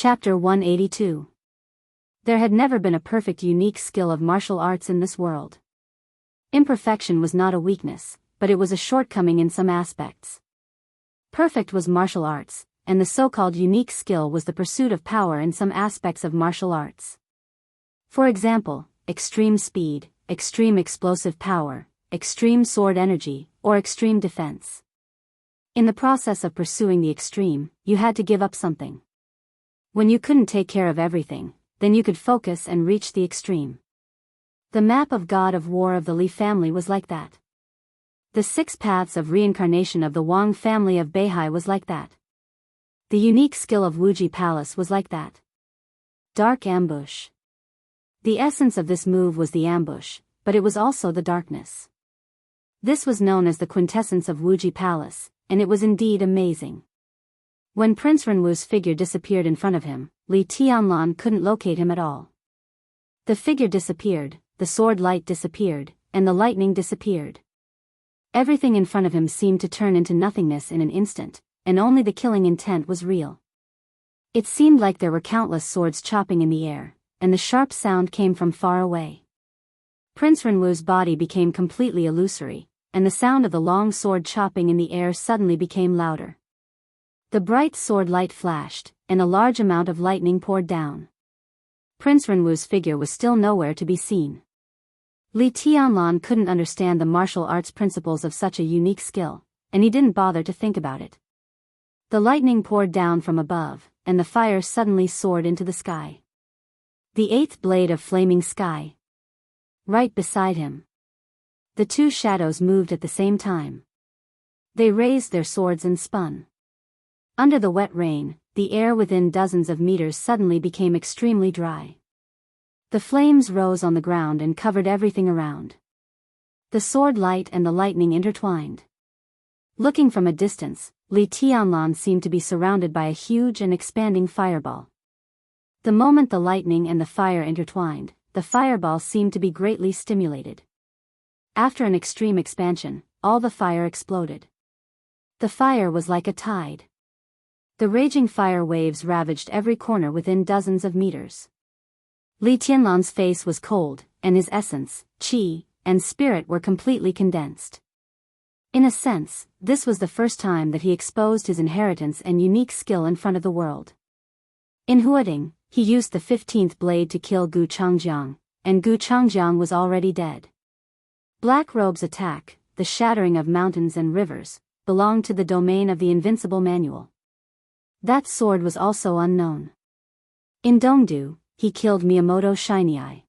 Chapter 182. There had never been a perfect unique skill of martial arts in this world. Imperfection was not a weakness, but it was a shortcoming in some aspects. Perfect was martial arts, and the so-called unique skill was the pursuit of power in some aspects of martial arts. For example, extreme speed, extreme explosive power, extreme sword energy, or extreme defense. In the process of pursuing the extreme, you had to give up something. When you couldn't take care of everything, then you could focus and reach the extreme. The map of God of War of the Li family was like that. The 6 paths of reincarnation of the Wang family of Beihai was like that. The unique skill of Wuji Palace was like that. Dark ambush. The essence of this move was the ambush, but it was also the darkness. This was known as the quintessence of Wuji Palace, and it was indeed amazing. When Prince Renwu's figure disappeared in front of him, Li Tianlan couldn't locate him at all. The figure disappeared, the sword light disappeared, and the lightning disappeared. Everything in front of him seemed to turn into nothingness in an instant, and only the killing intent was real. It seemed like there were countless swords chopping in the air, and the sharp sound came from far away. Prince Renwu's body became completely illusory, and the sound of the long sword chopping in the air suddenly became louder. The bright sword light flashed, and a large amount of lightning poured down. Prince Renwu's figure was still nowhere to be seen. Li Tianlan couldn't understand the martial arts principles of such a unique skill, and he didn't bother to think about it. The lightning poured down from above, and the fire suddenly soared into the sky. The 8th blade of flaming sky. Right beside him. The 2 shadows moved at the same time. They raised their swords and spun. Under the wet rain, the air within dozens of meters suddenly became extremely dry. The flames rose on the ground and covered everything around. The sword light and the lightning intertwined. Looking from a distance, Li Tianlan seemed to be surrounded by a huge and expanding fireball. The moment the lightning and the fire intertwined, the fireball seemed to be greatly stimulated. After an extreme expansion, all the fire exploded. The fire was like a tide. The raging fire waves ravaged every corner within dozens of meters. Li Tianlan's face was cold, and his essence, qi, and spirit were completely condensed. In a sense, this was the first time that he exposed his inheritance and unique skill in front of the world. In Huading, he used the 15th blade to kill Gu Changjiang, and Gu Changjiang was already dead. Black Robe's attack, the shattering of mountains and rivers, belonged to the domain of the invincible manual. That sword was also unknown. In Dongdu, he killed Miyamoto Shinyai.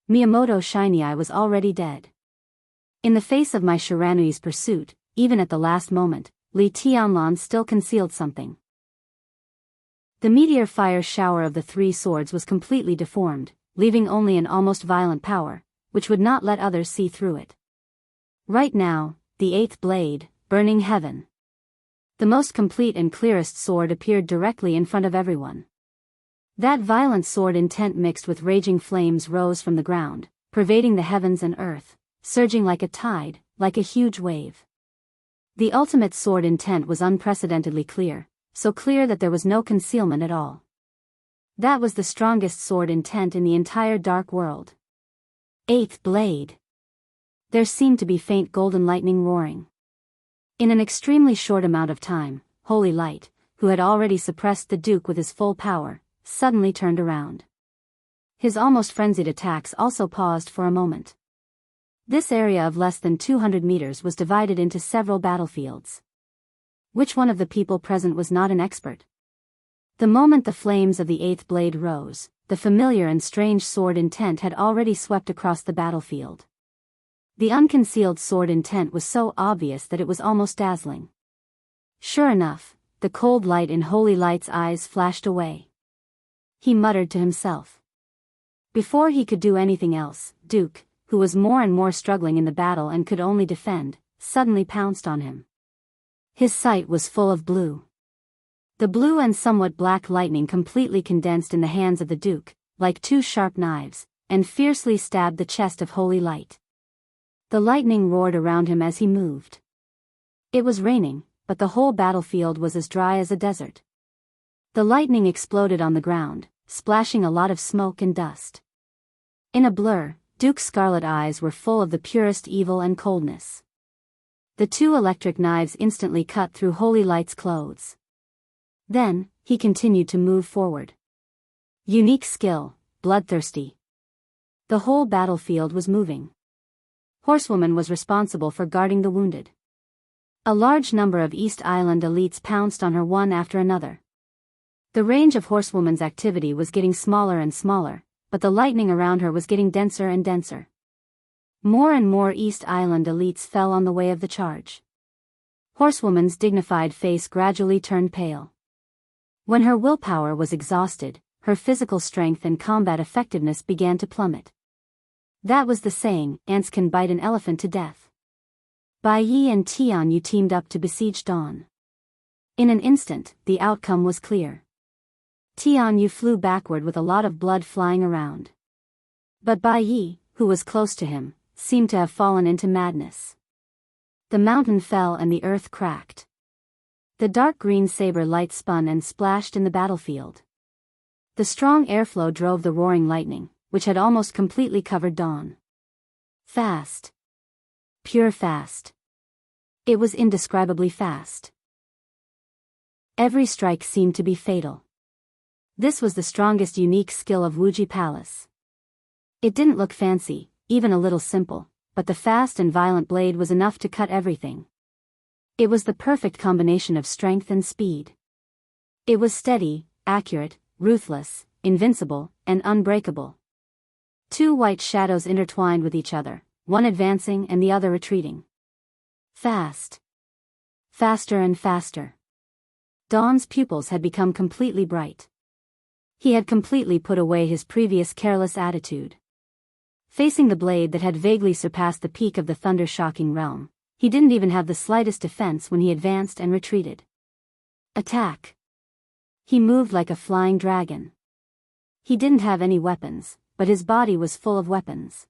Miyamoto Shinyai was already dead. In the face of my Shiranui's pursuit, even at the last moment, Li Tianlan still concealed something. The meteor fire shower of the 3 swords was completely deformed, leaving only an almost violent power, which would not let others see through it. Right now, the 8th blade, burning heaven. The most complete and clearest sword appeared directly in front of everyone. That violent sword intent mixed with raging flames rose from the ground, pervading the heavens and earth, surging like a tide, like a huge wave. The ultimate sword intent was unprecedentedly clear, so clear that there was no concealment at all. That was the strongest sword intent in the entire dark world. 8th blade. There seemed to be faint golden lightning roaring. In an extremely short amount of time, Holy Light, who had already suppressed the Duke with his full power, suddenly turned around. His almost frenzied attacks also paused for a moment. This area of less than 200 meters was divided into several battlefields. Which one of the people present was not an expert? The moment the flames of the 8th blade rose, the familiar and strange sword intent had already swept across the battlefield. The unconcealed sword intent was so obvious that it was almost dazzling. Sure enough, the cold light in Holy Light's eyes flashed away. He muttered to himself. Before he could do anything else, Duke, who was more and more struggling in the battle and could only defend, suddenly pounced on him. His sight was full of blue. The blue and somewhat black lightning completely condensed in the hands of the Duke, like 2 sharp knives, and fiercely stabbed the chest of Holy Light. The lightning roared around him as he moved. It was raining, but the whole battlefield was as dry as a desert. The lightning exploded on the ground, splashing a lot of smoke and dust. In a blur, Duke's scarlet eyes were full of the purest evil and coldness. The two electric knives instantly cut through Holy Light's clothes. Then, he continued to move forward. Unique skill, bloodthirsty. The whole battlefield was moving. Horsewoman was responsible for guarding the wounded. A large number of East Island elites pounced on her one after another. The range of Horsewoman's activity was getting smaller and smaller, but the lightning around her was getting denser and denser. More and more East Island elites fell on the way of the charge. Horsewoman's dignified face gradually turned pale. When her willpower was exhausted, her physical strength and combat effectiveness began to plummet. That was the saying, ants can bite an elephant to death. Bai Yi and Tianyu teamed up to besiege Dawn. In an instant, the outcome was clear. Tianyu flew backward with a lot of blood flying around. But Bai Yi, who was close to him, seemed to have fallen into madness. The mountain fell and the earth cracked. The dark green saber light spun and splashed in the battlefield. The strong airflow drove the roaring lightning, which had almost completely covered Dawn. Fast. Pure fast. It was indescribably fast. Every strike seemed to be fatal. This was the strongest unique skill of Wuji Palace. It didn't look fancy, even a little simple, but the fast and violent blade was enough to cut everything. It was the perfect combination of strength and speed. It was steady, accurate, ruthless, invincible, and unbreakable. Two white shadows intertwined with each other, one advancing and the other retreating. Fast. Faster and faster. Dawn's pupils had become completely bright. He had completely put away his previous careless attitude. Facing the blade that had vaguely surpassed the peak of the thunder-shocking realm, he didn't even have the slightest defense when he advanced and retreated. Attack. He moved like a flying dragon. He didn't have any weapons, but his body was full of weapons.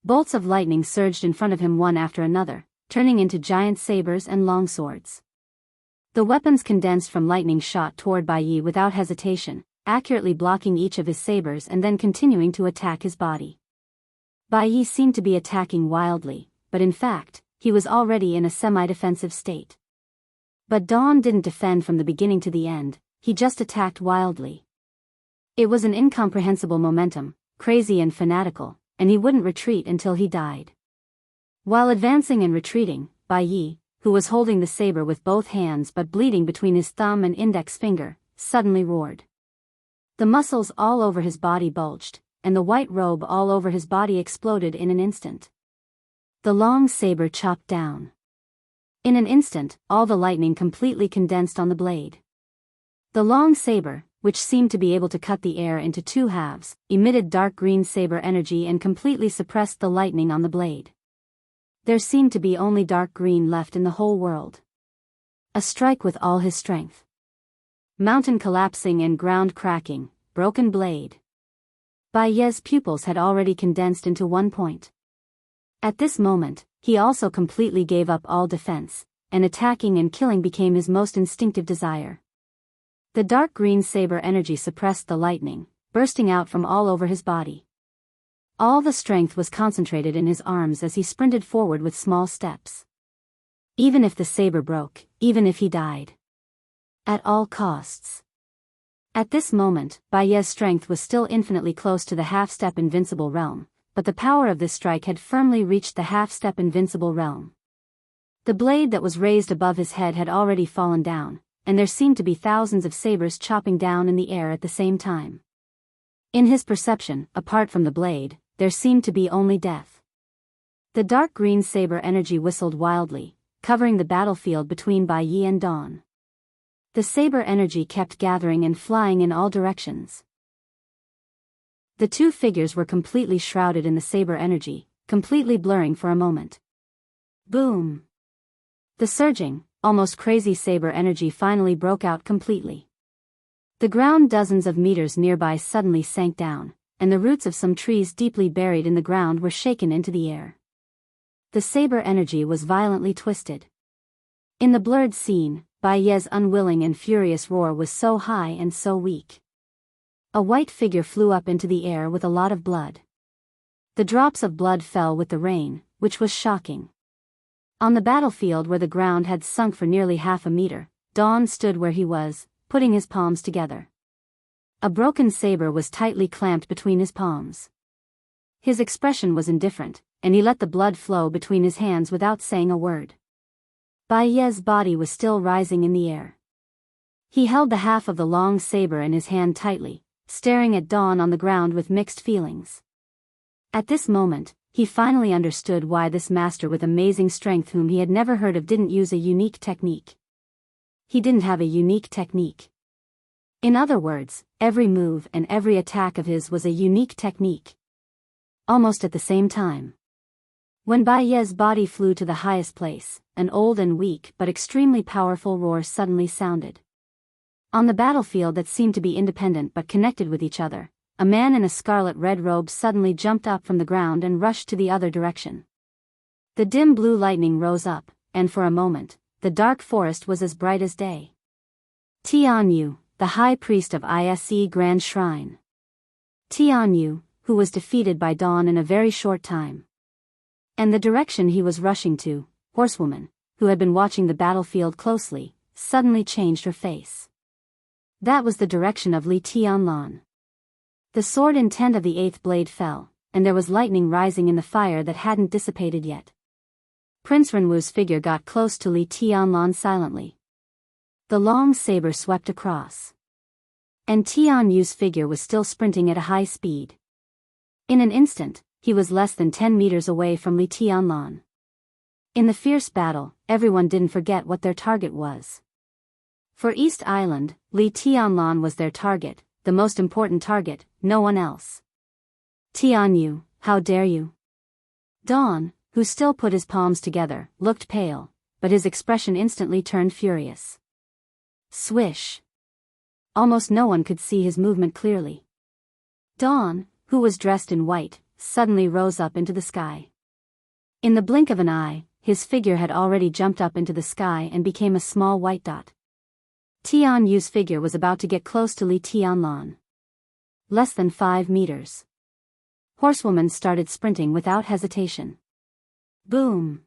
Bolts of lightning surged in front of him one after another, turning into giant sabers and long swords. The weapons condensed from lightning shot toward Bai Yi without hesitation, accurately blocking each of his sabers and then continuing to attack his body. Bai Yi seemed to be attacking wildly, but in fact, he was already in a semi-defensive state. But Dawn didn't defend from the beginning to the end, he just attacked wildly. It was an incomprehensible momentum, crazy and fanatical, and he wouldn't retreat until he died. While advancing and retreating, Bai Yi, who was holding the saber with both hands but bleeding between his thumb and index finger, suddenly roared. The muscles all over his body bulged, and the white robe all over his body exploded in an instant. The long saber chopped down. In an instant, all the lightning completely condensed on the blade. The long saber, which seemed to be able to cut the air into two halves, emitted dark green saber energy and completely suppressed the lightning on the blade. There seemed to be only dark green left in the whole world. A strike with all his strength. Mountain collapsing and ground cracking, broken blade. Bai Ye's pupils had already condensed into one point. At this moment, he also completely gave up all defense, and attacking and killing became his most instinctive desire. The dark green saber energy suppressed the lightning, bursting out from all over his body. All the strength was concentrated in his arms as he sprinted forward with small steps. Even if the saber broke, even if he died. At all costs. At this moment, Bai Ye's strength was still infinitely close to the half-step invincible realm, but the power of this strike had firmly reached the half-step invincible realm. The blade that was raised above his head had already fallen down, and there seemed to be thousands of sabers chopping down in the air at the same time. In his perception, apart from the blade, there seemed to be only death. The dark green saber energy whistled wildly, covering the battlefield between Bai Yi and Dawn. The saber energy kept gathering and flying in all directions. The two figures were completely shrouded in the saber energy, completely blurring for a moment. Boom! The surging, almost crazy saber energy finally broke out completely. The ground dozens of meters nearby suddenly sank down, and the roots of some trees deeply buried in the ground were shaken into the air. The saber energy was violently twisted. In the blurred scene, Bai Ye's unwilling and furious roar was so high and so weak. A white figure flew up into the air with a lot of blood. The drops of blood fell with the rain, which was shocking. On the battlefield where the ground had sunk for nearly half a meter, Dawn stood where he was, putting his palms together. A broken saber was tightly clamped between his palms. His expression was indifferent, and he let the blood flow between his hands without saying a word. Bai Ye's body was still rising in the air. He held the half of the long saber in his hand tightly, staring at Dawn on the ground with mixed feelings. At this moment, he finally understood why this master with amazing strength whom he had never heard of didn't use a unique technique. He didn't have a unique technique. In other words, every move and every attack of his was a unique technique. Almost at the same time. When Bai Ye's body flew to the highest place, an old and weak but extremely powerful roar suddenly sounded. On the battlefield that seemed to be independent but connected with each other, a man in a scarlet-red robe suddenly jumped up from the ground and rushed to the other direction. The dim blue lightning rose up, and for a moment, the dark forest was as bright as day. Tianyu, the high priest of Ise Grand Shrine. Tianyu, who was defeated by Dawn in a very short time. And the direction he was rushing to, Horsewoman, who had been watching the battlefield closely, suddenly changed her face. That was the direction of Li Tianlan. The sword intent of the eighth blade fell, and there was lightning rising in the fire that hadn't dissipated yet. Prince Renwu's figure got close to Li Tianlan silently. The long saber swept across. And Tianyu's figure was still sprinting at a high speed. In an instant, he was less than 10 meters away from Li Tianlan. In the fierce battle, everyone didn't forget what their target was. For East Island, Li Tianlan was their target, the most important target, no one else. Tianyu, how dare you? Dawn, who still put his palms together, looked pale, but his expression instantly turned furious. Swish. Almost no one could see his movement clearly. Dawn, who was dressed in white, suddenly rose up into the sky. In the blink of an eye, his figure had already jumped up into the sky and became a small white dot. Tianyu's figure was about to get close to Li Tianlan. Less than 5 meters. Horsewoman started sprinting without hesitation. Boom!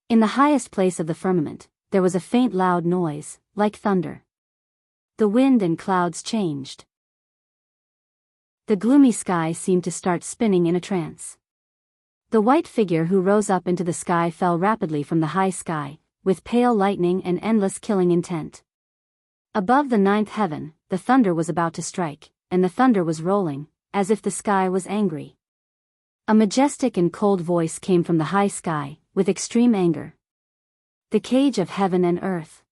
In the highest place of the firmament, there was a faint loud noise, like thunder. The wind and clouds changed. The gloomy sky seemed to start spinning in a trance. The white figure who rose up into the sky fell rapidly from the high sky, with pale lightning and endless killing intent. Above the 9th heaven, the thunder was about to strike, and the thunder was rolling, as if the sky was angry. A majestic and cold voice came from the high sky, with extreme anger. The cage of heaven and earth.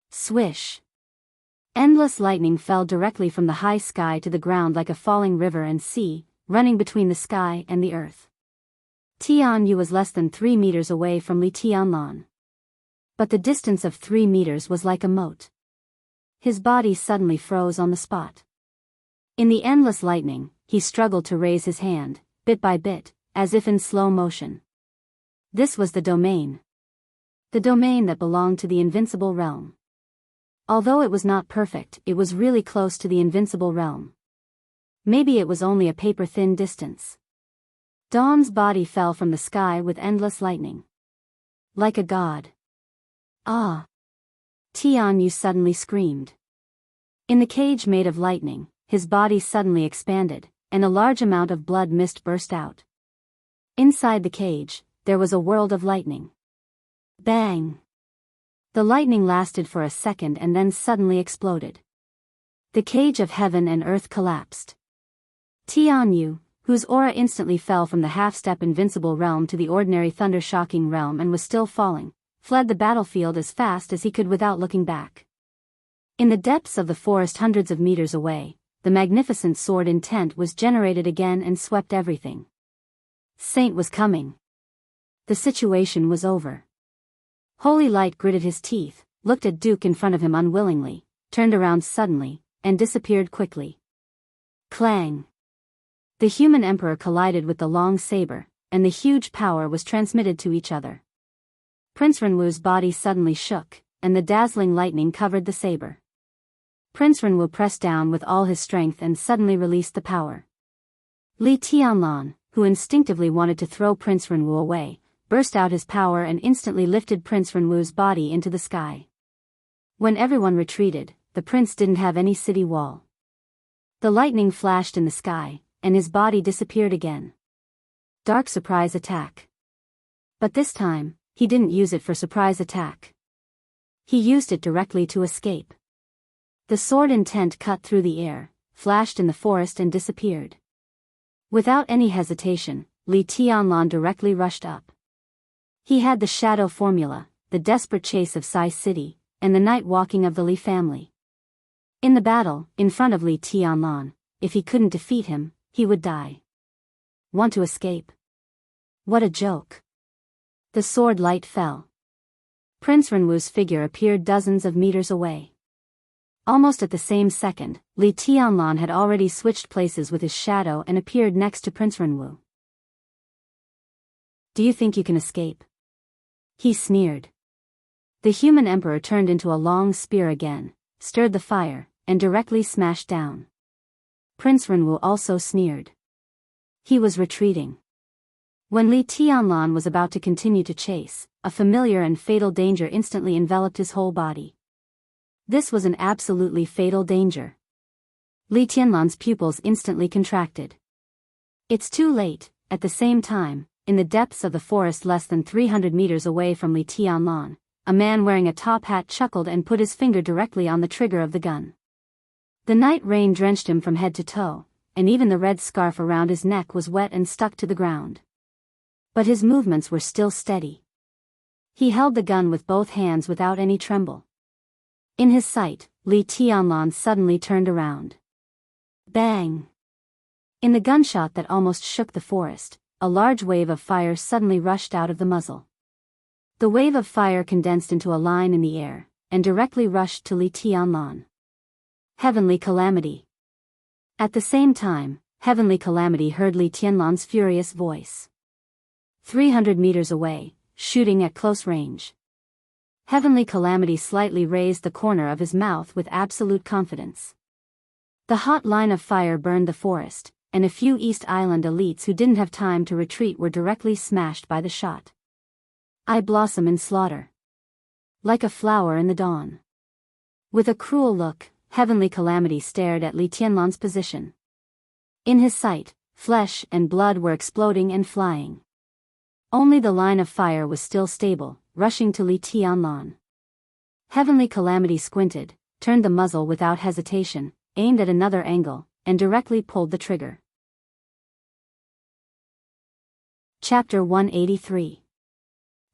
Swish. Endless lightning fell directly from the high sky to the ground like a falling river and sea, running between the sky and the earth. Tianyu was less than 3 meters away from Li Tianlan. But the distance of 3 meters was like a moat. His body suddenly froze on the spot. In the endless lightning, he struggled to raise his hand, bit by bit, as if in slow motion. This was the domain. The domain that belonged to the invincible realm. Although it was not perfect, it was really close to the invincible realm. Maybe it was only a paper-thin distance. Dawn's body fell from the sky with endless lightning. Like a god. Ah! Tianyu suddenly screamed. In the cage made of lightning, his body suddenly expanded, and a large amount of blood mist burst out. Inside the cage, there was a world of lightning. Bang! The lightning lasted for a second and then suddenly exploded. The cage of heaven and earth collapsed. Tianyu, whose aura instantly fell from the half-step invincible realm to the ordinary thunder-shocking realm and was still falling, fled the battlefield as fast as he could without looking back. In the depths of the forest hundreds of meters away, the magnificent sword intent was generated again and swept everything. Saint was coming. The situation was over. Holy Light gritted his teeth, looked at Duke in front of him unwillingly, turned around suddenly, and disappeared quickly. Clang! The human emperor collided with the long saber, and the huge power was transmitted to each other. Prince Renwu's body suddenly shook, and the dazzling lightning covered the saber. Prince Renwu pressed down with all his strength and suddenly released the power. Li Tianlan, who instinctively wanted to throw Prince Renwu away, burst out his power and instantly lifted Prince Renwu's body into the sky. When everyone retreated, the prince didn't have any city wall. The lightning flashed in the sky, and his body disappeared again. Dark surprise attack. But this time, he didn't use it for surprise attack. He used it directly to escape. The sword intent cut through the air, flashed in the forest and disappeared. Without any hesitation, Li Tianlan directly rushed up. He had the shadow formula, the desperate chase of Sai City, and the night walking of the Li family. In the battle, in front of Li Tianlan, if he couldn't defeat him, he would die. Want to escape? What a joke. The sword light fell. Prince Renwu's figure appeared dozens of meters away. Almost at the same second, Li Tianlan had already switched places with his shadow and appeared next to Prince Renwu. Do you think you can escape? He sneered. The human emperor turned into a long spear again, stirred the fire, and directly smashed down. Prince Renwu also sneered. He was retreating. When Li Tianlan was about to continue to chase, a familiar and fatal danger instantly enveloped his whole body. This was an absolutely fatal danger. Li Tianlan's pupils instantly contracted. It's too late. At the same time, in the depths of the forest less than 300 meters away from Li Tianlan, a man wearing a top hat chuckled and put his finger directly on the trigger of the gun. The night rain drenched him from head to toe, and even the red scarf around his neck was wet and stuck to the ground. But his movements were still steady. He held the gun with both hands without any tremble. In his sight, Li Tianlan suddenly turned around. Bang! In the gunshot that almost shook the forest, a large wave of fire suddenly rushed out of the muzzle. The wave of fire condensed into a line in the air, and directly rushed to Li Tianlan. Heavenly Calamity. At the same time, Heavenly Calamity heard Li Tianlan's furious voice. 300 meters away, shooting at close range. Heavenly Calamity slightly raised the corner of his mouth with absolute confidence. The hot line of fire burned the forest, and a few East Island elites who didn't have time to retreat were directly smashed by the shot. I blossom in slaughter. Like a flower in the dawn. With a cruel look, Heavenly Calamity stared at Li Tianlan's position. In his sight, flesh and blood were exploding and flying. Only the line of fire was still stable, rushing to Li Tianlan. Heavenly Calamity squinted, turned the muzzle without hesitation, aimed at another angle, and directly pulled the trigger. Chapter 183.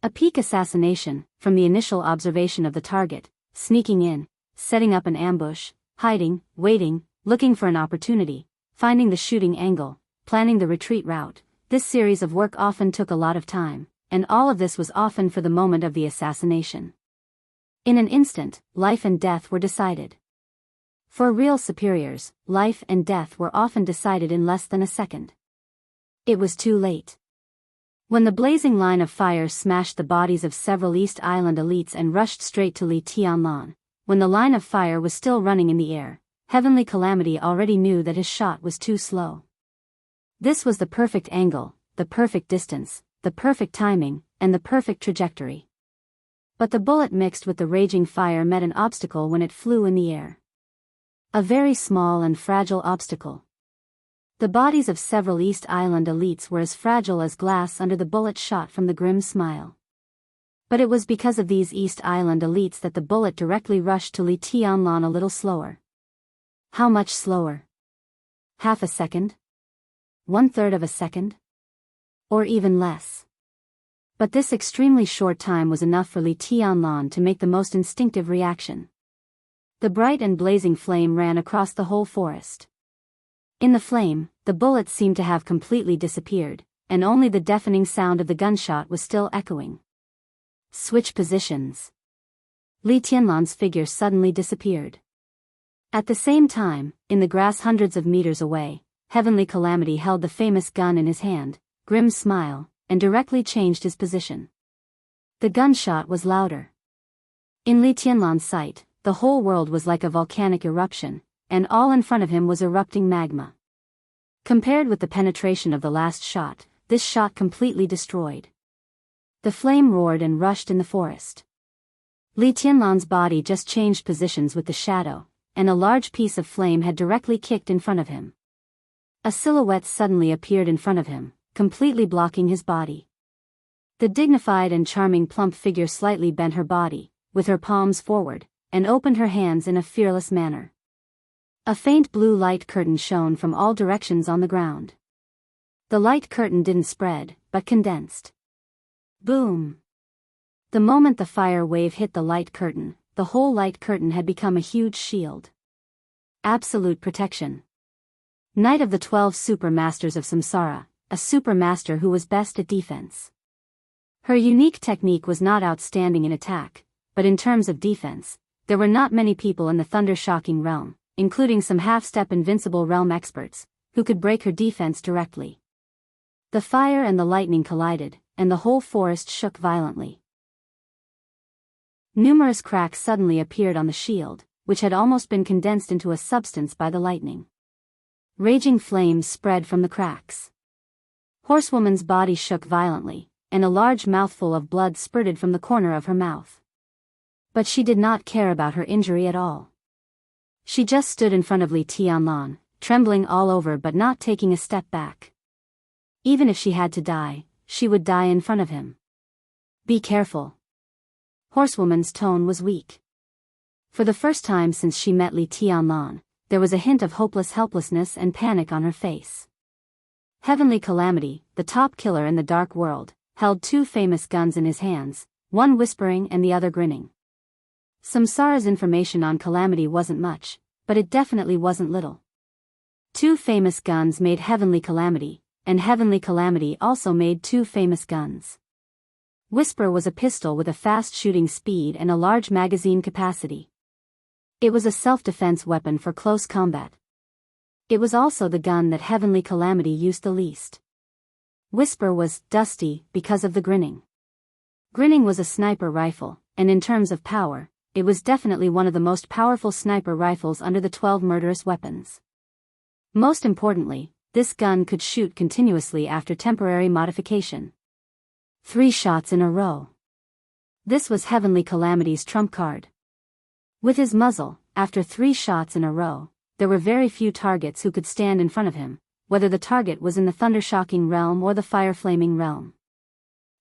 A peak assassination, from the initial observation of the target, sneaking in, setting up an ambush, hiding, waiting, looking for an opportunity, finding the shooting angle, planning the retreat route. This series of work often took a lot of time, and all of this was often for the moment of the assassination. In an instant, life and death were decided. For real superiors, life and death were often decided in less than a second. It was too late. When the blazing line of fire smashed the bodies of several East Island elites and rushed straight to Li Tianlan, when the line of fire was still running in the air, Heavenly Calamity already knew that his shot was too slow. This was the perfect angle, the perfect distance, the perfect timing, and the perfect trajectory. But the bullet mixed with the raging fire met an obstacle when it flew in the air. A very small and fragile obstacle. The bodies of several East Island elites were as fragile as glass under the bullet shot from the grim smile. But it was because of these East Island elites that the bullet directly rushed to Li Tianlan a little slower. How much slower? Half a second? 1/3 of a second? Or even less. But this extremely short time was enough for Li Tianlan to make the most instinctive reaction. The bright and blazing flame ran across the whole forest. In the flame, the bullets seemed to have completely disappeared, and only the deafening sound of the gunshot was still echoing. Switch positions. Li Tianlan's figure suddenly disappeared. At the same time, in the grass hundreds of meters away, Heavenly Calamity held the famous gun in his hand, grim smile, and directly changed his position. The gunshot was louder. In Li Tianlan's sight, the whole world was like a volcanic eruption, and all in front of him was erupting magma. Compared with the penetration of the last shot, this shot completely destroyed. The flame roared and rushed in the forest. Li Tianlan's body just changed positions with the shadow, and a large piece of flame had directly kicked in front of him. A silhouette suddenly appeared in front of him, completely blocking his body. The dignified and charming plump figure slightly bent her body, with her palms forward, and opened her hands in a fearless manner. A faint blue light curtain shone from all directions on the ground. The light curtain didn't spread, but condensed. Boom! The moment the fire wave hit the light curtain, the whole light curtain had become a huge shield. Absolute protection. Knight of the 12 Super Masters of Samsara, a super master who was best at defense. Her unique technique was not outstanding in attack, but in terms of defense, there were not many people in the thunder-shocking realm, including some half-step invincible realm experts, who could break her defense directly. The fire and the lightning collided, and the whole forest shook violently. Numerous cracks suddenly appeared on the shield, which had almost been condensed into a substance by the lightning. Raging flames spread from the cracks. Horsewoman's body shook violently, and a large mouthful of blood spurted from the corner of her mouth. But she did not care about her injury at all. She just stood in front of Li Tianlan, trembling all over but not taking a step back. Even if she had to die, she would die in front of him. Be careful. Horsewoman's tone was weak. For the first time since she met Li Tianlan, there was a hint of hopeless helplessness and panic on her face. Heavenly Calamity, the top killer in the dark world, held two famous guns in his hands, one whispering and the other grinning. Samsara's information on Calamity wasn't much, but it definitely wasn't little. Two famous guns made Heavenly Calamity, and Heavenly Calamity also made two famous guns. Whisper was a pistol with a fast shooting speed and a large magazine capacity. It was a self-defense weapon for close combat. It was also the gun that Heavenly Calamity used the least. Whisper was dusty because of the grinning. Grinning was a sniper rifle, and in terms of power, it was definitely one of the most powerful sniper rifles under the 12 murderous weapons. Most importantly, this gun could shoot continuously after temporary modification. 3 shots in a row. This was Heavenly Calamity's trump card. With his muzzle, after 3 shots in a row, there were very few targets who could stand in front of him, whether the target was in the thunder-shocking realm or the fire-flaming realm.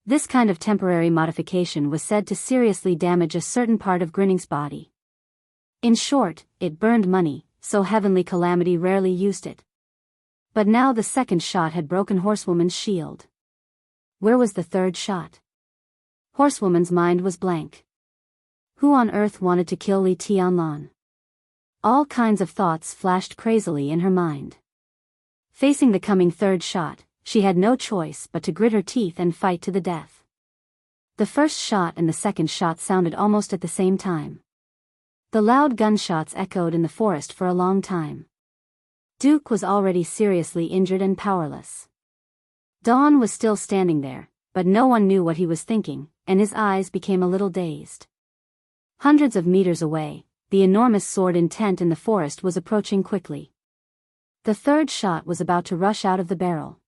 This kind of temporary modification was said to seriously damage a certain part of Grinning's body. In short, it burned money, so Heavenly Calamity rarely used it. But now the second shot had broken Horsewoman's shield. Where was the third shot? Horsewoman's mind was blank. Who on earth wanted to kill Li Tianlan? All kinds of thoughts flashed crazily in her mind. Facing the coming third shot, she had no choice but to grit her teeth and fight to the death. The first shot and the second shot sounded almost at the same time. The loud gunshots echoed in the forest for a long time. Duke was already seriously injured and powerless. Dawn was still standing there, but no one knew what he was thinking, and his eyes became a little dazed. Hundreds of meters away, the enormous sword intent in the forest was approaching quickly. The third shot was about to rush out of the barrel.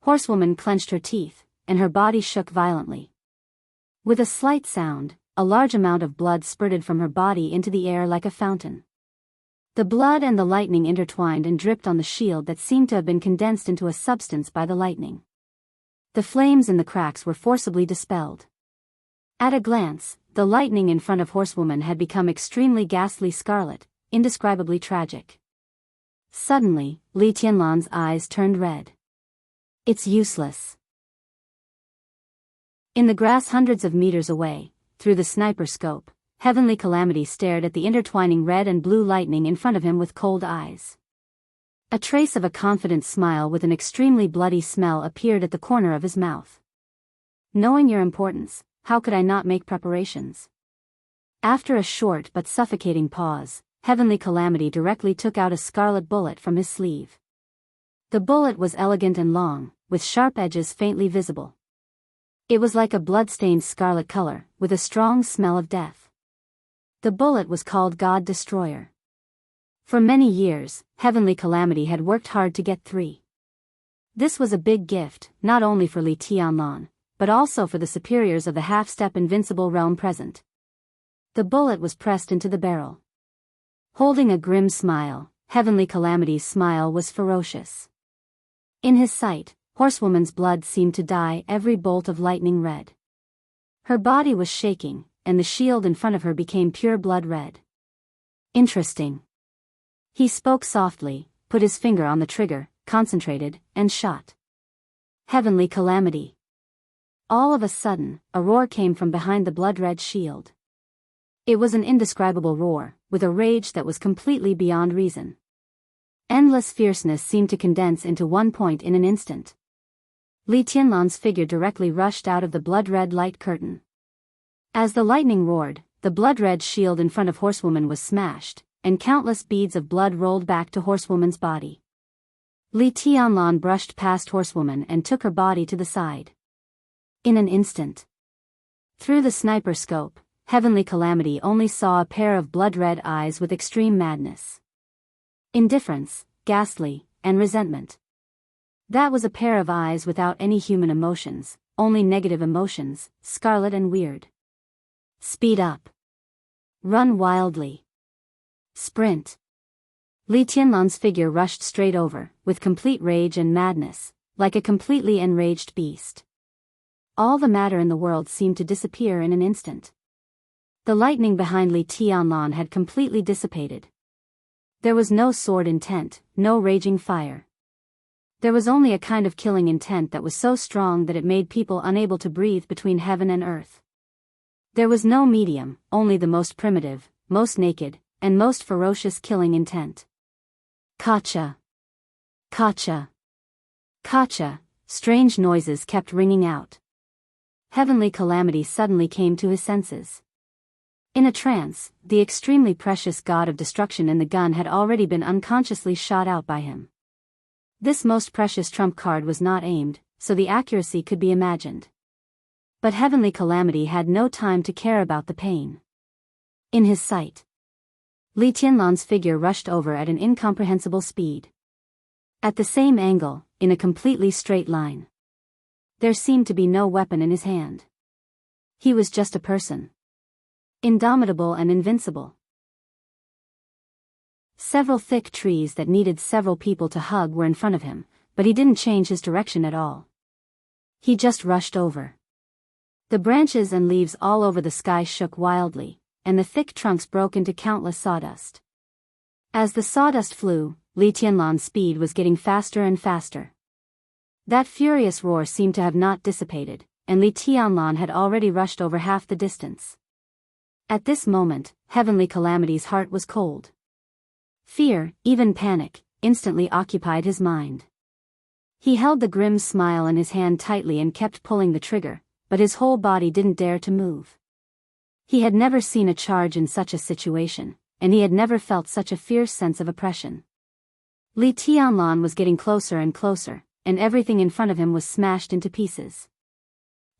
Horsewoman clenched her teeth, and her body shook violently. With a slight sound, a large amount of blood spurted from her body into the air like a fountain. The blood and the lightning intertwined and dripped on the shield that seemed to have been condensed into a substance by the lightning. The flames in the cracks were forcibly dispelled. At a glance, the lightning in front of Horsewoman had become extremely ghastly scarlet, indescribably tragic. Suddenly, Li Tianlan's eyes turned red. It's useless. In the grass hundreds of meters away, through the sniper scope, Heavenly Calamity stared at the intertwining red and blue lightning in front of him with cold eyes. A trace of a confident smile with an extremely bloody smell appeared at the corner of his mouth. Knowing your importance, how could I not make preparations? After a short but suffocating pause, Heavenly Calamity directly took out a scarlet bullet from his sleeve. The bullet was elegant and long, with sharp edges faintly visible. It was like a blood-stained scarlet color, with a strong smell of death. The bullet was called God Destroyer. For many years, Heavenly Calamity had worked hard to get 3. This was a big gift, not only for Li Tianlan, but also for the superiors of the half-step invincible realm present. The bullet was pressed into the barrel. Holding a grim smile, Heavenly Calamity's smile was ferocious. In his sight, Horsewoman's blood seemed to dye every bolt of lightning red. Her body was shaking, and the shield in front of her became pure blood red. Interesting. He spoke softly, put his finger on the trigger, concentrated, and shot. Heavenly Calamity. All of a sudden, a roar came from behind the blood-red shield. It was an indescribable roar, with a rage that was completely beyond reason. Endless fierceness seemed to condense into one point in an instant. Li Tianlan's figure directly rushed out of the blood-red light curtain. As the lightning roared, the blood-red shield in front of Horsewoman was smashed, and countless beads of blood rolled back to Horsewoman's body. Li Tianlan brushed past Horsewoman and took her body to the side. In an instant. Through the sniper scope, Heavenly Calamity only saw a pair of blood-red eyes with extreme madness. Indifference, ghastly, and resentment. That was a pair of eyes without any human emotions, only negative emotions, scarlet and weird. Speed up. Run wildly. Sprint. Li Tianlan's figure rushed straight over, with complete rage and madness, like a completely enraged beast. All the matter in the world seemed to disappear in an instant. The lightning behind Li Tianlan had completely dissipated. There was no sword intent, no raging fire. There was only a kind of killing intent that was so strong that it made people unable to breathe between heaven and earth. There was no medium, only the most primitive, most naked, and most ferocious killing intent. Kacha. Kacha. Kacha. Strange noises kept ringing out. Heavenly Calamity suddenly came to his senses. In a trance, the extremely precious god of destruction in the gun had already been unconsciously shot out by him. This most precious trump card was not aimed, so the accuracy could be imagined. But Heavenly Calamity had no time to care about the pain. In his sight, Li Tianlan's figure rushed over at an incomprehensible speed. At the same angle, in a completely straight line. There seemed to be no weapon in his hand. He was just a person. Indomitable and invincible. Several thick trees that needed several people to hug were in front of him, but he didn't change his direction at all. He just rushed over. The branches and leaves all over the sky shook wildly, and the thick trunks broke into countless sawdust. As the sawdust flew, Li Tianlan's speed was getting faster and faster. That furious roar seemed to have not dissipated, and Li Tianlan had already rushed over half the distance. At this moment, Heavenly Calamity's heart was cold. Fear, even panic, instantly occupied his mind. He held the grim smile in his hand tightly and kept pulling the trigger, but his whole body didn't dare to move. He had never seen a charge in such a situation, and he had never felt such a fierce sense of oppression. Li Tianlan was getting closer and closer, and everything in front of him was smashed into pieces.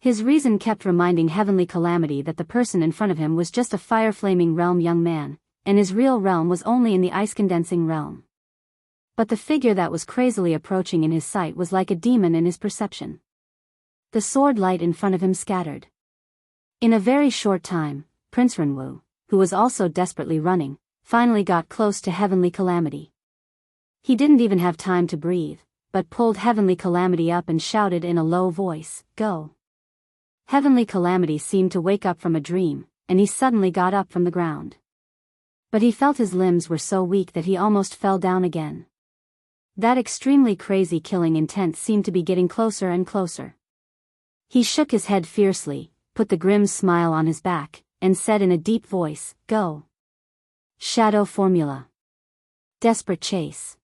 His reason kept reminding Heavenly Calamity that the person in front of him was just a fire-flaming realm young man, and his real realm was only in the ice-condensing realm. But the figure that was crazily approaching in his sight was like a demon in his perception. The sword light in front of him scattered. In a very short time, Prince Renwu, who was also desperately running, finally got close to Heavenly Calamity. He didn't even have time to breathe, but pulled Heavenly Calamity up and shouted in a low voice, "Go!" Heavenly Calamity seemed to wake up from a dream, and he suddenly got up from the ground. But he felt his limbs were so weak that he almost fell down again. That extremely crazy killing intent seemed to be getting closer and closer. He shook his head fiercely, put the grim smile on his back, and said in a deep voice, "Go!" Shadow Formula. Desperate Chase.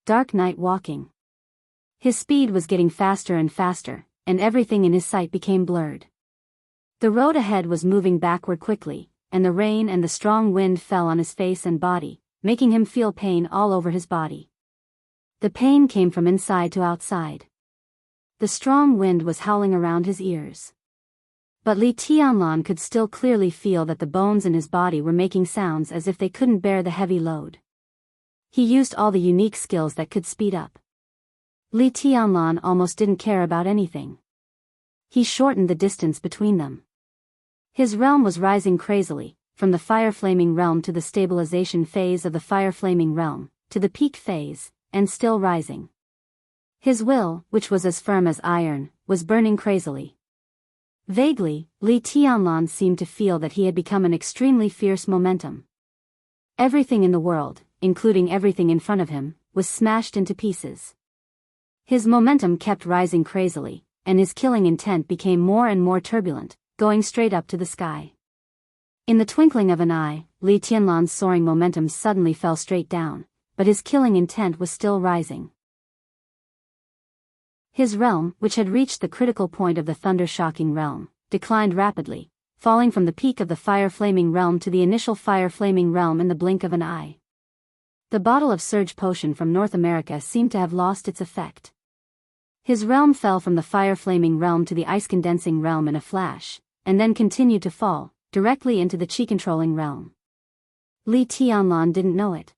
Dark Night Walking. His speed was getting faster and faster, and everything in his sight became blurred. The road ahead was moving backward quickly, and the rain and the strong wind fell on his face and body, making him feel pain all over his body. The pain came from inside to outside. The strong wind was howling around his ears. But Li Tianlan could still clearly feel that the bones in his body were making sounds as if they couldn't bear the heavy load. He used all the unique skills that could speed up. Li Tianlan almost didn't care about anything. He shortened the distance between them. His realm was rising crazily, from the fire-flaming realm to the stabilization phase of the fire-flaming realm, to the peak phase, and still rising. His will, which was as firm as iron, was burning crazily. Vaguely, Li Tianlan seemed to feel that he had become an extremely fierce momentum. Everything in the world, including everything in front of him, was smashed into pieces. His momentum kept rising crazily, and his killing intent became more and more turbulent, going straight up to the sky. In the twinkling of an eye, Li Tianlan's soaring momentum suddenly fell straight down, but his killing intent was still rising. His realm, which had reached the critical point of the thunder-shocking realm, declined rapidly, falling from the peak of the fire-flaming realm to the initial fire-flaming realm in the blink of an eye. The bottle of surge potion from North America seemed to have lost its effect. His realm fell from the fire-flaming realm to the ice-condensing realm in a flash, and then continued to fall, directly into the chi-controlling realm. Li Tianlan didn't know it.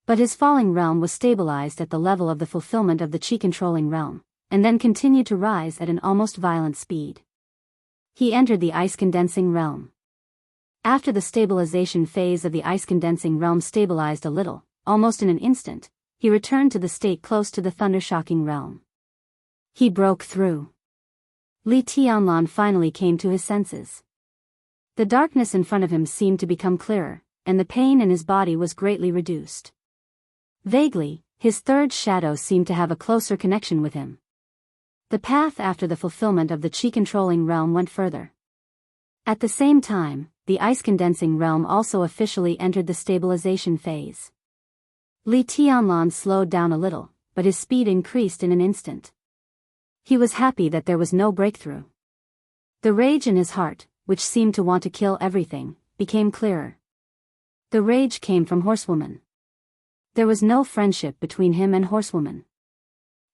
But his falling realm was stabilized at the level of the fulfillment of the chi-controlling realm, and then continued to rise at an almost violent speed. He entered the ice-condensing realm. After the stabilization phase of the ice-condensing realm stabilized a little, almost in an instant, he returned to the state close to the thunder-shocking realm. He broke through. Li Tianlan finally came to his senses. The darkness in front of him seemed to become clearer, and the pain in his body was greatly reduced. Vaguely, his third shadow seemed to have a closer connection with him. The path after the fulfillment of the chi-controlling realm went further. At the same time, the ice-condensing realm also officially entered the stabilization phase. Li Tianlan slowed down a little, but his speed increased in an instant. He was happy that there was no breakthrough. The rage in his heart, which seemed to want to kill everything, became clearer. The rage came from Horsewoman. There was no friendship between him and Horsewoman.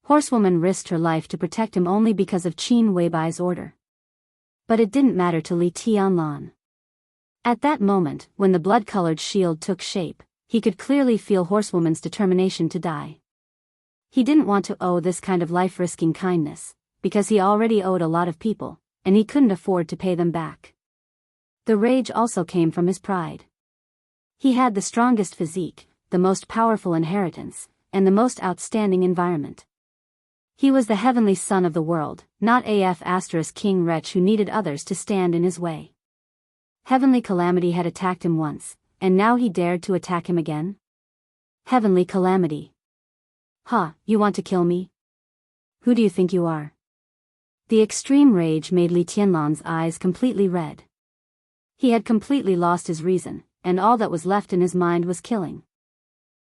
Horsewoman risked her life to protect him only because of Qin Weibai's order. But it didn't matter to Li Tianlan. At that moment, when the blood-colored shield took shape, he could clearly feel Horsewoman's determination to die. He didn't want to owe this kind of life-risking kindness, because he already owed a lot of people, and he couldn't afford to pay them back. The rage also came from his pride. He had the strongest physique, the most powerful inheritance, and the most outstanding environment. He was the heavenly son of the world, not King Wretch who needed others to stand in his way. Heavenly Calamity had attacked him once, and now he dared to attack him again? Heavenly Calamity. You want to kill me? Who do you think you are? The extreme rage made Li Tianlan's eyes completely red. He had completely lost his reason, and all that was left in his mind was killing.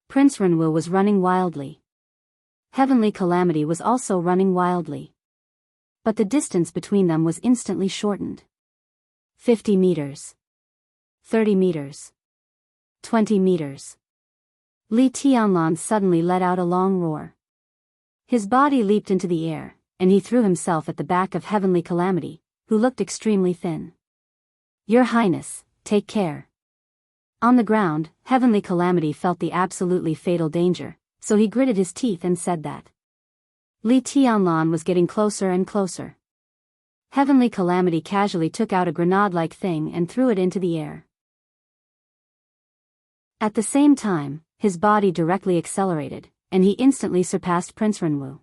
Prince Renwu was running wildly. Heavenly Calamity was also running wildly. But the distance between them was instantly shortened. 50 meters. 30 meters. 20 meters. Li Tianlan suddenly let out a long roar. His body leaped into the air, and he threw himself at the back of Heavenly Calamity, who looked extremely thin. Your Highness, take care. On the ground, Heavenly Calamity felt the absolutely fatal danger, so he gritted his teeth and said that. Li Tianlan was getting closer and closer. Heavenly Calamity casually took out a grenade-like thing and threw it into the air. At the same time, his body directly accelerated, and he instantly surpassed Prince Renwu.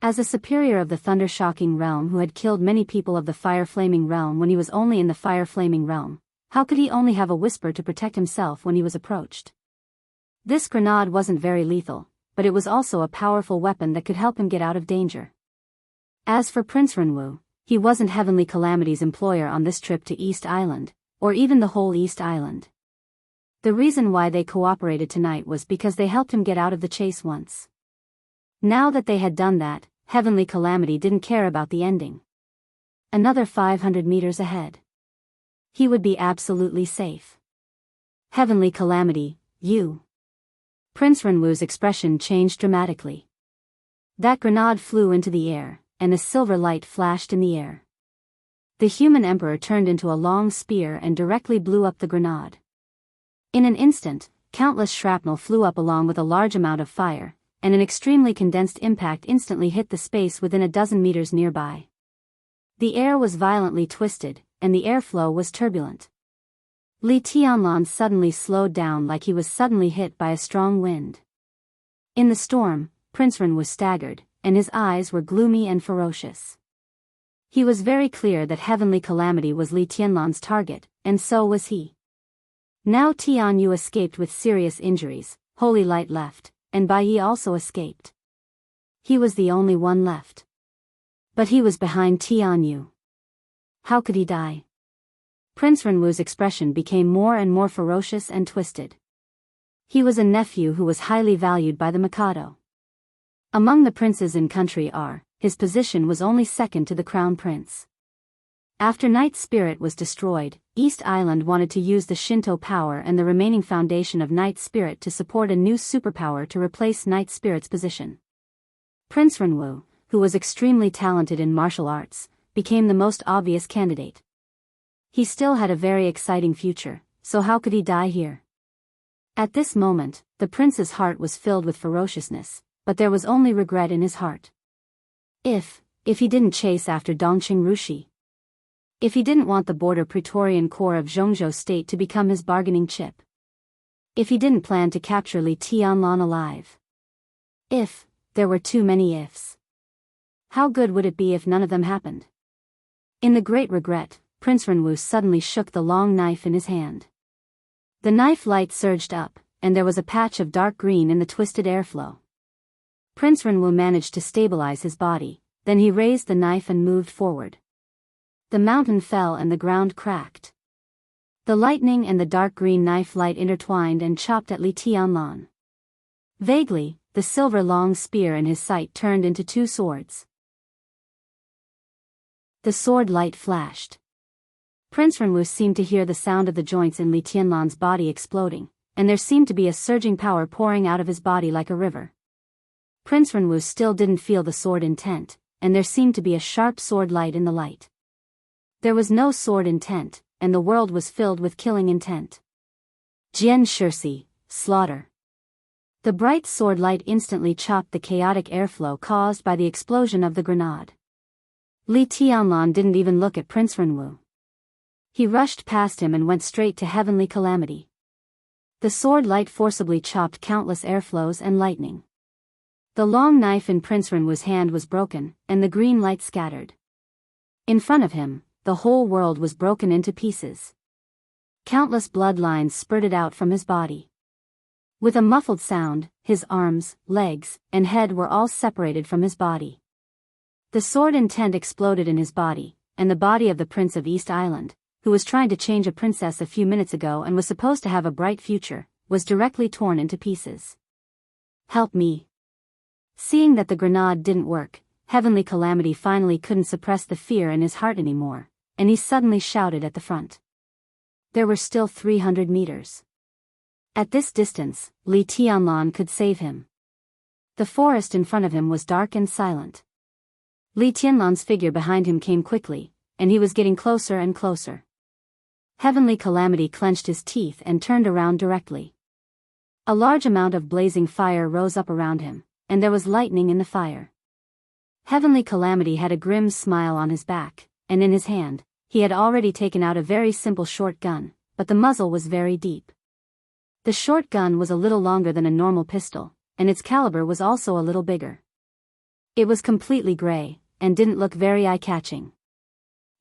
As a superior of the thunder-shocking realm who had killed many people of the fire-flaming realm when he was only in the fire-flaming realm, how could he only have a whisper to protect himself when he was approached? This grenade wasn't very lethal, but it was also a powerful weapon that could help him get out of danger. As for Prince Renwu, he wasn't Heavenly Calamity's employer on this trip to East Island, or even the whole East Island. The reason why they cooperated tonight was because they helped him get out of the chase once. Now that they had done that, Heavenly Calamity didn't care about the ending. Another 500 meters ahead. He would be absolutely safe. Heavenly Calamity, you. Prince Renwu's expression changed dramatically. That grenade flew into the air, and a silver light flashed in the air. The human emperor turned into a long spear and directly blew up the grenade. In an instant, countless shrapnel flew up along with a large amount of fire, and an extremely condensed impact instantly hit the space within a dozen meters nearby. The air was violently twisted, and the airflow was turbulent. Li Tianlan suddenly slowed down like he was suddenly hit by a strong wind. In the storm, Prince Ren was staggered, and his eyes were gloomy and ferocious. He was very clear that heavenly calamity was Li Tianlan's target, and so was he. Now Tianyu escaped with serious injuries, Holy Light left, and Bai Yi also escaped. He was the only one left. But he was behind Tianyu. How could he die? Prince Renwu's expression became more and more ferocious and twisted. He was a nephew who was highly valued by the Mikado. Among the princes in country R, his position was only second to the crown prince. After Night Spirit was destroyed, East Island wanted to use the Shinto power and the remaining foundation of Night Spirit to support a new superpower to replace Night Spirit's position. Prince Renwu, who was extremely talented in martial arts, became the most obvious candidate. He still had a very exciting future, so how could he die here? At this moment, the prince's heart was filled with ferociousness, but there was only regret in his heart. If he didn't chase after Dongqing Rushi. If he didn't want the border Praetorian Corps of Zhongzhou State to become his bargaining chip. If he didn't plan to capture Li Tianlan alive. If there were too many ifs. How good would it be if none of them happened? In the great regret, Prince Renwu suddenly shook the long knife in his hand. The knife light surged up, and there was a patch of dark green in the twisted airflow. Prince Renwu managed to stabilize his body, then he raised the knife and moved forward. The mountain fell and the ground cracked. The lightning and the dark green knife light intertwined and chopped at Li Tianlan. Vaguely, the silver long spear in his sight turned into two swords. The sword light flashed. Prince Renwu seemed to hear the sound of the joints in Li Tianlan's body exploding, and there seemed to be a surging power pouring out of his body like a river. Prince Renwu still didn't feel the sword intent, and there seemed to be a sharp sword light in the light. There was no sword intent, and the world was filled with killing intent. Jian Shirsi, slaughter. The bright sword light instantly chopped the chaotic airflow caused by the explosion of the grenade. Li Tianlan didn't even look at Prince Renwu. He rushed past him and went straight to heavenly calamity. The sword light forcibly chopped countless airflows and lightning. The long knife in Prince Renwu's hand was broken, and the green light scattered. In front of him, the whole world was broken into pieces. Countless bloodlines spurted out from his body. With a muffled sound, his arms, legs, and head were all separated from his body. The sword intent exploded in his body, and the body of the Prince of East Island, who was trying to change a princess a few minutes ago and was supposed to have a bright future, was directly torn into pieces. Help me. Seeing that the grenade didn't work, heavenly calamity finally couldn't suppress the fear in his heart anymore, and he suddenly shouted at the front. There were still 300 meters. At this distance, Li Tianlan could save him. The forest in front of him was dark and silent. Li Tianlan's figure behind him came quickly, and he was getting closer and closer. Heavenly calamity clenched his teeth and turned around directly. A large amount of blazing fire rose up around him, and there was lightning in the fire. Heavenly calamity had a grim smile on his back, and in his hand, he had already taken out a very simple short gun, but the muzzle was very deep. The short gun was a little longer than a normal pistol, and its caliber was also a little bigger. It was completely gray, and didn't look very eye-catching.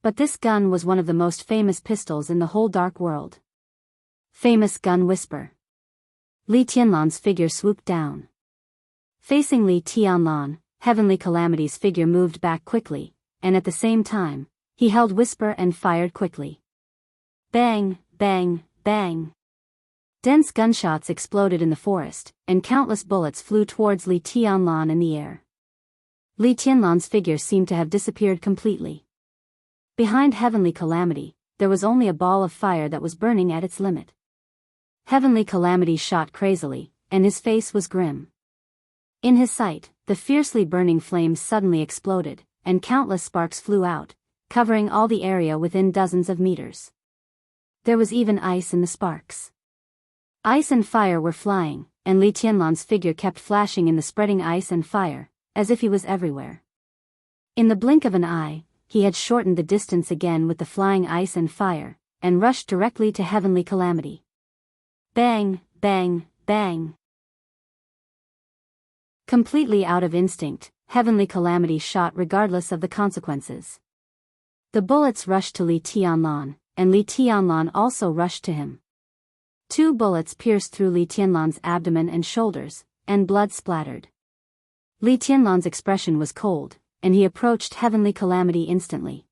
But this gun was one of the most famous pistols in the whole dark world. Famous gun whisper. Li Tianlan's figure swooped down. Facing Li Tianlan, heavenly calamity's figure moved back quickly, and at the same time, he held whisper and fired quickly. Bang, bang, bang. Dense gunshots exploded in the forest, and countless bullets flew towards Li Tianlan in the air. Li Tianlan's figure seemed to have disappeared completely. Behind heavenly calamity, there was only a ball of fire that was burning at its limit. Heavenly calamity shot crazily, and his face was grim. In his sight, the fiercely burning flames suddenly exploded, and countless sparks flew out, covering all the area within dozens of meters. There was even ice in the sparks. Ice and fire were flying, and Li Tianlan's figure kept flashing in the spreading ice and fire, as if he was everywhere. In the blink of an eye, he had shortened the distance again with the flying ice and fire, and rushed directly to Heavenly Calamity. Bang, bang, bang. Completely out of instinct, Heavenly Calamity shot regardless of the consequences. The bullets rushed to Li Tianlan, and Li Tianlan also rushed to him. 2 bullets pierced through Li Tianlan's abdomen and shoulders, and blood splattered. Li Tianlan's expression was cold, and he approached Heavenly Calamity instantly.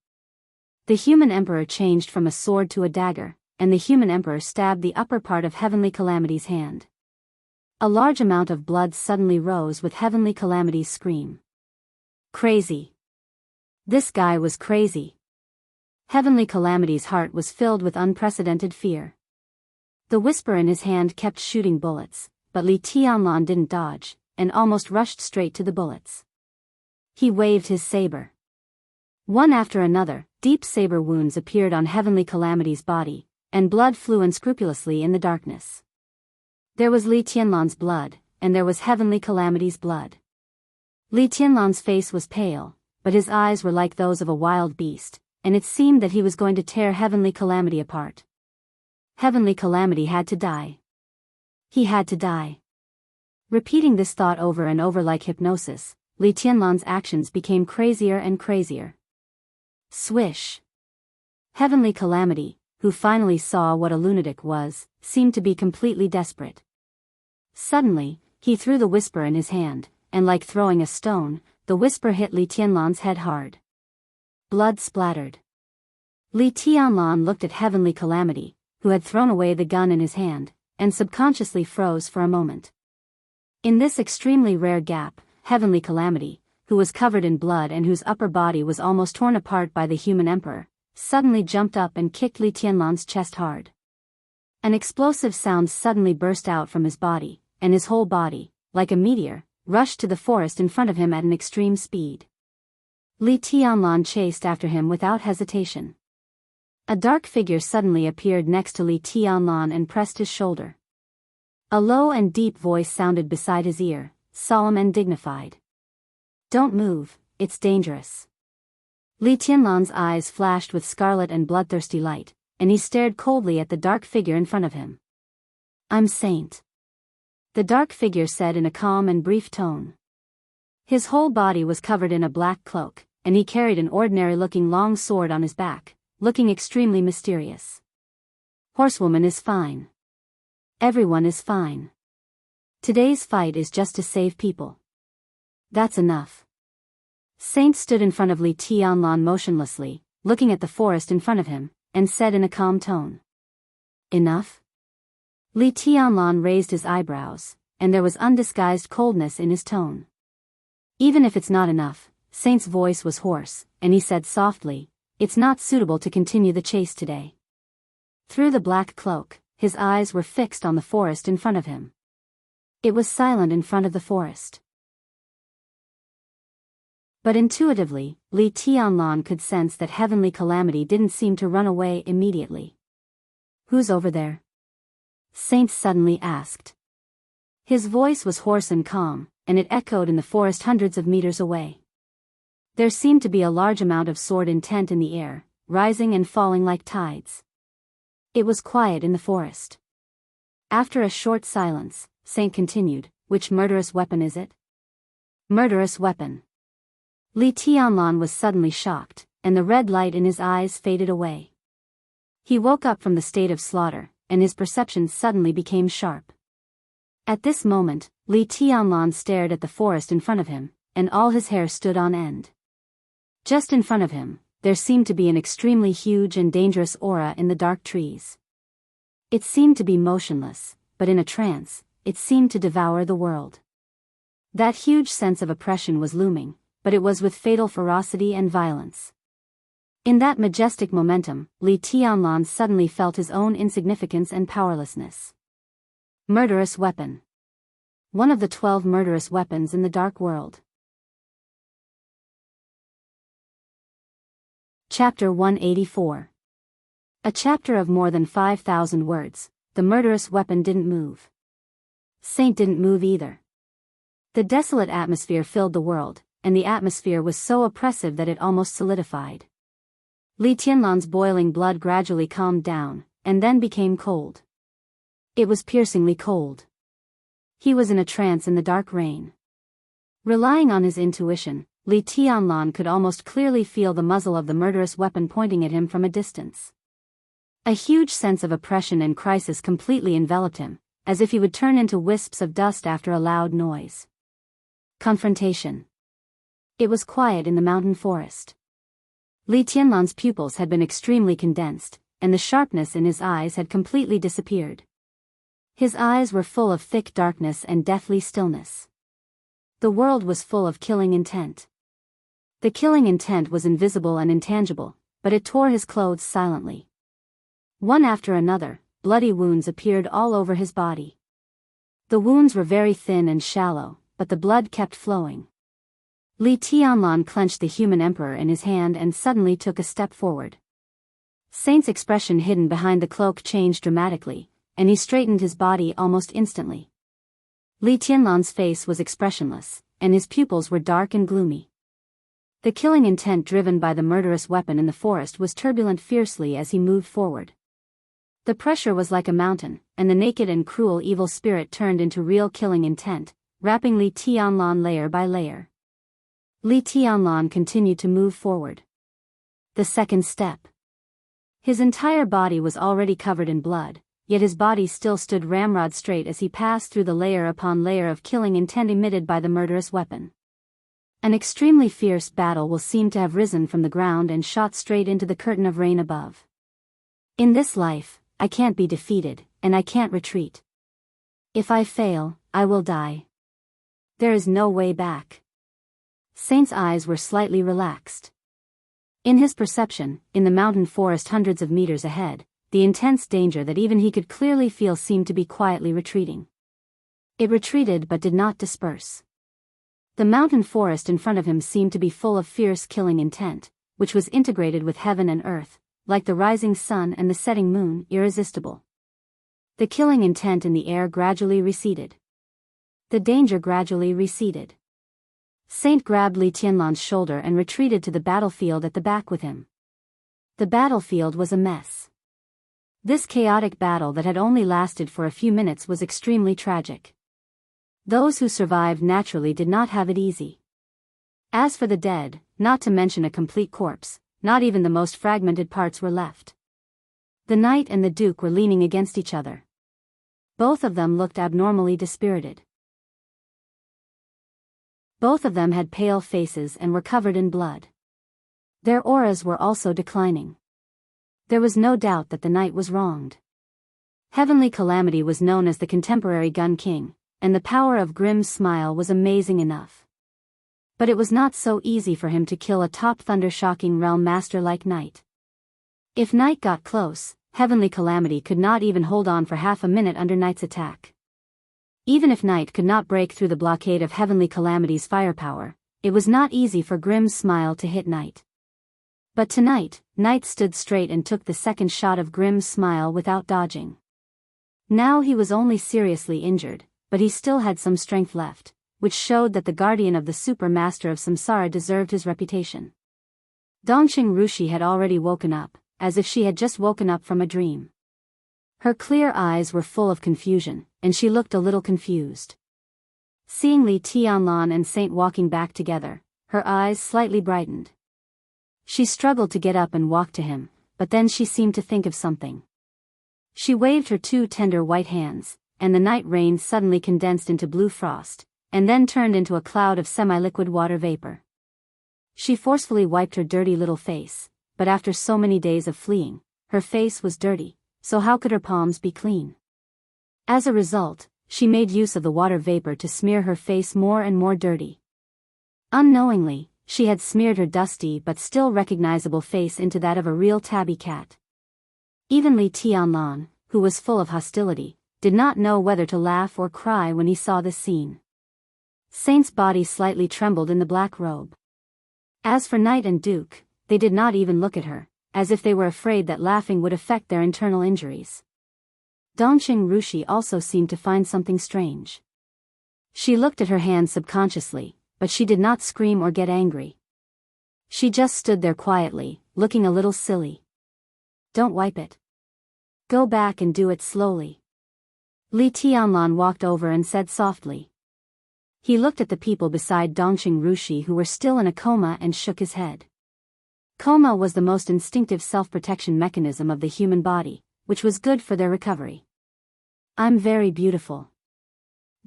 The human emperor changed from a sword to a dagger, and the human emperor stabbed the upper part of Heavenly Calamity's hand. A large amount of blood suddenly rose with Heavenly Calamity's scream. Crazy. This guy was crazy. Heavenly Calamity's heart was filled with unprecedented fear. The whisper in his hand kept shooting bullets, but Li Tianlan didn't dodge, and almost rushed straight to the bullets. He waved his saber. One after another, deep saber wounds appeared on Heavenly Calamity's body, and blood flew unscrupulously in the darkness. There was Li Tianlan's blood, and there was Heavenly Calamity's blood. Li Tianlan's face was pale, but his eyes were like those of a wild beast, and it seemed that he was going to tear Heavenly Calamity apart. Heavenly Calamity had to die. He had to die. Repeating this thought over and over like hypnosis, Li Tianlan's actions became crazier and crazier. Swish. Heavenly Calamity, who finally saw what a lunatic was, seemed to be completely desperate. Suddenly, he threw the whisper in his hand, and like throwing a stone, the whisper hit Li Tianlan's head hard. Blood splattered. Li Tianlan looked at Heavenly Calamity, who had thrown away the gun in his hand, and subconsciously froze for a moment. In this extremely rare gap, Heavenly Calamity, who was covered in blood and whose upper body was almost torn apart by the human emperor, suddenly jumped up and kicked Li Tianlan's chest hard. An explosive sound suddenly burst out from his body, and his whole body, like a meteor, rushed to the forest in front of him at an extreme speed. Li Tianlan chased after him without hesitation. A dark figure suddenly appeared next to Li Tianlan and pressed his shoulder. A low and deep voice sounded beside his ear, solemn and dignified. "Don't move, it's dangerous." Li Tianlan's eyes flashed with scarlet and bloodthirsty light, and he stared coldly at the dark figure in front of him. "I'm Saint," the dark figure said in a calm and brief tone. His whole body was covered in a black cloak, and he carried an ordinary-looking long sword on his back, looking extremely mysterious. "Horsewoman is fine. Everyone is fine. Today's fight is just to save people. That's enough." Saint stood in front of Li Tianlan motionlessly, looking at the forest in front of him, and said in a calm tone. "Enough?" Li Tianlan raised his eyebrows, and there was undisguised coldness in his tone. "Even if it's not enough," Saint's voice was hoarse, and he said softly, "it's not suitable to continue the chase today." Through the black cloak, his eyes were fixed on the forest in front of him. It was silent in front of the forest. But intuitively, Li Tianlan could sense that Heavenly Calamity didn't seem to run away immediately. "Who's over there?" Saint suddenly asked. His voice was hoarse and calm, and it echoed in the forest hundreds of meters away. There seemed to be a large amount of sword intent in the air, rising and falling like tides. It was quiet in the forest. After a short silence, Saint continued, "Which murderous weapon is it?" "Murderous weapon." Li Tianlan was suddenly shocked, and the red light in his eyes faded away. He woke up from the state of slaughter, and his perception suddenly became sharp. At this moment, Li Tianlan stared at the forest in front of him, and all his hair stood on end. Just in front of him, there seemed to be an extremely huge and dangerous aura in the dark trees. It seemed to be motionless, but in a trance, it seemed to devour the world. That huge sense of oppression was looming, but it was with fatal ferocity and violence. In that majestic momentum, Li Tianlan suddenly felt his own insignificance and powerlessness. Murderous weapon. One of the 12 murderous weapons in the dark world. Chapter 184. A chapter of more than 5,000 words. The murderous weapon didn't move. Saint didn't move either. The desolate atmosphere filled the world, and the atmosphere was so oppressive that it almost solidified. Li Tianlan's boiling blood gradually calmed down, and then became cold. It was piercingly cold. He was in a trance in the dark rain. Relying on his intuition, Li Tianlan could almost clearly feel the muzzle of the murderous weapon pointing at him from a distance. A huge sense of oppression and crisis completely enveloped him, as if he would turn into wisps of dust after a loud noise. Confrontation. It was quiet in the mountain forest. Li Tianlan's pupils had been extremely condensed, and the sharpness in his eyes had completely disappeared. His eyes were full of thick darkness and deathly stillness. The world was full of killing intent. The killing intent was invisible and intangible, but it tore his clothes silently. One after another, bloody wounds appeared all over his body. The wounds were very thin and shallow, but the blood kept flowing. Li Tianlan clenched the human emperor in his hand and suddenly took a step forward. Saint's expression hidden behind the cloak changed dramatically, and he straightened his body almost instantly. Li Tianlan's face was expressionless, and his pupils were dark and gloomy. The killing intent driven by the murderous weapon in the forest was turbulent fiercely as he moved forward. The pressure was like a mountain, and the naked and cruel evil spirit turned into real killing intent, wrapping Li Tianlan layer by layer. Li Tianlan continued to move forward. The second step. His entire body was already covered in blood, yet his body still stood ramrod straight as he passed through the layer upon layer of killing intent emitted by the murderous weapon. An extremely fierce battle will seem to have risen from the ground and shot straight into the curtain of rain above. In this life, I can't be defeated, and I can't retreat. If I fail, I will die. There is no way back. Saint's eyes were slightly relaxed. In his perception, in the mountain forest hundreds of meters ahead, the intense danger that even he could clearly feel seemed to be quietly retreating. It retreated but did not disperse. The mountain forest in front of him seemed to be full of fierce killing intent, which was integrated with heaven and earth, like the rising sun and the setting moon, irresistible. The killing intent in the air gradually receded. The danger gradually receded. Saint grabbed Li Tianlan's shoulder and retreated to the battlefield at the back with him. The battlefield was a mess. This chaotic battle that had only lasted for a few minutes was extremely tragic. Those who survived naturally did not have it easy. As for the dead, not to mention a complete corpse, not even the most fragmented parts were left. The knight and the duke were leaning against each other. Both of them looked abnormally dispirited. Both of them had pale faces and were covered in blood. Their auras were also declining. There was no doubt that the knight was wronged. Heavenly Calamity was known as the contemporary Gun King, and the power of Grimm's smile was amazing enough. But it was not so easy for him to kill a top thunder-shocking realm master like Knight. If Knight got close, Heavenly Calamity could not even hold on for half a minute under Knight's attack. Even if Knight could not break through the blockade of Heavenly Calamity's firepower, it was not easy for Grimm's smile to hit Knight. But tonight, Knight stood straight and took the second shot of Grimm's smile without dodging. Now he was only seriously injured, but he still had some strength left, which showed that the guardian of the super master of samsara deserved his reputation. Dongqing Rushi had already woken up, as if she had just woken up from a dream. Her clear eyes were full of confusion, and she looked a little confused. Seeing Li Tianlan and Saint walking back together, her eyes slightly brightened. She struggled to get up and walk to him, but then she seemed to think of something. She waved her two tender white hands, and the night rain suddenly condensed into blue frost, and then turned into a cloud of semi-liquid water vapor. She forcefully wiped her dirty little face, but after so many days of fleeing, her face was dirty, so how could her palms be clean? As a result, she made use of the water vapor to smear her face more and more dirty. Unknowingly, she had smeared her dusty but still recognizable face into that of a real tabby cat. Even Li Tianlan, who was full of hostility, did not know whether to laugh or cry when he saw this scene. Saint's body slightly trembled in the black robe. As for Knight and Duke, they did not even look at her, as if they were afraid that laughing would affect their internal injuries. Dongqing Rushi also seemed to find something strange. She looked at her hand subconsciously, but she did not scream or get angry. She just stood there quietly, looking a little silly. Don't wipe it. Go back and do it slowly. Li Tianlan walked over and said softly. He looked at the people beside Dongqing Rushi who were still in a coma and shook his head. Coma was the most instinctive self-protection mechanism of the human body, which was good for their recovery. I'm very beautiful.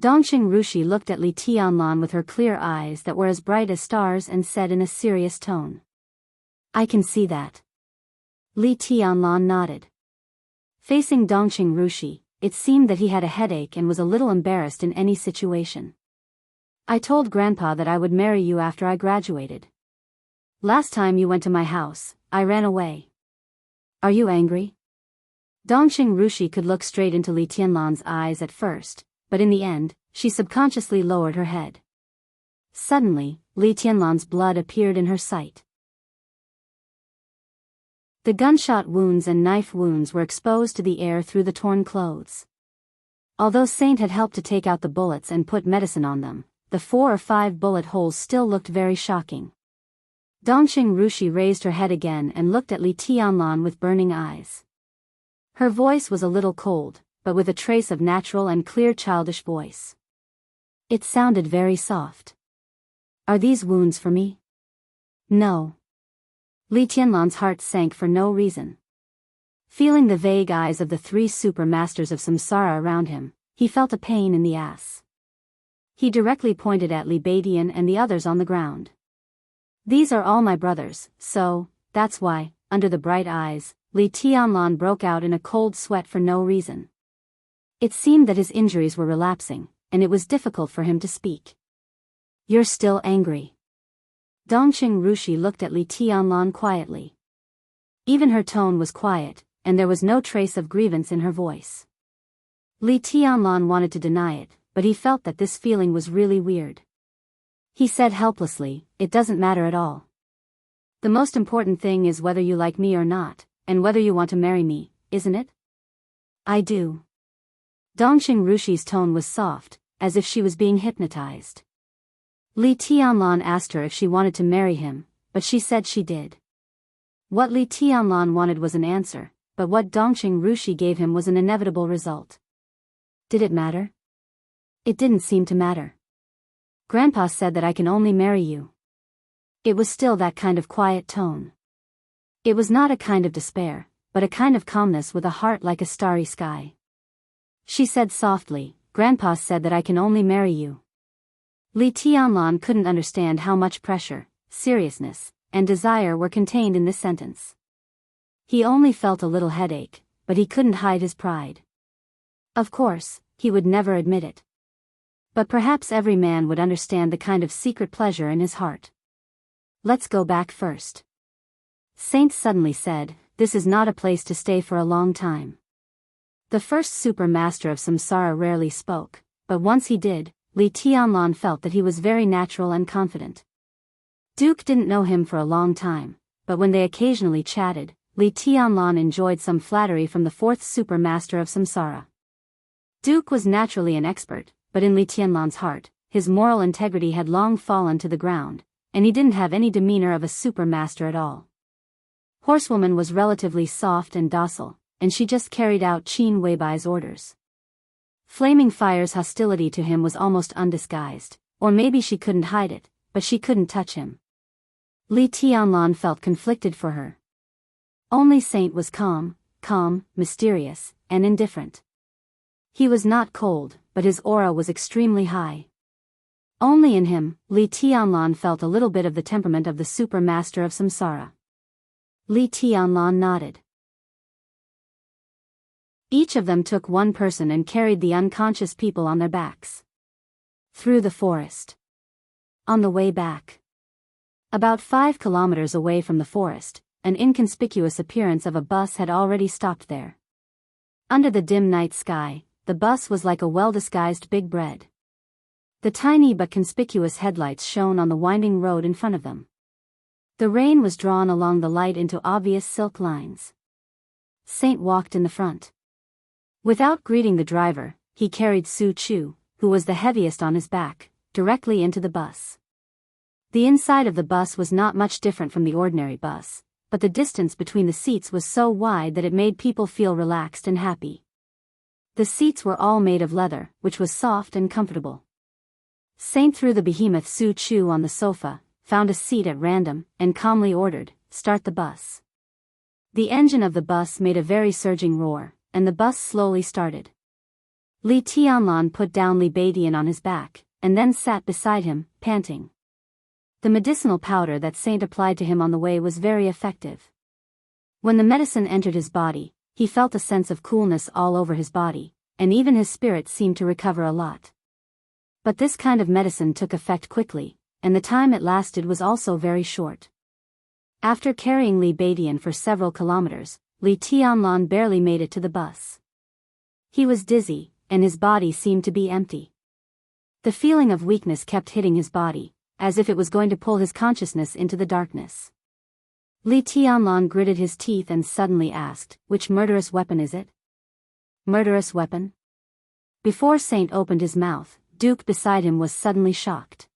Dongqing Rushi looked at Li Tianlan with her clear eyes that were as bright as stars and said in a serious tone. I can see that. Li Tianlan nodded. Facing Dongqing Rushi, it seemed that he had a headache and was a little embarrassed in any situation. I told Grandpa that I would marry you after I graduated. Last time you went to my house, I ran away. Are you angry? Dongqing Rushi could look straight into Li Tianlan's eyes at first, but in the end, she subconsciously lowered her head. Suddenly, Li Tianlan's blood appeared in her sight. The gunshot wounds and knife wounds were exposed to the air through the torn clothes. Although Saint had helped to take out the bullets and put medicine on them, the 4 or 5 bullet holes still looked very shocking. Dongqing Rushi raised her head again and looked at Li Tianlan with burning eyes. Her voice was a little cold, but with a trace of natural and clear childish voice. It sounded very soft. Are these wounds for me? No. Li Tianlan's heart sank for no reason. Feeling the vague eyes of the 3 super masters of samsara around him, he felt a pain in the ass. He directly pointed at Li Badian and the others on the ground. These are all my brothers, so, that's why, under the bright eyes, Li Tianlan broke out in a cold sweat for no reason. It seemed that his injuries were relapsing, and it was difficult for him to speak. You're still angry. Dongqing Rushi looked at Li Tianlan quietly. Even her tone was quiet, and there was no trace of grievance in her voice. Li Tianlan wanted to deny it, but he felt that this feeling was really weird. He said helplessly, it doesn't matter at all. The most important thing is whether you like me or not, and whether you want to marry me, isn't it? I do. Dongqing Rushi's tone was soft, as if she was being hypnotized. Li Tianlan asked her if she wanted to marry him, but she said she did. What Li Tianlan wanted was an answer, but what Dongqing Rushi gave him was an inevitable result. Did it matter? It didn't seem to matter. Grandpa said that I can only marry you. It was still that kind of quiet tone. It was not a kind of despair, but a kind of calmness with a heart like a starry sky. She said softly, Grandpa said that I can only marry you. Li Tianlan couldn't understand how much pressure, seriousness, and desire were contained in this sentence. He only felt a little headache, but he couldn't hide his pride. Of course, he would never admit it. But perhaps every man would understand the kind of secret pleasure in his heart. Let's go back first. Saint suddenly said, this is not a place to stay for a long time. The first super master of samsara rarely spoke, but once he did, Li Tianlan felt that he was very natural and confident. Duke didn't know him for a long time, but when they occasionally chatted, Li Tianlan enjoyed some flattery from the 4th super master of samsara. Duke was naturally an expert, but in Li Tianlan's heart, his moral integrity had long fallen to the ground, and he didn't have any demeanor of a super master at all. Horsewoman was relatively soft and docile, and she just carried out Qin Weibai's orders. Flaming Fire's hostility to him was almost undisguised, or maybe she couldn't hide it, but she couldn't touch him. Li Tianlan felt conflicted for her. Only Saint was calm, mysterious, and indifferent. He was not cold, but his aura was extremely high. Only in him, Li Tianlan felt a little bit of the temperament of the super master of samsara. Li Tianlan nodded. Each of them took one person and carried the unconscious people on their backs. Through the forest. On the way back. About 5 kilometers away from the forest, an inconspicuous appearance of a bus had already stopped there. Under the dim night sky, the bus was like a well-disguised big bread. The tiny but conspicuous headlights shone on the winding road in front of them. The rein was drawn along the light into obvious silk lines. Saint walked in the front. Without greeting the driver, he carried Su Chu, who was the heaviest on his back, directly into the bus. The inside of the bus was not much different from the ordinary bus, but the distance between the seats was so wide that it made people feel relaxed and happy. The seats were all made of leather, which was soft and comfortable. Saint threw the behemoth Su Chu on the sofa, found a seat at random, and calmly ordered, "Start the bus." The engine of the bus made a very surging roar, and the bus slowly started. Li Tianlan put down Li Beidian on his back, and then sat beside him, panting. The medicinal powder that Saint applied to him on the way was very effective. When the medicine entered his body, he felt a sense of coolness all over his body, and even his spirit seemed to recover a lot. But this kind of medicine took effect quickly, and the time it lasted was also very short. After carrying Li Beidian for several kilometers, Li Tianlan barely made it to the bus. He was dizzy, and his body seemed to be empty. The feeling of weakness kept hitting his body, as if it was going to pull his consciousness into the darkness. Li Tianlan gritted his teeth and suddenly asked, "Which murderous weapon is it?" "Murderous weapon?" Before Saint opened his mouth, Duke beside him was suddenly shocked.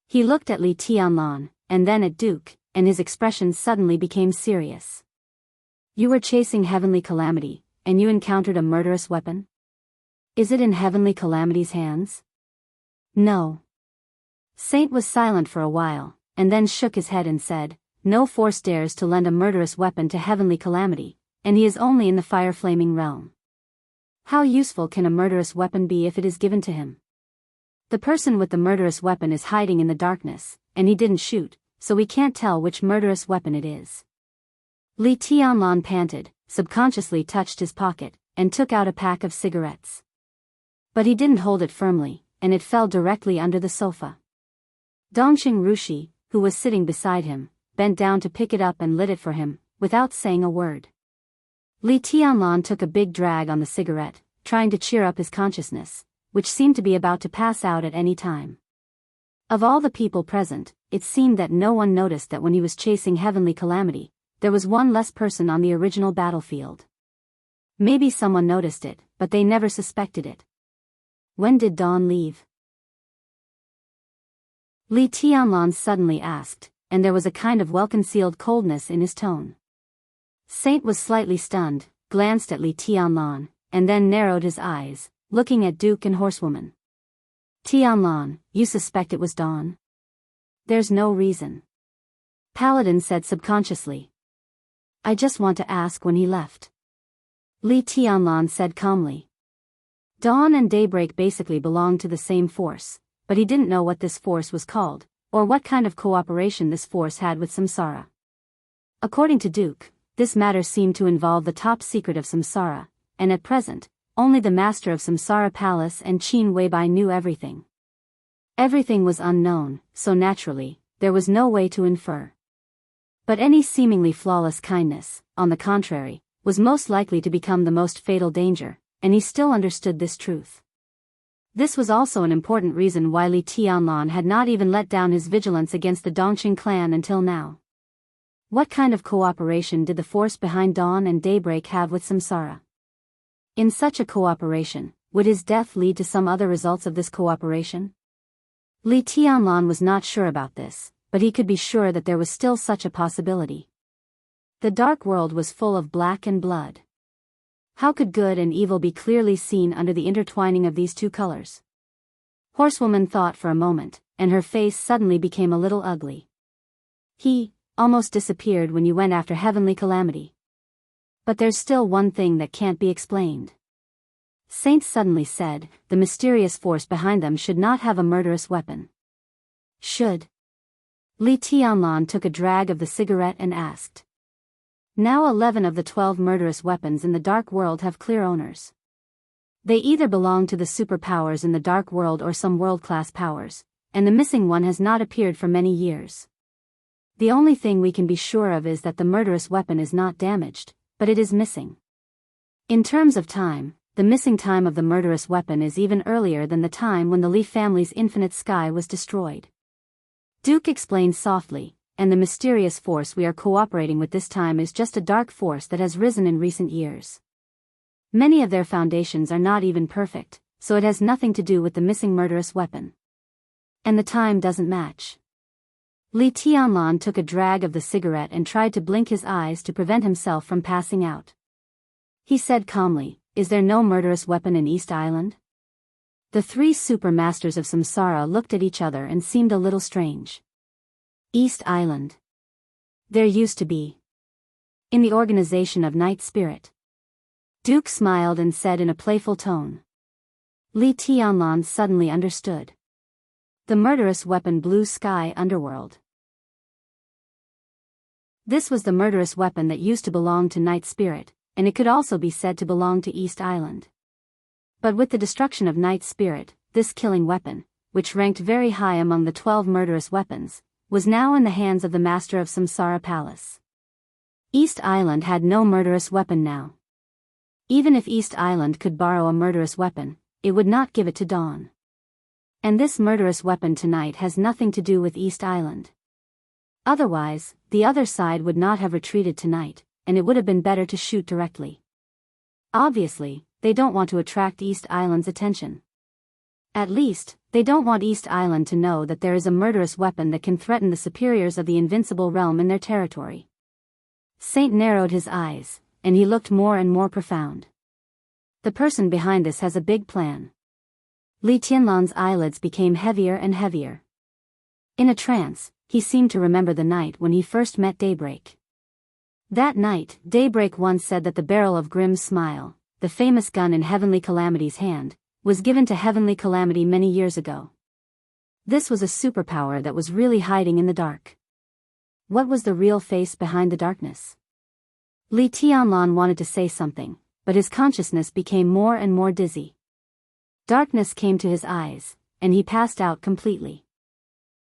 He looked at Li Tianlan, and then at Duke, and his expression suddenly became serious. "You were chasing Heavenly Calamity, and you encountered a murderous weapon? Is it in Heavenly Calamity's hands?" "No." Saint was silent for a while, and then shook his head and said, "No force dares to lend a murderous weapon to Heavenly Calamity, and he is only in the fire-flaming realm. How useful can a murderous weapon be if it is given to him? The person with the murderous weapon is hiding in the darkness, and he didn't shoot, so we can't tell which murderous weapon it is." Li Tianlan panted, subconsciously touched his pocket, and took out a pack of cigarettes. But he didn't hold it firmly, and it fell directly under the sofa. Dongqing Rushi, who was sitting beside him, bent down to pick it up and lit it for him, without saying a word. Li Tianlan took a big drag on the cigarette, trying to cheer up his consciousness, which seemed to be about to pass out at any time. Of all the people present, it seemed that no one noticed that when he was chasing Heavenly Calamity, there was one less person on the original battlefield. Maybe someone noticed it, but they never suspected it. When did Dawn leave? Li Tianlan suddenly asked, and there was a kind of well-concealed coldness in his tone. Saint was slightly stunned, glanced at Li Tianlan, and then narrowed his eyes, looking at Duke and Horsewoman. "Tianlan, you suspect it was Dawn?" "There's no reason." Paladin said subconsciously. "I just want to ask when he left." Li Tianlan said calmly. Dawn and Daybreak basically belonged to the same force, but he didn't know what this force was called, or what kind of cooperation this force had with Samsara. According to Duke, this matter seemed to involve the top secret of Samsara, and at present, only the master of Samsara Palace and Qin Weibai knew everything. Everything was unknown, so naturally, there was no way to infer. But any seemingly flawless kindness, on the contrary, was most likely to become the most fatal danger, and he still understood this truth. This was also an important reason why Li Tianlan had not even let down his vigilance against the Dongqing clan until now. What kind of cooperation did the force behind Dawn and Daybreak have with Samsara? In such a cooperation, would his death lead to some other results of this cooperation? Li Tianlan was not sure about this, but he could be sure that there was still such a possibility. The dark world was full of black and blood. How could good and evil be clearly seen under the intertwining of these two colors? Horsewoman thought for a moment, and her face suddenly became a little ugly. "He almost disappeared when you went after Heavenly Calamity. But there's still one thing that can't be explained." Saint suddenly said, "The mysterious force behind them should not have a murderous weapon." "Should?" Li Tianlan took a drag of the cigarette and asked. Now 11 of the 12 murderous weapons in the Dark World have clear owners. They either belong to the superpowers in the Dark World or some world-class powers, and the missing one has not appeared for many years. The only thing we can be sure of is that the murderous weapon is not damaged, but it is missing. In terms of time, the missing time of the murderous weapon is even earlier than the time when the Li family's infinite sky was destroyed. Duke explained softly, and the mysterious force we are cooperating with this time is just a dark force that has risen in recent years. Many of their foundations are not even perfect, so it has nothing to do with the missing murderous weapon. And the time doesn't match. Li Tianlan took a drag of the cigarette and tried to blink his eyes to prevent himself from passing out. He said calmly, "Is there no murderous weapon in East Island?" The three super masters of samsara looked at each other and seemed a little strange. East Island. There used to be. In the organization of Night Spirit. Duke smiled and said in a playful tone. Li Tianlan suddenly understood. The murderous weapon Blue Sky Underworld. This was the murderous weapon that used to belong to Night Spirit, and it could also be said to belong to East Island. But with the destruction of Night Spirit, this killing weapon, which ranked very high among the 12 murderous weapons, was now in the hands of the master of Samsara Palace. East Island had no murderous weapon now. Even if East Island could borrow a murderous weapon, it would not give it to Dawn. And this murderous weapon tonight has nothing to do with East Island. Otherwise, the other side would not have retreated tonight, and it would have been better to shoot directly. Obviously, they don't want to attract East Island's attention. At least, they don't want East Island to know that there is a murderous weapon that can threaten the superiors of the invincible realm in their territory. Saint narrowed his eyes, and he looked more and more profound. The person behind this has a big plan. Li Tianlan's eyelids became heavier and heavier. In a trance, he seemed to remember the night when he first met Daybreak. That night, Daybreak once said that the barrel of Grimm's Smile, the famous gun in Heavenly Calamity's hand, was given to Heavenly Calamity many years ago. This was a superpower that was really hiding in the dark. What was the real face behind the darkness? Li Tianlan wanted to say something, but his consciousness became more and more dizzy. Darkness came to his eyes, and he passed out completely.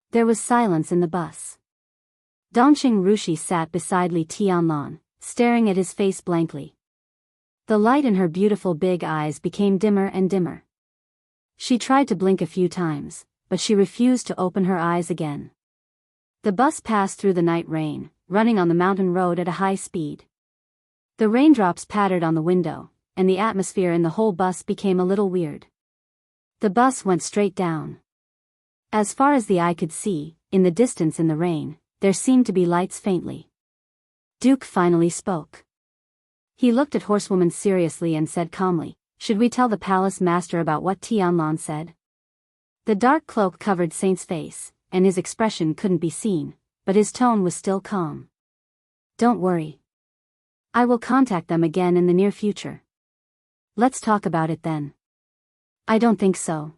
There was silence in the bus. Dongqing Rushi sat beside Li Tianlan, staring at his face blankly. The light in her beautiful big eyes became dimmer and dimmer. She tried to blink a few times, but she refused to open her eyes again. The bus passed through the night rain, running on the mountain road at a high speed. The raindrops pattered on the window, and the atmosphere in the whole bus became a little weird. The bus went straight down. As far as the eye could see, in the distance in the rain, there seemed to be lights faintly. Duke finally spoke. He looked at Horsewoman seriously and said calmly, "Should we tell the palace master about what Tianlan said?" The dark cloak covered Saint's face, and his expression couldn't be seen, but his tone was still calm. "Don't worry. I will contact them again in the near future. Let's talk about it then." "I don't think so.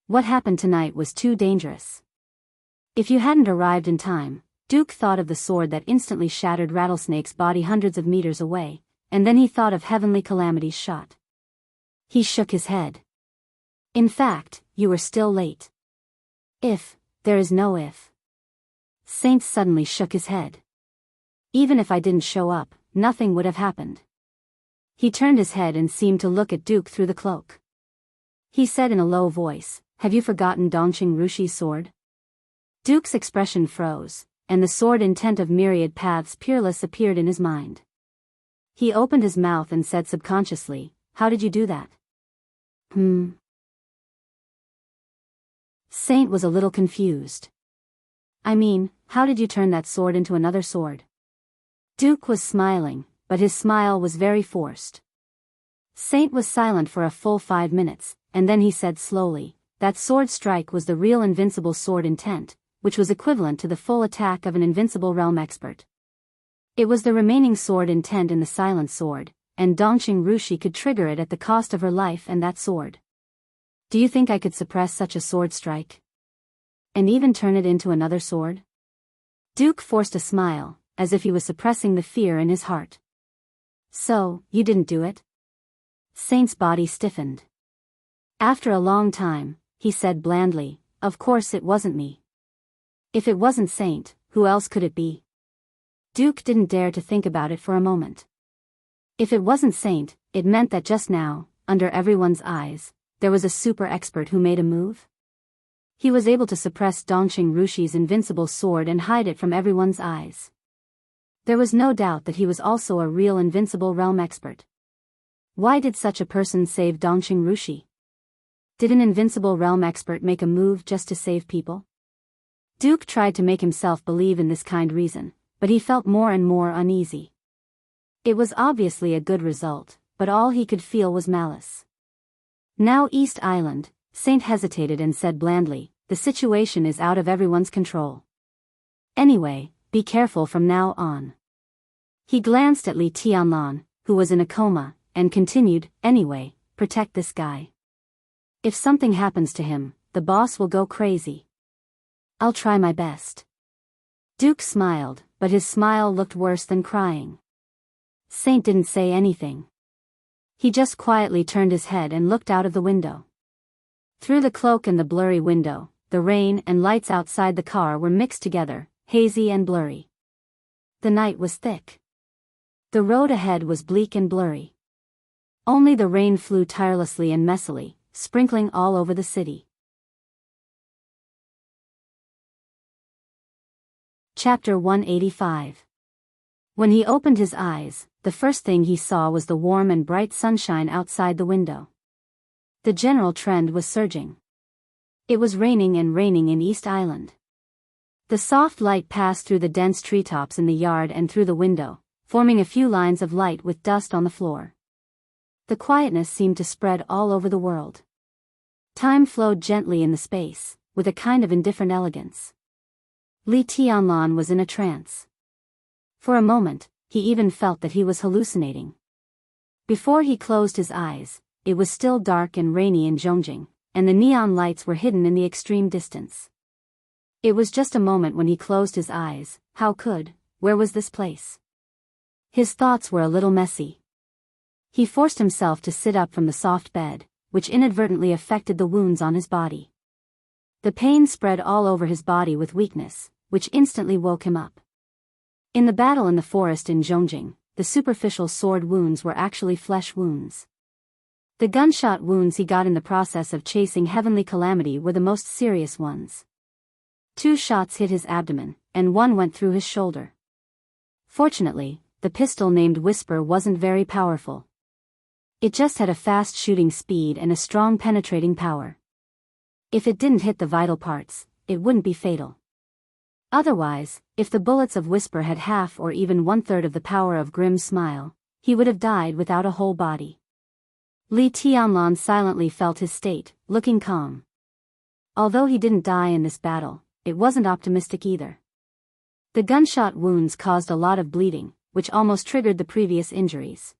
What happened tonight was too dangerous." If you hadn't arrived in time, Duke thought of the sword that instantly shattered Rattlesnake's body hundreds of meters away, and then he thought of Heavenly Calamity's shot. He shook his head. "In fact, you were still late." "If, there is no if." Saint suddenly shook his head. "Even if I didn't show up, nothing would have happened." He turned his head and seemed to look at Duke through the cloak. He said in a low voice, "Have you forgotten Dongqing Rushi's sword?" Duke's expression froze, and the sword intent of myriad paths peerless appeared in his mind. He opened his mouth and said subconsciously, "How did you do that?" Saint was a little confused. "I mean, how did you turn that sword into another sword?" Duke was smiling, but his smile was very forced. Saint was silent for a full 5 minutes, and then he said slowly, "That sword strike was the real invincible sword intent, which was equivalent to the full attack of an invincible realm expert. It was the remaining sword intent in the silent sword, and Dongqing Rushi could trigger it at the cost of her life and that sword. Do you think I could suppress such a sword strike? And even turn it into another sword?" Duke forced a smile, as if he was suppressing the fear in his heart. "So, you didn't do it?" Saint's body stiffened. After a long time, he said blandly, "Of course it wasn't me." If it wasn't Saint, who else could it be? Duke didn't dare to think about it for a moment. If it wasn't Saint, it meant that just now, under everyone's eyes, there was a super expert who made a move. He was able to suppress Dongqing Rushi's invincible sword and hide it from everyone's eyes. There was no doubt that he was also a real invincible realm expert. Why did such a person save Dongqing Rushi? Did an invincible realm expert make a move just to save people? Duke tried to make himself believe in this kind reason, but he felt more and more uneasy. It was obviously a good result, but all he could feel was malice. Now East Island, Saint hesitated and said blandly, the situation is out of everyone's control. Anyway, be careful from now on. He glanced at Li Tianlan, who was in a coma, and continued, anyway, protect this guy. If something happens to him, the boss will go crazy. I'll try my best. Duke smiled, but his smile looked worse than crying. Saint didn't say anything. He just quietly turned his head and looked out of the window. Through the cloak and the blurry window, the rain and lights outside the car were mixed together, hazy and blurry. The night was thick. The road ahead was bleak and blurry. Only the rain flew tirelessly and messily, sprinkling all over the city. Chapter 185. When he opened his eyes, the first thing he saw was the warm and bright sunshine outside the window. The general trend was surging. It was raining and raining in East Island. The soft light passed through the dense treetops in the yard and through the window, forming a few lines of light with dust on the floor. The quietness seemed to spread all over the world. Time flowed gently in the space, with a kind of indifferent elegance. Li Tianlan was in a trance. For a moment, he even felt that he was hallucinating. Before he closed his eyes, it was still dark and rainy in Zhongjing, and the neon lights were hidden in the extreme distance. It was just a moment when he closed his eyes. Where was this place? His thoughts were a little messy. He forced himself to sit up from the soft bed, which inadvertently affected the wounds on his body. The pain spread all over his body with weakness, which instantly woke him up. In the battle in the forest in Zhongjing, the superficial sword wounds were actually flesh wounds. The gunshot wounds he got in the process of chasing Heavenly Calamity were the most serious ones. 2 shots hit his abdomen, and 1 went through his shoulder. Fortunately, the pistol named Whisper wasn't very powerful. It just had a fast shooting speed and a strong penetrating power. If it didn't hit the vital parts, it wouldn't be fatal. Otherwise, if the bullets of Whisper had half or even 1/3 of the power of Grimm's Smile, he would have died without a whole body. Li Tianlan silently felt his state, looking calm. Although he didn't die in this battle, it wasn't optimistic either. The gunshot wounds caused a lot of bleeding, which almost triggered the previous injuries.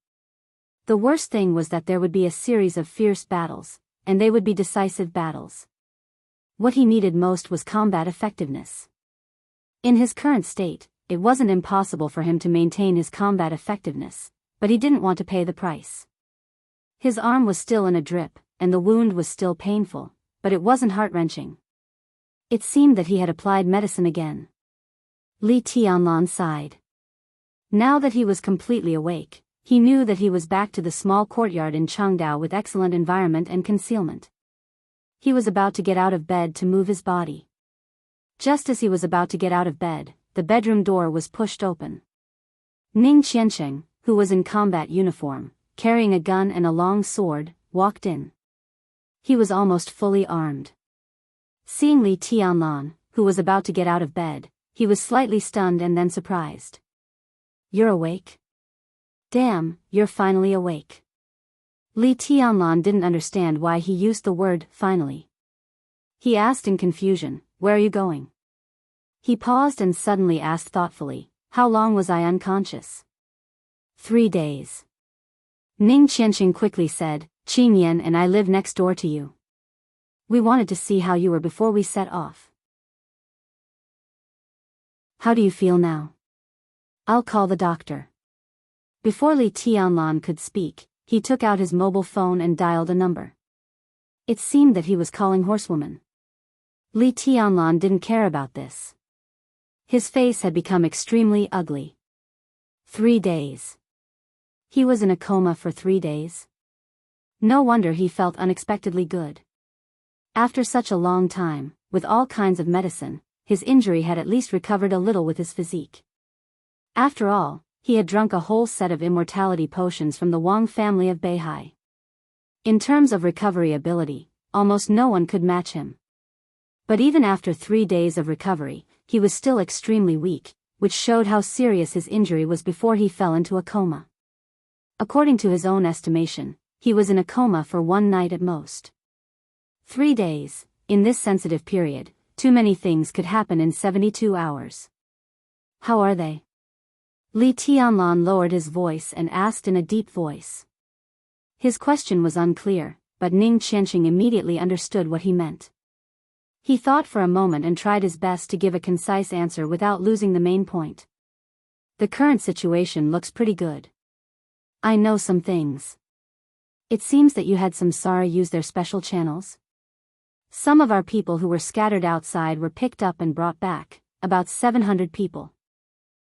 The worst thing was that there would be a series of fierce battles, and they would be decisive battles. What he needed most was combat effectiveness. In his current state, it wasn't impossible for him to maintain his combat effectiveness, but he didn't want to pay the price. His arm was still in a drip, and the wound was still painful, but it wasn't heart-wrenching. It seemed that he had applied medicine again. Li Tianlan sighed. Now that he was completely awake, he knew that he was back to the small courtyard in Changdao with excellent environment and concealment. He was about to get out of bed to move his body. Just as he was about to get out of bed, the bedroom door was pushed open. Ning Qiansheng, who was in combat uniform, carrying a gun and a long sword, walked in. He was almost fully armed. Seeing Li Tianlan, who was about to get out of bed, he was slightly stunned and then surprised. "You're awake? Damn, you're finally awake." Li Tianlan didn't understand why he used the word finally. He asked in confusion, "Where are you going?" He paused and suddenly asked thoughtfully, "How long was I unconscious?" 3 days. Ning Qianxing quickly said, "Qingyan and I live next door to you. We wanted to see how you were before we set off." "How do you feel now?" "I'll call the doctor." Before Li Tianlan could speak, he took out his mobile phone and dialed a number. It seemed that he was calling Horsewoman. Li Tianlan didn't care about this. His face had become extremely ugly. 3 days. He was in a coma for 3 days. No wonder he felt unexpectedly good. After such a long time, with all kinds of medicine, his injury had at least recovered a little with his physique. After all, he had drunk a whole set of immortality potions from the Wang family of Beihai. In terms of recovery ability, almost no one could match him. But even after 3 days of recovery, he was still extremely weak, which showed how serious his injury was before he fell into a coma. According to his own estimation, he was in a coma for 1 night at most. 3 days, in this sensitive period, too many things could happen in 72 hours. How are they? Li Tianlan lowered his voice and asked in a deep voice. His question was unclear, but Ning Qianqing immediately understood what he meant. He thought for a moment and tried his best to give a concise answer without losing the main point. The current situation looks pretty good. I know some things. It seems that you had some Sara use their special channels. Some of our people who were scattered outside were picked up and brought back, about 700 people.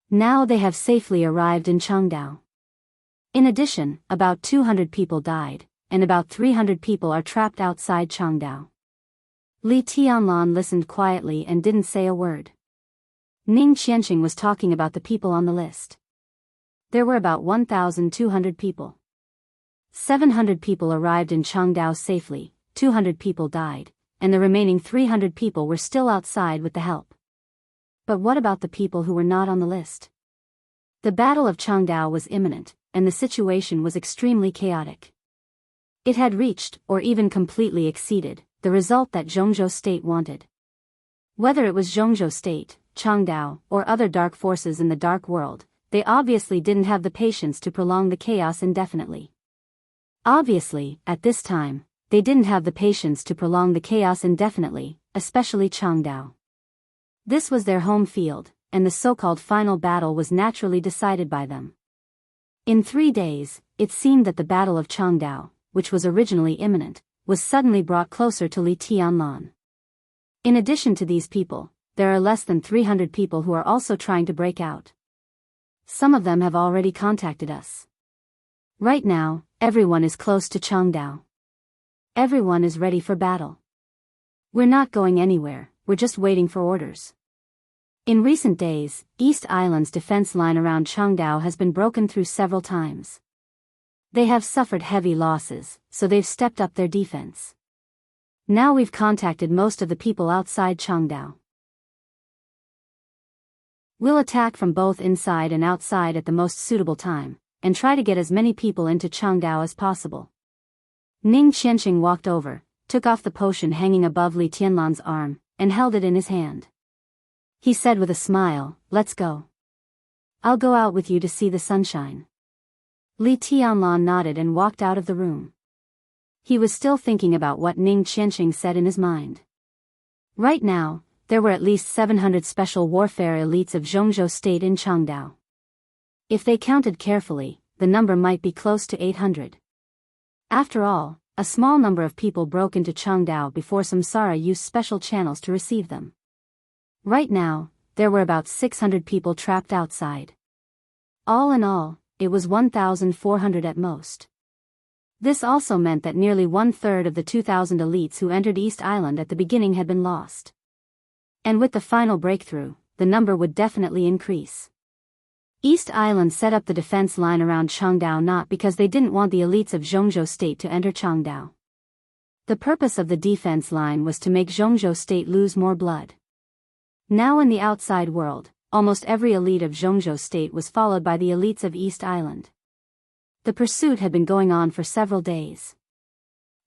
Now they have safely arrived in Changdao. In addition, about 200 people died, and about 300 people are trapped outside Changdao. Li Tianlan listened quietly and didn't say a word. Ning Qianqing was talking about the people on the list. There were about 1,200 people. 700 people arrived in Changdao safely, 200 people died, and the remaining 300 people were still outside with the help. But what about the people who were not on the list? The Battle of Changdao was imminent, and the situation was extremely chaotic. It had reached, or even completely exceeded, the result that Zhongzhou State wanted. Whether it was Zhongzhou State, Changdao, or other dark forces in the dark world, they obviously didn't have the patience to prolong the chaos indefinitely. Obviously, at this time, they didn't have the patience to prolong the chaos indefinitely, especially Changdao. This was their home field, and the so-called final battle was naturally decided by them. In 3 days, it seemed that the Battle of Changdao, which was originally imminent, was suddenly brought closer to Li Tianlan. In addition to these people, there are less than 300 people who are also trying to break out. Some of them have already contacted us. Right now, everyone is close to Changdao. Everyone is ready for battle. We're not going anywhere, we're just waiting for orders. In recent days, East Island's defense line around Changdao has been broken through several times. They have suffered heavy losses, so they've stepped up their defense. Now we've contacted most of the people outside Changdao. We'll attack from both inside and outside at the most suitable time, and try to get as many people into Changdao as possible. Ning Qianqing walked over, took off the potion hanging above Li Tianlan's arm, and held it in his hand. He said with a smile, "Let's go. I'll go out with you to see the sunshine." Li Tianlan nodded and walked out of the room. He was still thinking about what Ning Qianqing said in his mind. Right now, there were at least 700 special warfare elites of Zhongzhou State in Changdao. If they counted carefully, the number might be close to 800. After all, a small number of people broke into Changdao before Samsara used special channels to receive them. Right now, there were about 600 people trapped outside. All in all, it was 1,400 at most. This also meant that nearly 1/3 of the 2,000 elites who entered East Island at the beginning had been lost. And with the final breakthrough, the number would definitely increase. East Island set up the defense line around Changdao not because they didn't want the elites of Zhongzhou State to enter Changdao. The purpose of the defense line was to make Zhongzhou State lose more blood. Now in the outside world, almost every elite of Zhongzhou State was followed by the elites of East Island. The pursuit had been going on for several days.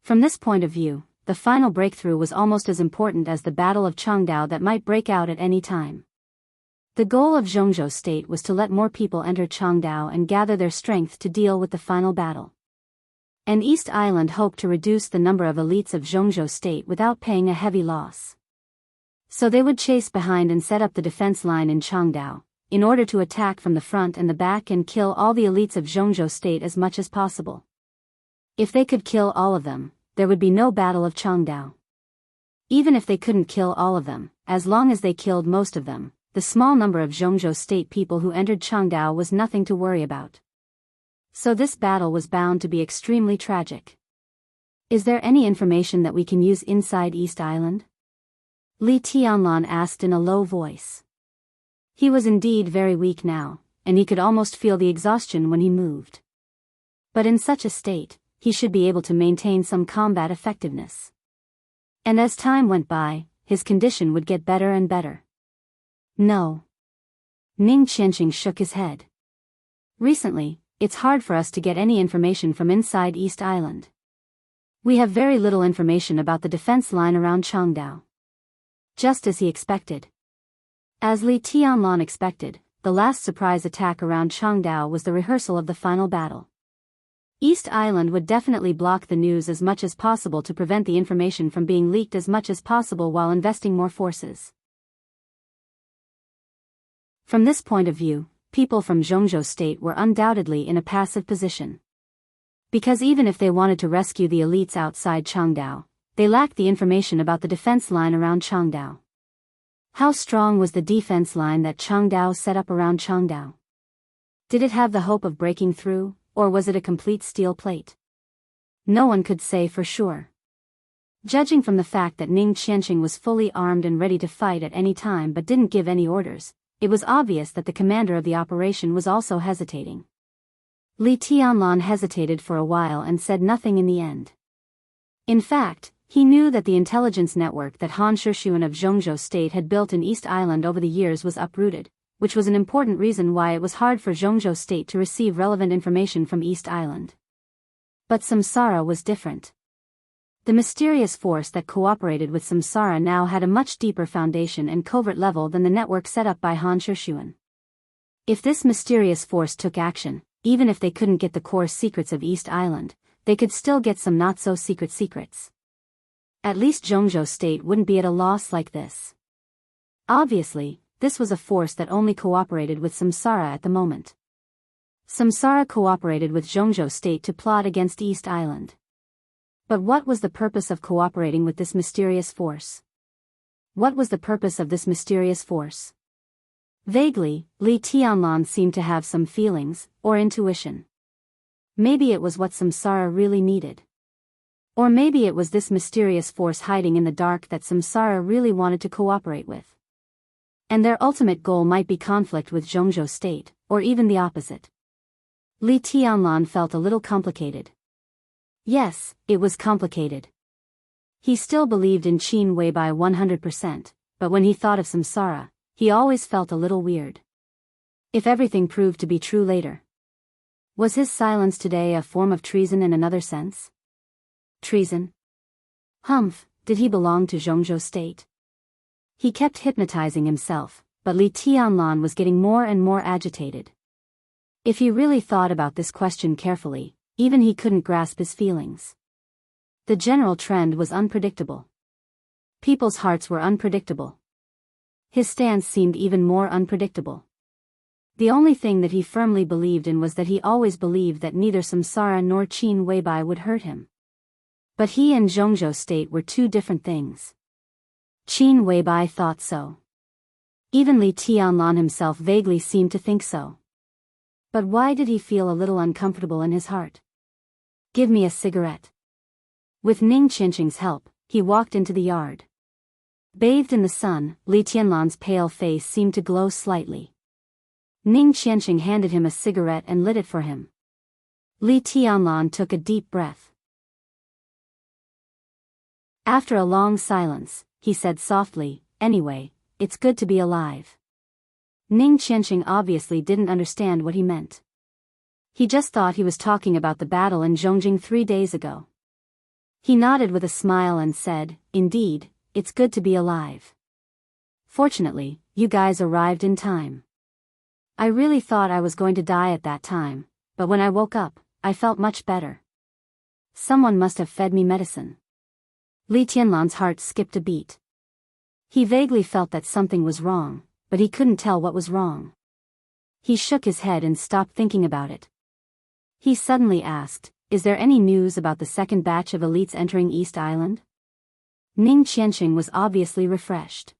From this point of view, the final breakthrough was almost as important as the Battle of Changdao that might break out at any time. The goal of Zhongzhou State was to let more people enter Changdao and gather their strength to deal with the final battle. And East Island hoped to reduce the number of elites of Zhongzhou State without paying a heavy loss. So they would chase behind and set up the defense line in Changdao, in order to attack from the front and the back and kill all the elites of Zhongzhou State as much as possible. If they could kill all of them, there would be no Battle of Changdao. Even if they couldn't kill all of them, as long as they killed most of them, the small number of Zhongzhou State people who entered Changdao was nothing to worry about. So this battle was bound to be extremely tragic. Is there any information that we can use inside East Island? Li Tianlan asked in a low voice. He was indeed very weak now, and he could almost feel the exhaustion when he moved. But in such a state, he should be able to maintain some combat effectiveness. And as time went by, his condition would get better and better. No. Ning Qianqing shook his head. Recently, it's hard for us to get any information from inside East Island. We have very little information about the defense line around Changdao. Just as he expected. As Li Tianlan expected, the last surprise attack around Changdao was the rehearsal of the final battle. East Island would definitely block the news as much as possible to prevent the information from being leaked as much as possible while investing more forces. From this point of view, people from Jianghu state were undoubtedly in a passive position. Because even if they wanted to rescue the elites outside Changdao, they lacked the information about the defense line around Changdao. How strong was the defense line that Changdao set up around Changdao? Did it have the hope of breaking through, or was it a complete steel plate? No one could say for sure. Judging from the fact that Ning Qianqing was fully armed and ready to fight at any time but didn't give any orders, it was obvious that the commander of the operation was also hesitating. Li Tianlan hesitated for a while and said nothing in the end. In fact, he knew that the intelligence network that Han Shushuan of Jianghu state had built in East Island over the years was uprooted, which was an important reason why it was hard for Jianghu state to receive relevant information from East Island. But Samsara was different. The mysterious force that cooperated with Samsara now had a much deeper foundation and covert level than the network set up by Han Shushuan. If this mysterious force took action, even if they couldn't get the core secrets of East Island, they could still get some not-so-secret secrets. At least Jianghu state wouldn't be at a loss like this. Obviously, this was a force that only cooperated with Samsara at the moment. Samsara cooperated with Jianghu state to plot against East Island. But what was the purpose of cooperating with this mysterious force? What was the purpose of this mysterious force? Vaguely, Li Tianlan seemed to have some feelings, or intuition. Maybe it was what Samsara really needed. Or maybe it was this mysterious force hiding in the dark that Samsara really wanted to cooperate with. And their ultimate goal might be conflict with Jianghu state, or even the opposite. Li Tianlan felt a little complicated. Yes, it was complicated. He still believed in Qin Weibai 100%, but when he thought of Samsara, he always felt a little weird. If everything proved to be true later. Was his silence today a form of treason in another sense? Treason? Humph, did he belong to Jianghu state? He kept hypnotizing himself, but Li Tianlan was getting more and more agitated. If he really thought about this question carefully, even he couldn't grasp his feelings. The general trend was unpredictable. People's hearts were unpredictable. His stance seemed even more unpredictable. The only thing that he firmly believed in was that he always believed that neither Samsara nor Qin Weibai would hurt him. But he and Jianghu state were two different things. Qin Weibai thought so. Even Li Tianlan himself vaguely seemed to think so. But why did he feel a little uncomfortable in his heart? Give me a cigarette. With Ning Qianqing's help, he walked into the yard. Bathed in the sun, Li Tianlan's pale face seemed to glow slightly. Ning Qianqing handed him a cigarette and lit it for him. Li Tianlan took a deep breath. After a long silence, he said softly, "Anyway, it's good to be alive." Ning Qianqing obviously didn't understand what he meant. He just thought he was talking about the battle in Zhongjing 3 days ago. He nodded with a smile and said, "Indeed, it's good to be alive. Fortunately, you guys arrived in time. I really thought I was going to die at that time, but when I woke up, I felt much better. Someone must have fed me medicine." Li Tianlan's heart skipped a beat. He vaguely felt that something was wrong, but he couldn't tell what was wrong. He shook his head and stopped thinking about it. He suddenly asked, "Is there any news about the second batch of elites entering East Island?" Ning Qianqing was obviously refreshed.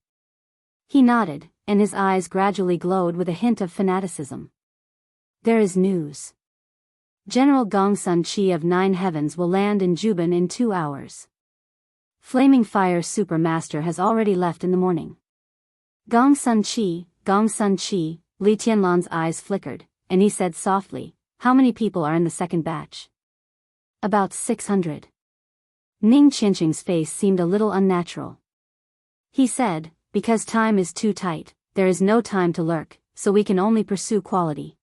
He nodded, and his eyes gradually glowed with a hint of fanaticism. "There is news. General Gongsun Qi of 9 Heavens will land in Juban in 2 hours. Flaming Fire Super Master has already left in the morning. Gong Sun Qi, Li Tianlan's eyes flickered, and he said softly, "How many people are in the second batch?" "About 600. Ning Qianqing's face seemed a little unnatural. He said, "Because time is too tight, there is no time to lurk, so we can only pursue quality.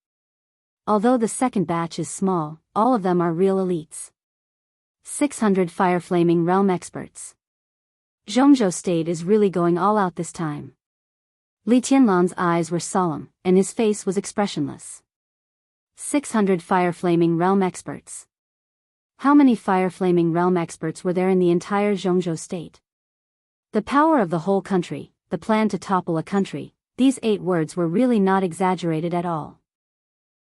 Although the second batch is small, all of them are real elites. 600 Fire Flaming Realm experts. Jianghu State is really going all out this time." Li Tianlan's eyes were solemn, and his face was expressionless. 600 Fire Flaming Realm experts. How many Fire Flaming Realm experts were there in the entire Jianghu State? The power of the whole country, the plan to topple a country, these 8 words were really not exaggerated at all.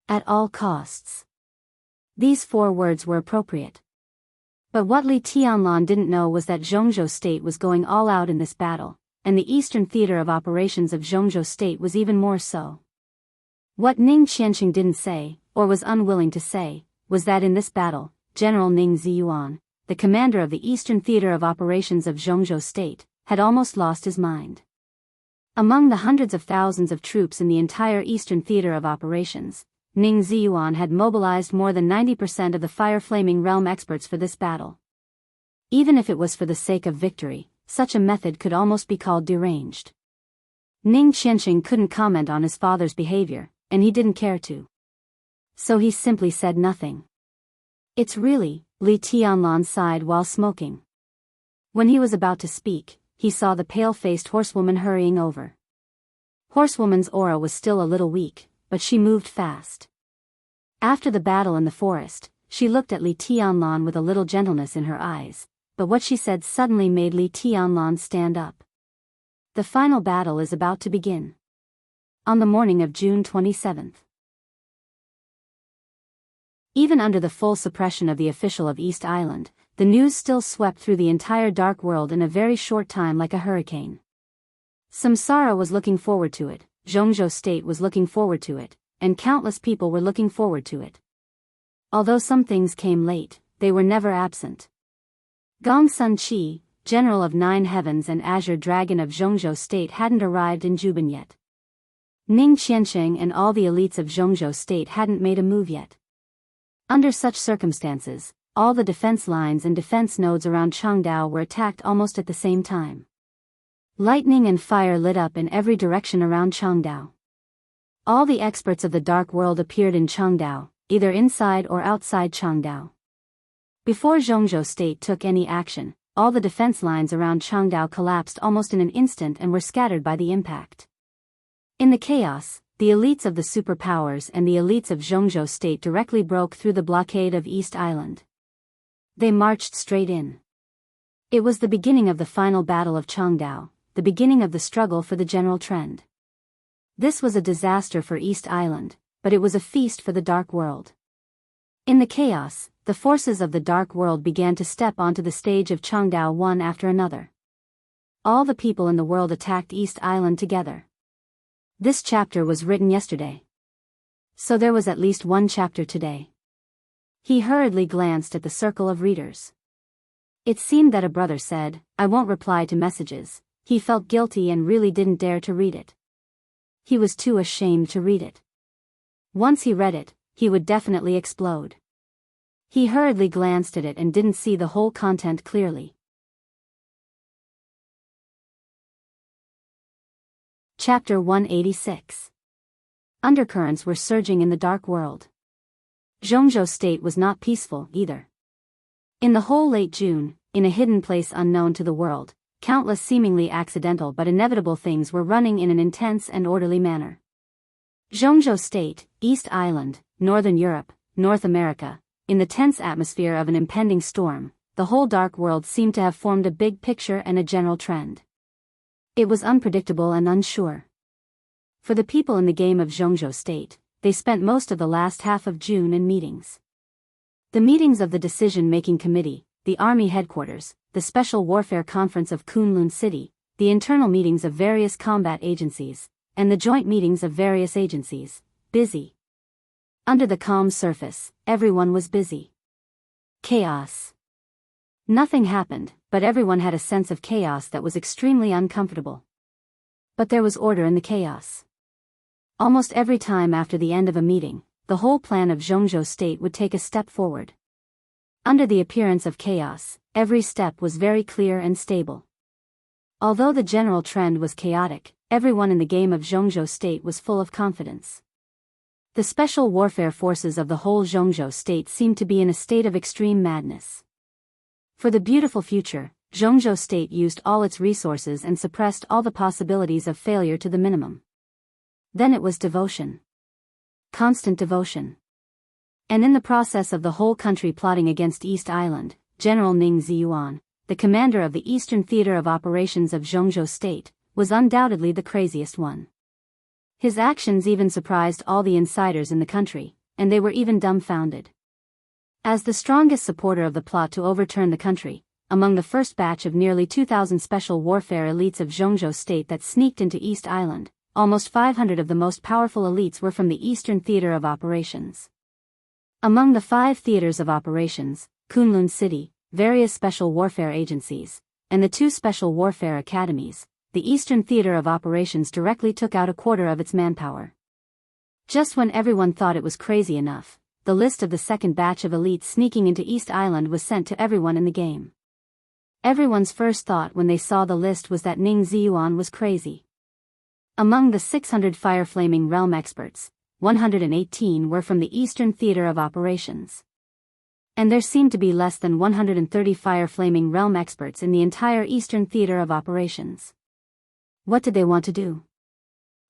At all costs. These 4 words were appropriate. But what Li Tianlan didn't know was that Jianghu State was going all out in this battle, and the eastern theater of operations of Jianghu State was even more so. What Ning Qianqing didn't say, or was unwilling to say, was that in this battle, General Ning Ziyuan, the commander of the eastern theater of operations of Jianghu State, had almost lost his mind. Among the hundreds of thousands of troops in the entire eastern theater of operations, Ning Ziyuan had mobilized more than 90% of the Fire Flaming Realm experts for this battle. Even if it was for the sake of victory, such a method could almost be called deranged. Ning Qianqing couldn't comment on his father's behavior, and he didn't care to. So he simply said nothing. "It's really," Li Tianlan sighed while smoking. When he was about to speak, he saw the pale-faced horsewoman hurrying over. Horsewoman's aura was still a little weak, but she moved fast. After the battle in the forest, she looked at Li Tianlan with a little gentleness in her eyes, but what she said suddenly made Li Tianlan stand up. The final battle is about to begin. On the morning of June 27th. Even under the full suppression of the official of East Island, the news still swept through the entire dark world in a very short time like a hurricane. Samsara was looking forward to it, Jianghu State was looking forward to it, and countless people were looking forward to it. Although some things came late, they were never absent. Gong Sun Qi, General of 9 Heavens and Azure Dragon of Jianghu State hadn't arrived in Juban yet. Ning Qianqing and all the elites of Jianghu State hadn't made a move yet. Under such circumstances, all the defense lines and defense nodes around Changdao were attacked almost at the same time. Lightning and fire lit up in every direction around Changdao. All the experts of the dark world appeared in Changdao, either inside or outside Changdao. Before Jianghu State took any action, all the defense lines around Changdao collapsed almost in an instant and were scattered by the impact. In the chaos, the elites of the superpowers and the elites of Jianghu State directly broke through the blockade of East Island. They marched straight in. It was the beginning of the final battle of Changdao, the beginning of the struggle for the general trend. This was a disaster for East Island, but it was a feast for the dark world. In the chaos, the forces of the dark world began to step onto the stage of Changdao one after another. All the people in the world attacked East Island together. This chapter was written yesterday. So there was at least one chapter today. He hurriedly glanced at the circle of readers. It seemed that a brother said, "I won't reply to messages." He felt guilty and really didn't dare to read it. He was too ashamed to read it. Once he read it, he would definitely explode. He hurriedly glanced at it and didn't see the whole content clearly. Chapter 186. Undercurrents were surging in the dark world. Jianghu State was not peaceful either. In the whole late June, in a hidden place unknown to the world, countless seemingly accidental but inevitable things were running in an intense and orderly manner. Jianghu State, East Island, Northern Europe, North America, in the tense atmosphere of an impending storm, the whole dark world seemed to have formed a big picture and a general trend. It was unpredictable and unsure. For the people in the game of Jianghu State, they spent most of the last half of June in meetings. The meetings of the Decision-Making Committee, the Army Headquarters, the Special Warfare Conference of Kunlun City, the internal meetings of various combat agencies, and the joint meetings of various agencies, busy. Under the calm surface, everyone was busy. Chaos. Nothing happened, but everyone had a sense of chaos that was extremely uncomfortable. But there was order in the chaos. Almost every time after the end of a meeting, the whole plan of Jianghu state would take a step forward. Under the appearance of chaos, every step was very clear and stable. Although the general trend was chaotic, everyone in the game of Jianghu state was full of confidence. The special warfare forces of the whole Jianghu state seemed to be in a state of extreme madness. For the beautiful future, Jianghu state used all its resources and suppressed all the possibilities of failure to the minimum. Then it was devotion. Constant devotion. And in the process of the whole country plotting against East Island, General Ning Ziyuan, the commander of the Eastern Theater of Operations of Jianghu State, was undoubtedly the craziest one. His actions even surprised all the insiders in the country, and they were even dumbfounded. As the strongest supporter of the plot to overturn the country, among the first batch of nearly 2,000 special warfare elites of Jianghu State that sneaked into East Island, almost 500 of the most powerful elites were from the Eastern Theater of Operations. Among the 5 theaters of operations, Kunlun City, various special warfare agencies, and the 2 special warfare academies, the Eastern Theater of Operations directly took out a quarter of its manpower. Just when everyone thought it was crazy enough, the list of the second batch of elites sneaking into East Island was sent to everyone in the game. Everyone's first thought when they saw the list was that Ning Ziyuan was crazy. Among the 600 fire-flaming realm experts, 118 were from the Eastern Theater of Operations. And there seemed to be less than 130 fire-flaming realm experts in the entire Eastern Theater of Operations. What did they want to do?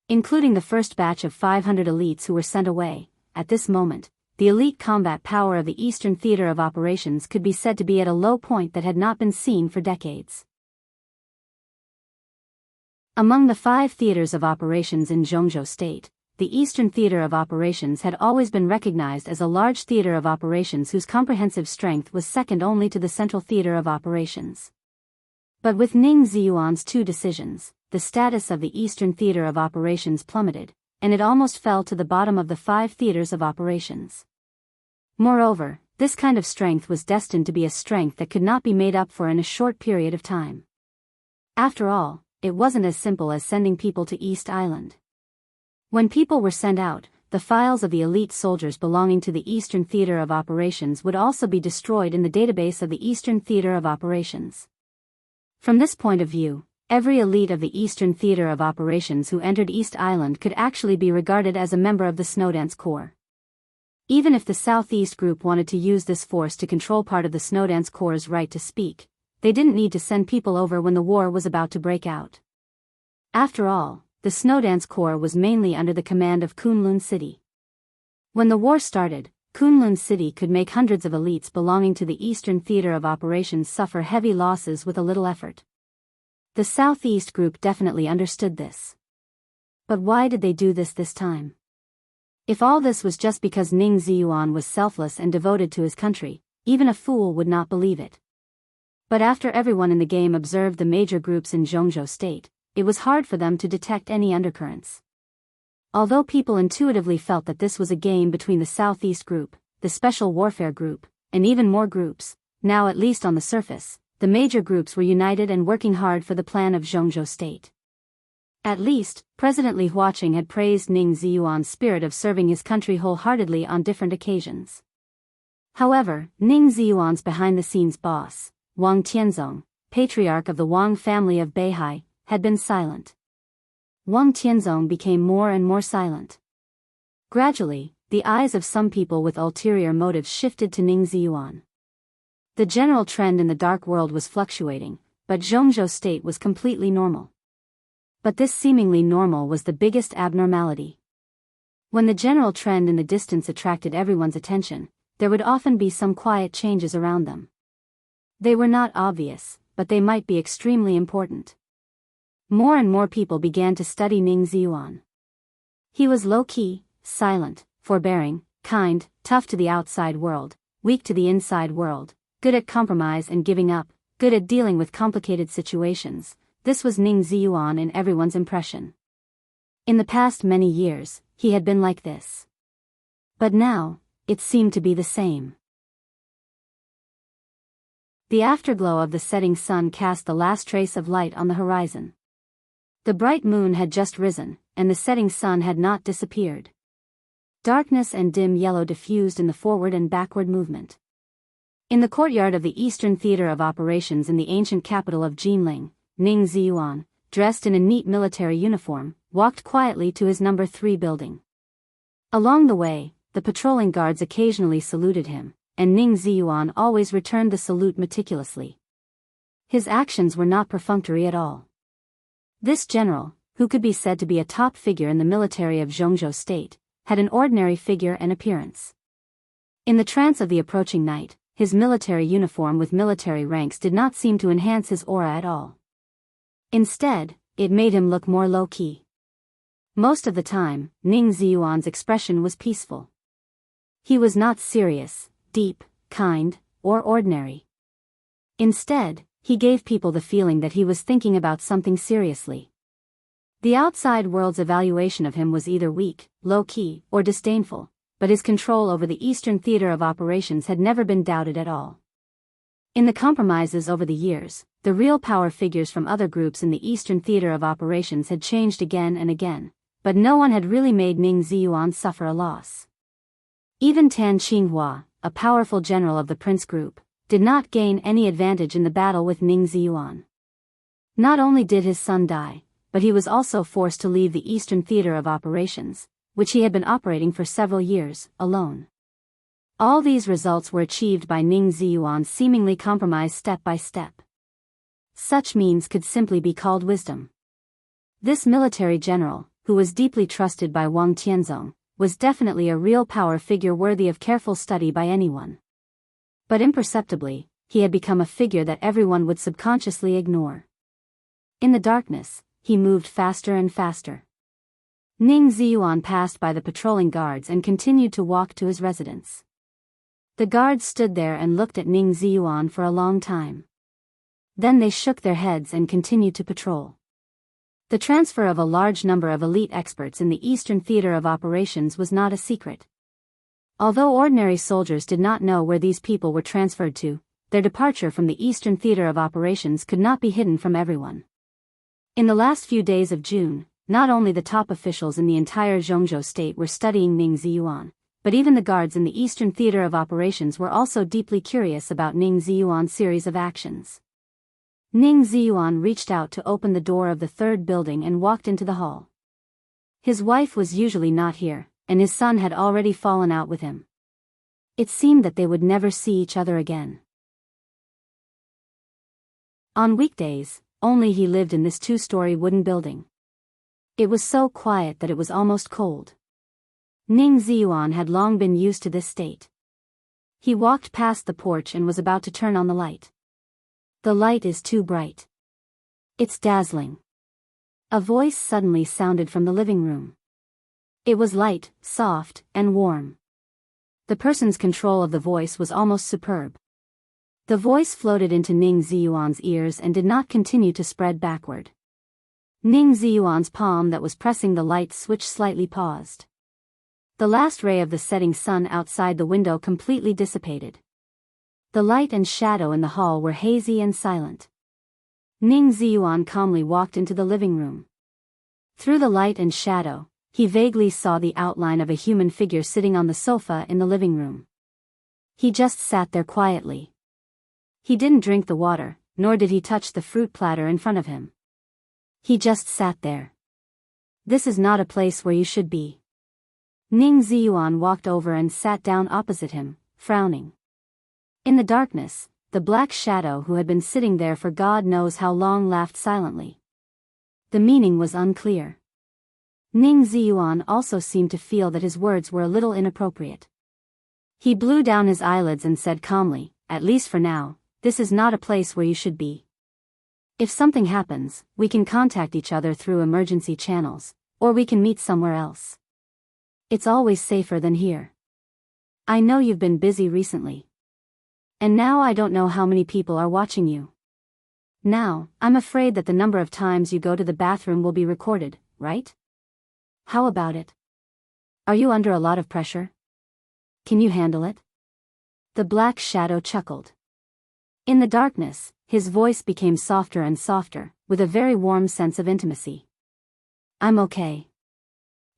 Including the first batch of 500 elites who were sent away, at this moment, the elite combat power of the Eastern Theater of Operations could be said to be at a low point that had not been seen for decades. Among the 5 theaters of operations in Jianghu State, the Eastern Theater of Operations had always been recognized as a large theater of operations whose comprehensive strength was second only to the Central Theater of Operations. But with Ning Ziyuan's 2 decisions, the status of the Eastern Theater of Operations plummeted, and it almost fell to the bottom of the 5 theaters of operations. Moreover, this kind of strength was destined to be a strength that could not be made up for in a short period of time. After all, it wasn't as simple as sending people to East Island. When people were sent out, the files of the elite soldiers belonging to the Eastern Theater of Operations would also be destroyed in the database of the Eastern Theater of Operations. From this point of view, every elite of the Eastern Theater of Operations who entered East Island could actually be regarded as a member of the Snowdance Corps. Even if the Southeast Group wanted to use this force to control part of the Snowdance Corps' right to speak, they didn't need to send people over when the war was about to break out. After all, the Snowdance Corps was mainly under the command of Kunlun City. When the war started, Kunlun City could make hundreds of elites belonging to the Eastern Theater of Operations suffer heavy losses with a little effort. The Southeast Group definitely understood this. But why did they do this time? If all this was just because Ning Ziyuan was selfless and devoted to his country, even a fool would not believe it. But after everyone in the game observed the major groups in Jianghu State, it was hard for them to detect any undercurrents. Although people intuitively felt that this was a game between the Southeast Group, the Special Warfare Group, and even more groups, now at least on the surface, the major groups were united and working hard for the plan of Jianghu State. At least, President Li Huaqing had praised Ning Ziyuan's spirit of serving his country wholeheartedly on different occasions. However, Ning Ziyuan's behind-the-scenes boss, Wang Tianzong, patriarch of the Wang family of Beihai, had been silent. Wang Tianzong became more and more silent. Gradually, the eyes of some people with ulterior motives shifted to Ning Ziyuan. The general trend in the dark world was fluctuating, but Jianghu State was completely normal. But this seemingly normal was the biggest abnormality. When the general trend in the distance attracted everyone's attention, there would often be some quiet changes around them. They were not obvious, but they might be extremely important. More and more people began to study Ning Ziyuan. He was low-key, silent, forbearing, kind, tough to the outside world, weak to the inside world, good at compromise and giving up, good at dealing with complicated situations. This was Ning Ziyuan in everyone's impression. In the past many years, he had been like this. But now, it seemed to be the same. The afterglow of the setting sun cast the last trace of light on the horizon. The bright moon had just risen, and the setting sun had not disappeared. Darkness and dim yellow diffused in the forward and backward movement. In the courtyard of the Eastern Theater of Operations in the ancient capital of Jinling, Ning Ziyuan, dressed in a neat military uniform, walked quietly to his number 3 building. Along the way, the patrolling guards occasionally saluted him, and Ning Ziyuan always returned the salute meticulously. His actions were not perfunctory at all. This general, who could be said to be a top figure in the military of Jianghu state, had an ordinary figure and appearance. In the trance of the approaching night, his military uniform with military ranks did not seem to enhance his aura at all. Instead, it made him look more low-key. Most of the time, Ning Ziyuan's expression was peaceful. He was not serious, deep, kind, or ordinary. Instead, he gave people the feeling that he was thinking about something seriously. The outside world's evaluation of him was either weak, low-key, or disdainful, but his control over the Eastern Theater of Operations had never been doubted at all. In the compromises over the years, the real power figures from other groups in the Eastern Theater of Operations had changed again and again, but no one had really made Ning Ziyuan suffer a loss. Even Tan Qinghua, a powerful general of the Prince Group, did not gain any advantage in the battle with Ning Ziyuan. Not only did his son die, but he was also forced to leave the Eastern Theater of Operations, which he had been operating for several years, alone. All these results were achieved by Ning Ziyuan's seemingly compromised step by step. Such means could simply be called wisdom. This military general, who was deeply trusted by Wang Tianzong, was definitely a real power figure worthy of careful study by anyone. But imperceptibly, he had become a figure that everyone would subconsciously ignore. In the darkness, he moved faster and faster. Ning Ziyuan passed by the patrolling guards and continued to walk to his residence. The guards stood there and looked at Ning Ziyuan for a long time. Then they shook their heads and continued to patrol. The transfer of a large number of elite experts in the Eastern Theater of Operations was not a secret. Although ordinary soldiers did not know where these people were transferred to, their departure from the Eastern Theater of Operations could not be hidden from everyone. In the last few days of June, not only the top officials in the entire Jianghu state were studying Ning Ziyuan, but even the guards in the Eastern Theater of Operations were also deeply curious about Ning Ziyuan's series of actions. Ning Ziyuan reached out to open the door of the 3rd building and walked into the hall. His wife was usually not here, and his son had already fallen out with him. It seemed that they would never see each other again. On weekdays, only he lived in this 2-story wooden building. It was so quiet that it was almost cold. Ning Ziyuan had long been used to this state. He walked past the porch and was about to turn on the light. The light is too bright. It's dazzling. A voice suddenly sounded from the living room. It was light, soft, and warm. The person's control of the voice was almost superb. The voice floated into Ning Ziyuan's ears and did not continue to spread backward. Ning Ziyuan's palm that was pressing the light switch slightly paused. The last ray of the setting sun outside the window completely dissipated. The light and shadow in the hall were hazy and silent. Ning Ziyuan calmly walked into the living room. Through the light and shadow, he vaguely saw the outline of a human figure sitting on the sofa in the living room. He just sat there quietly. He didn't drink the water, nor did he touch the fruit platter in front of him. He just sat there. This is not a place where you should be. Ning Ziyuan walked over and sat down opposite him, frowning. In the darkness, the black shadow who had been sitting there for God knows how long laughed silently. The meaning was unclear. Ning Ziyuan also seemed to feel that his words were a little inappropriate. He blew down his eyelids and said calmly, "At least for now, this is not a place where you should be. If something happens, we can contact each other through emergency channels, or we can meet somewhere else. It's always safer than here. I know you've been busy recently. And now I don't know how many people are watching you. Now, I'm afraid that the number of times you go to the bathroom will be recorded, right? How about it? Are you under a lot of pressure? Can you handle it?" The black shadow chuckled. In the darkness, his voice became softer and softer, with a very warm sense of intimacy. I'm okay.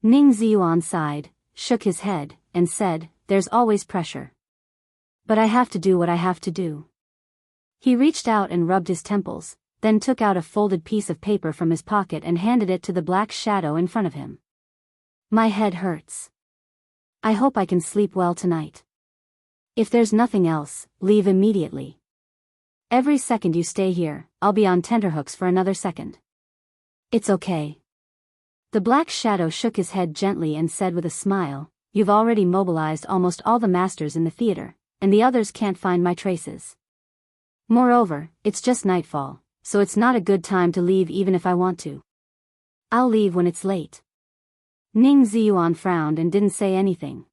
Ning Ziyuan sighed, shook his head, and said, there's always pressure. But I have to do what I have to do. He reached out and rubbed his temples, then took out a folded piece of paper from his pocket and handed it to the black shadow in front of him. My head hurts. I hope I can sleep well tonight. If there's nothing else, leave immediately. Every second you stay here, I'll be on tenterhooks for another second. It's okay. The black shadow shook his head gently and said with a smile, you've already mobilized almost all the masters in the theater, and the others can't find my traces. Moreover, it's just nightfall, so it's not a good time to leave even if I want to. I'll leave when it's late. Ning Ziyuan frowned and didn't say anything.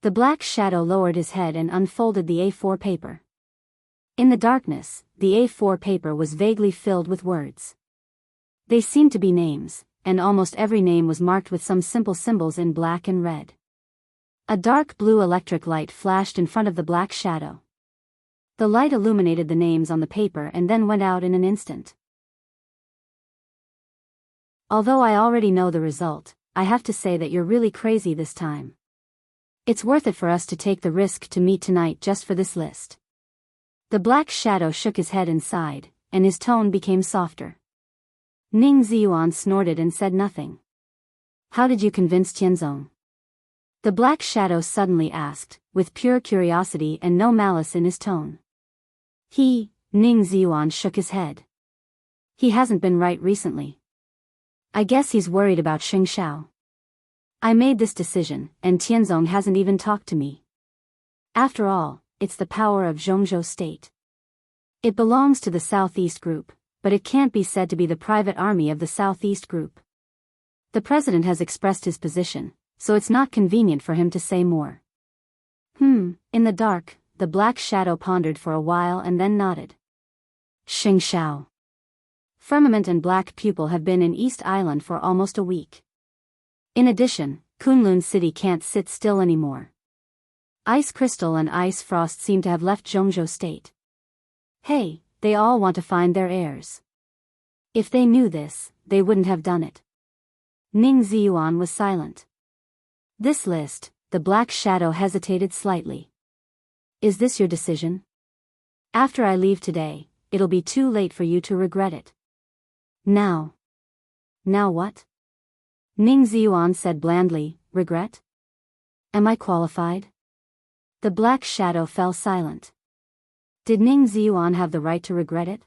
The black shadow lowered his head and unfolded the A4 paper. In the darkness, the A4 paper was vaguely filled with words. They seemed to be names, and almost every name was marked with some simple symbols in black and red. A dark blue electric light flashed in front of the black shadow. The light illuminated the names on the paper and then went out in an instant. Although I already know the result, I have to say that you're really crazy this time. It's worth it for us to take the risk to meet tonight just for this list. The black shadow shook his head and sighed, and his tone became softer. Ning Ziyuan snorted and said nothing. How did you convince Tianzong? The black shadow suddenly asked, with pure curiosity and no malice in his tone. Ning Ziyuan shook his head. He hasn't been right recently. I guess he's worried about Xingxiao. I made this decision, and Tianzong hasn't even talked to me. After all, it's the power of Zhongzhou State. It belongs to the Southeast Group, but it can't be said to be the private army of the Southeast Group. The president has expressed his position, so it's not convenient for him to say more. In the dark, the black shadow pondered for a while and then nodded. Xingxiao. Firmament and Black Pupil have been in East Island for almost a week. In addition, Kunlun City can't sit still anymore. Ice Crystal and Ice Frost seem to have left Zhongzhou State. Hey, they all want to find their heirs. If they knew this, they wouldn't have done it. Ning Ziyuan was silent. This list, the black shadow hesitated slightly. Is this your decision? After I leave today, it'll be too late for you to regret it. Now what? Ning Ziyuan said blandly, regret? Am I qualified? The black shadow fell silent. Did Ning Ziyuan have the right to regret it?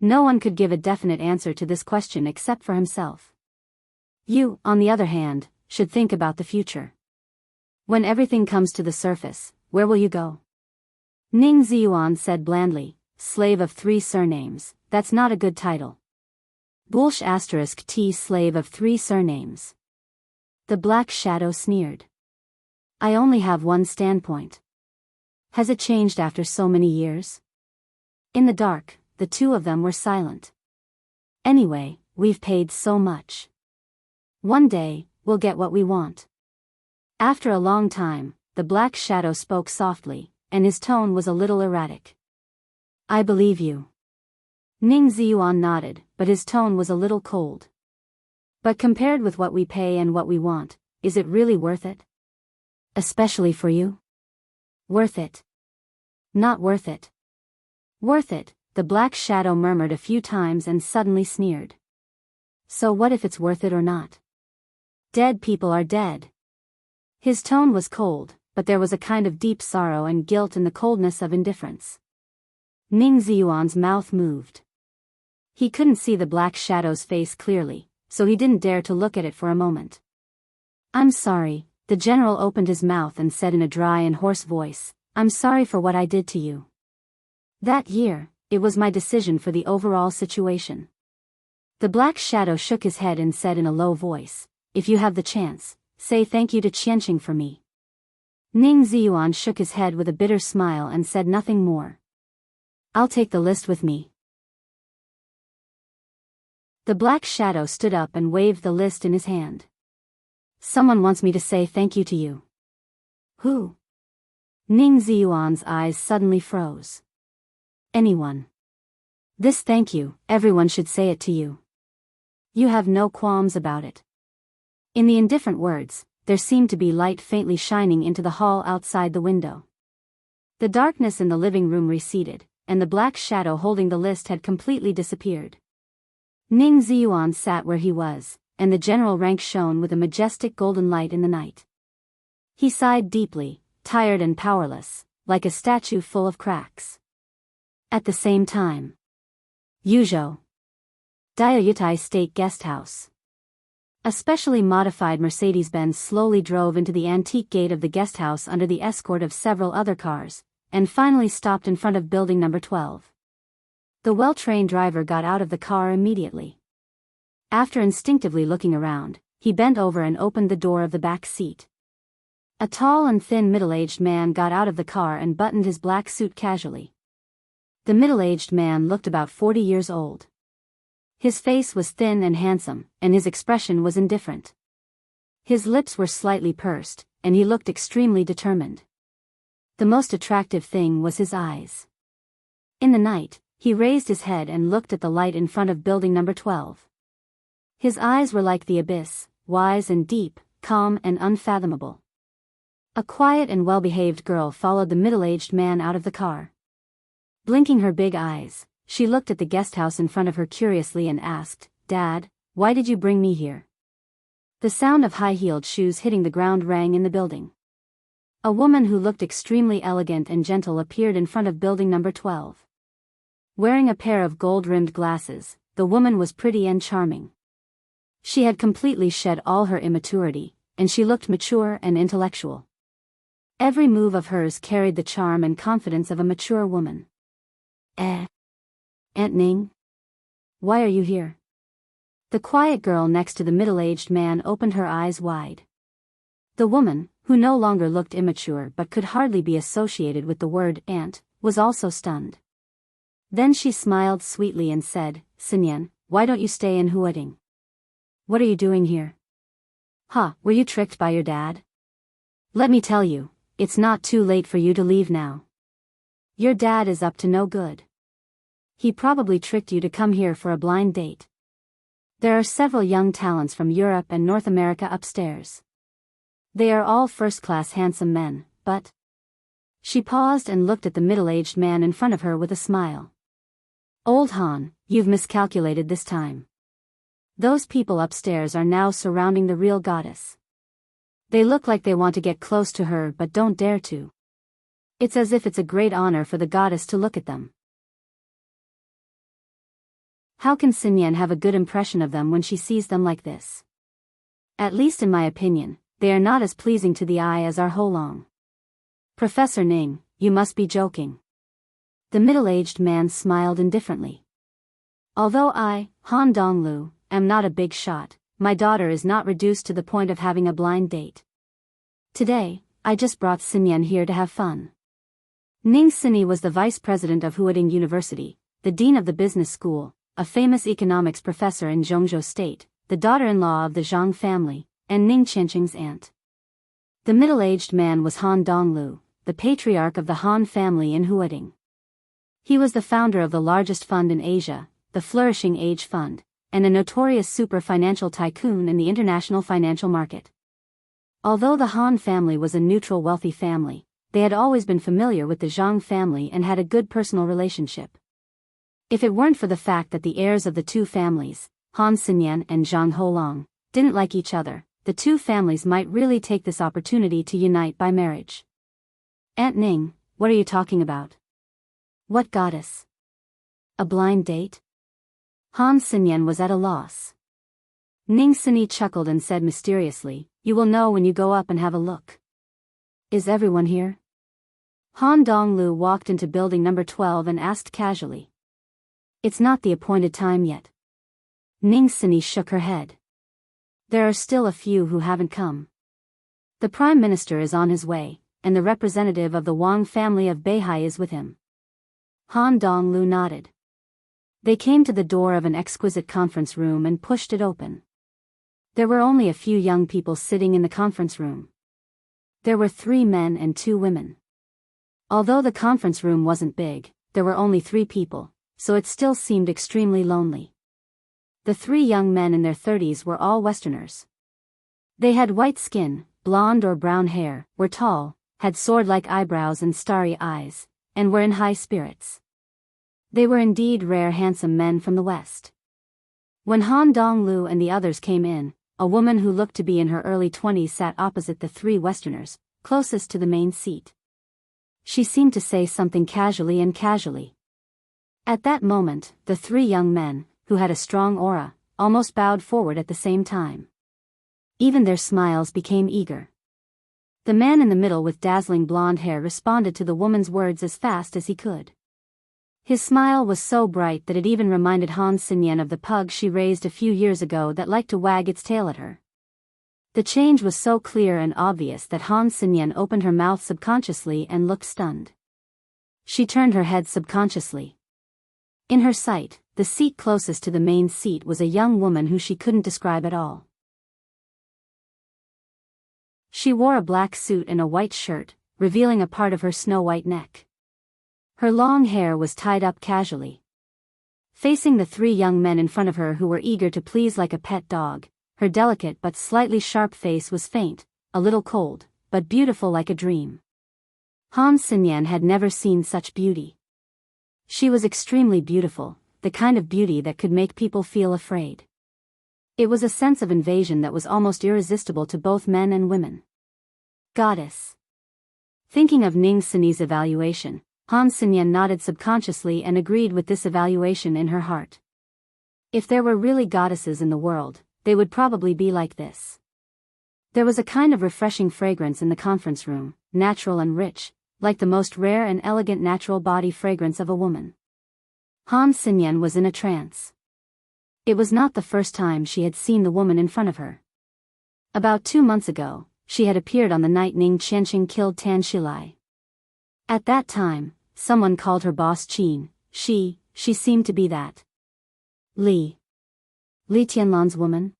No one could give a definite answer to this question except for himself. You, on the other hand, should think about the future. When everything comes to the surface, where will you go? Ning Ziyuan said blandly, slave of 3 surnames, that's not a good title. Bullsh *T slave of 3 surnames. The black shadow sneered. I only have one standpoint. Has it changed after so many years? In the dark, the two of them were silent. Anyway, we've paid so much. One day, we'll get what we want. After a long time, the black shadow spoke softly, and his tone was a little erratic. I believe you. Ning Ziyuan nodded, but his tone was a little cold. But compared with what we pay and what we want, is it really worth it? Especially for you? Worth it. Not worth it. Worth it, the black shadow murmured a few times and suddenly sneered. So what if it's worth it or not? Dead people are dead. His tone was cold, but there was a kind of deep sorrow and guilt in the coldness of indifference. Ning Ziyuan's mouth moved. He couldn't see the black shadow's face clearly, so he didn't dare to look at it for a moment. I'm sorry, the general opened his mouth and said in a dry and hoarse voice, I'm sorry for what I did to you. That year, it was my decision for the overall situation. The black shadow shook his head and said in a low voice, if you have the chance, say thank you to Qianqing for me. Ning Ziyuan shook his head with a bitter smile and said nothing more. I'll take the list with me. The black shadow stood up and waved the list in his hand. Someone wants me to say thank you to you. Who? Ning Ziyuan's eyes suddenly froze. Anyone. This thank you, everyone should say it to you. You have no qualms about it. In the indifferent words, there seemed to be light faintly shining into the hall outside the window. The darkness in the living room receded, and the black shadow holding the list had completely disappeared. Ning Ziyuan sat where he was, and the general rank shone with a majestic golden light in the night. He sighed deeply, tired and powerless, like a statue full of cracks. At the same time, Yuzhou, Daoist State Guest House. A specially modified Mercedes-Benz slowly drove into the antique gate of the guest house under the escort of several other cars, and finally stopped in front of building number 12. The well-trained driver got out of the car immediately. After instinctively looking around, he bent over and opened the door of the back seat. A tall and thin middle-aged man got out of the car and buttoned his black suit casually. The middle-aged man looked about 40 years old. His face was thin and handsome, and his expression was indifferent. His lips were slightly pursed, and he looked extremely determined. The most attractive thing was his eyes. In the night, he raised his head and looked at the light in front of building number 12. His eyes were like the abyss, wise and deep, calm and unfathomable. A quiet and well-behaved girl followed the middle-aged man out of the car. Blinking her big eyes, she looked at the guest house in front of her curiously and asked, "Dad, why did you bring me here?" The sound of high-heeled shoes hitting the ground rang in the building. A woman who looked extremely elegant and gentle appeared in front of building number 12. Wearing a pair of gold-rimmed glasses, the woman was pretty and charming. She had completely shed all her immaturity, and she looked mature and intellectual. Every move of hers carried the charm and confidence of a mature woman. Aunt Ning? Why are you here?" The quiet girl next to the middle-aged man opened her eyes wide. The woman, who no longer looked immature but could hardly be associated with the word aunt, was also stunned. Then she smiled sweetly and said, "Sinyan, why don't you stay in Huading? What are you doing here? Were you tricked by your dad? Let me tell you, it's not too late for you to leave now. Your dad is up to no good. He probably tricked you to come here for a blind date. There are several young talents from Europe and North America upstairs. They are all first-class handsome men, but..." She paused and looked at the middle-aged man in front of her with a smile. "Old Han, you've miscalculated this time. Those people upstairs are now surrounding the real goddess. They look like they want to get close to her but don't dare to. It's as if it's a great honor for the goddess to look at them. How can Sinyan have a good impression of them when she sees them like this? At least in my opinion, they are not as pleasing to the eye as our Holong. Professor Ning, you must be joking." The middle-aged man smiled indifferently. "Although I, Han Donglu, am not a big shot, my daughter is not reduced to the point of having a blind date. Today, I just brought Sinyan here to have fun." Ning Sini was the vice president of Huading University, the dean of the business school, a famous economics professor in Jianghu State, the daughter-in-law of the Zhang family, and Ning Qianqing's aunt. The middle-aged man was Han Donglu, the patriarch of the Han family in Huading. He was the founder of the largest fund in Asia, the Flourishing Age Fund, and a notorious super-financial tycoon in the international financial market. Although the Han family was a neutral wealthy family, they had always been familiar with the Zhang family and had a good personal relationship. If it weren't for the fact that the heirs of the two families, Han Sinyan and Zhang Holong, didn't like each other, the two families might really take this opportunity to unite by marriage. "Aunt Ning, what are you talking about? What goddess? A blind date?" Han Sinyan was at a loss. Ning Sini chuckled and said mysteriously, "You will know when you go up and have a look." "Is everyone here?" Han Donglu walked into building number 12 and asked casually. "It's not the appointed time yet." Ning Sini shook her head. "There are still a few who haven't come. The Prime Minister is on his way, and the representative of the Wang family of Beihai is with him." Han Donglu nodded. They came to the door of an exquisite conference room and pushed it open. There were only a few young people sitting in the conference room. There were 3 men and 2 women. Although the conference room wasn't big, there were only 3 people, so it still seemed extremely lonely. The 3 young men in their 30s were all Westerners. They had white skin, blonde or brown hair, were tall, had sword-like eyebrows and starry eyes, and were in high spirits. They were indeed rare handsome men from the West. When Han Donglu and the others came in, a woman who looked to be in her early 20s sat opposite the 3 Westerners, closest to the main seat. She seemed to say something casually. At that moment, the 3 young men, who had a strong aura, almost bowed forward at the same time. Even their smiles became eager. The man in the middle with dazzling blonde hair responded to the woman's words as fast as he could. His smile was so bright that it even reminded Han Xinyan of the pug she raised a few years ago that liked to wag its tail at her. The change was so clear and obvious that Han Xinyan opened her mouth subconsciously and looked stunned. She turned her head subconsciously. In her sight, the seat closest to the main seat was a young woman who she couldn't describe at all. She wore a black suit and a white shirt, revealing a part of her snow-white neck. Her long hair was tied up casually. Facing the 3 young men in front of her who were eager to please like a pet dog, her delicate but slightly sharp face was faint, a little cold, but beautiful like a dream. Han Xinyan had never seen such beauty. She was extremely beautiful, the kind of beauty that could make people feel afraid. It was a sense of invasion that was almost irresistible to both men and women. Goddess. Thinking of Ning Xini's evaluation, Han Xinyan nodded subconsciously and agreed with this evaluation in her heart. If there were really goddesses in the world, they would probably be like this. There was a kind of refreshing fragrance in the conference room, natural and rich, like the most rare and elegant natural body fragrance of a woman. Han Xinyan was in a trance. It was not the first time she had seen the woman in front of her. About 2 months ago, she had appeared on the night Ning Qianxing killed Tan Shilai. At that time, someone called her boss Qin. She seemed to be that. Li Tianlan's woman?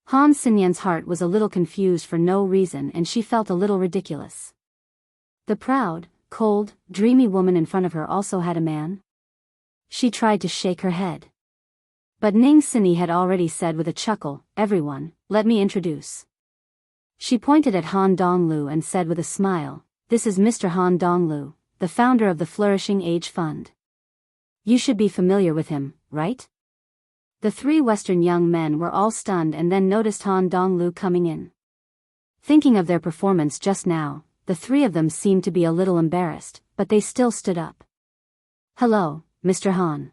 Han Xinyan's heart was a little confused for no reason and she felt a little ridiculous. The proud, cold, dreamy woman in front of her also had a man? She tried to shake her head. But Ning Xini had already said with a chuckle, "Everyone, let me introduce." She pointed at Han Donglu and said with a smile, "This is Mr. Han Donglu, the founder of the Flourishing Age Fund. You should be familiar with him, right?" The 3 Western young men were all stunned and then noticed Han Donglu coming in. Thinking of their performance just now, the 3 of them seemed to be a little embarrassed, but they still stood up. "Hello, Mr. Han.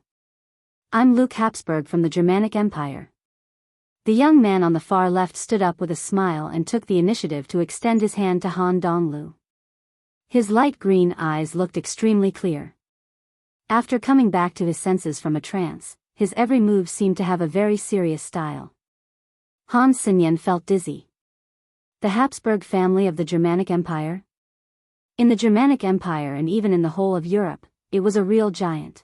I'm Luke Habsburg from the Germanic Empire." The young man on the far left stood up with a smile and took the initiative to extend his hand to Han Donglu. His light green eyes looked extremely clear. After coming back to his senses from a trance, his every move seemed to have a very serious style. Han Xinyan felt dizzy. The Habsburg family of the Germanic Empire? In the Germanic Empire and even in the whole of Europe, it was a real giant.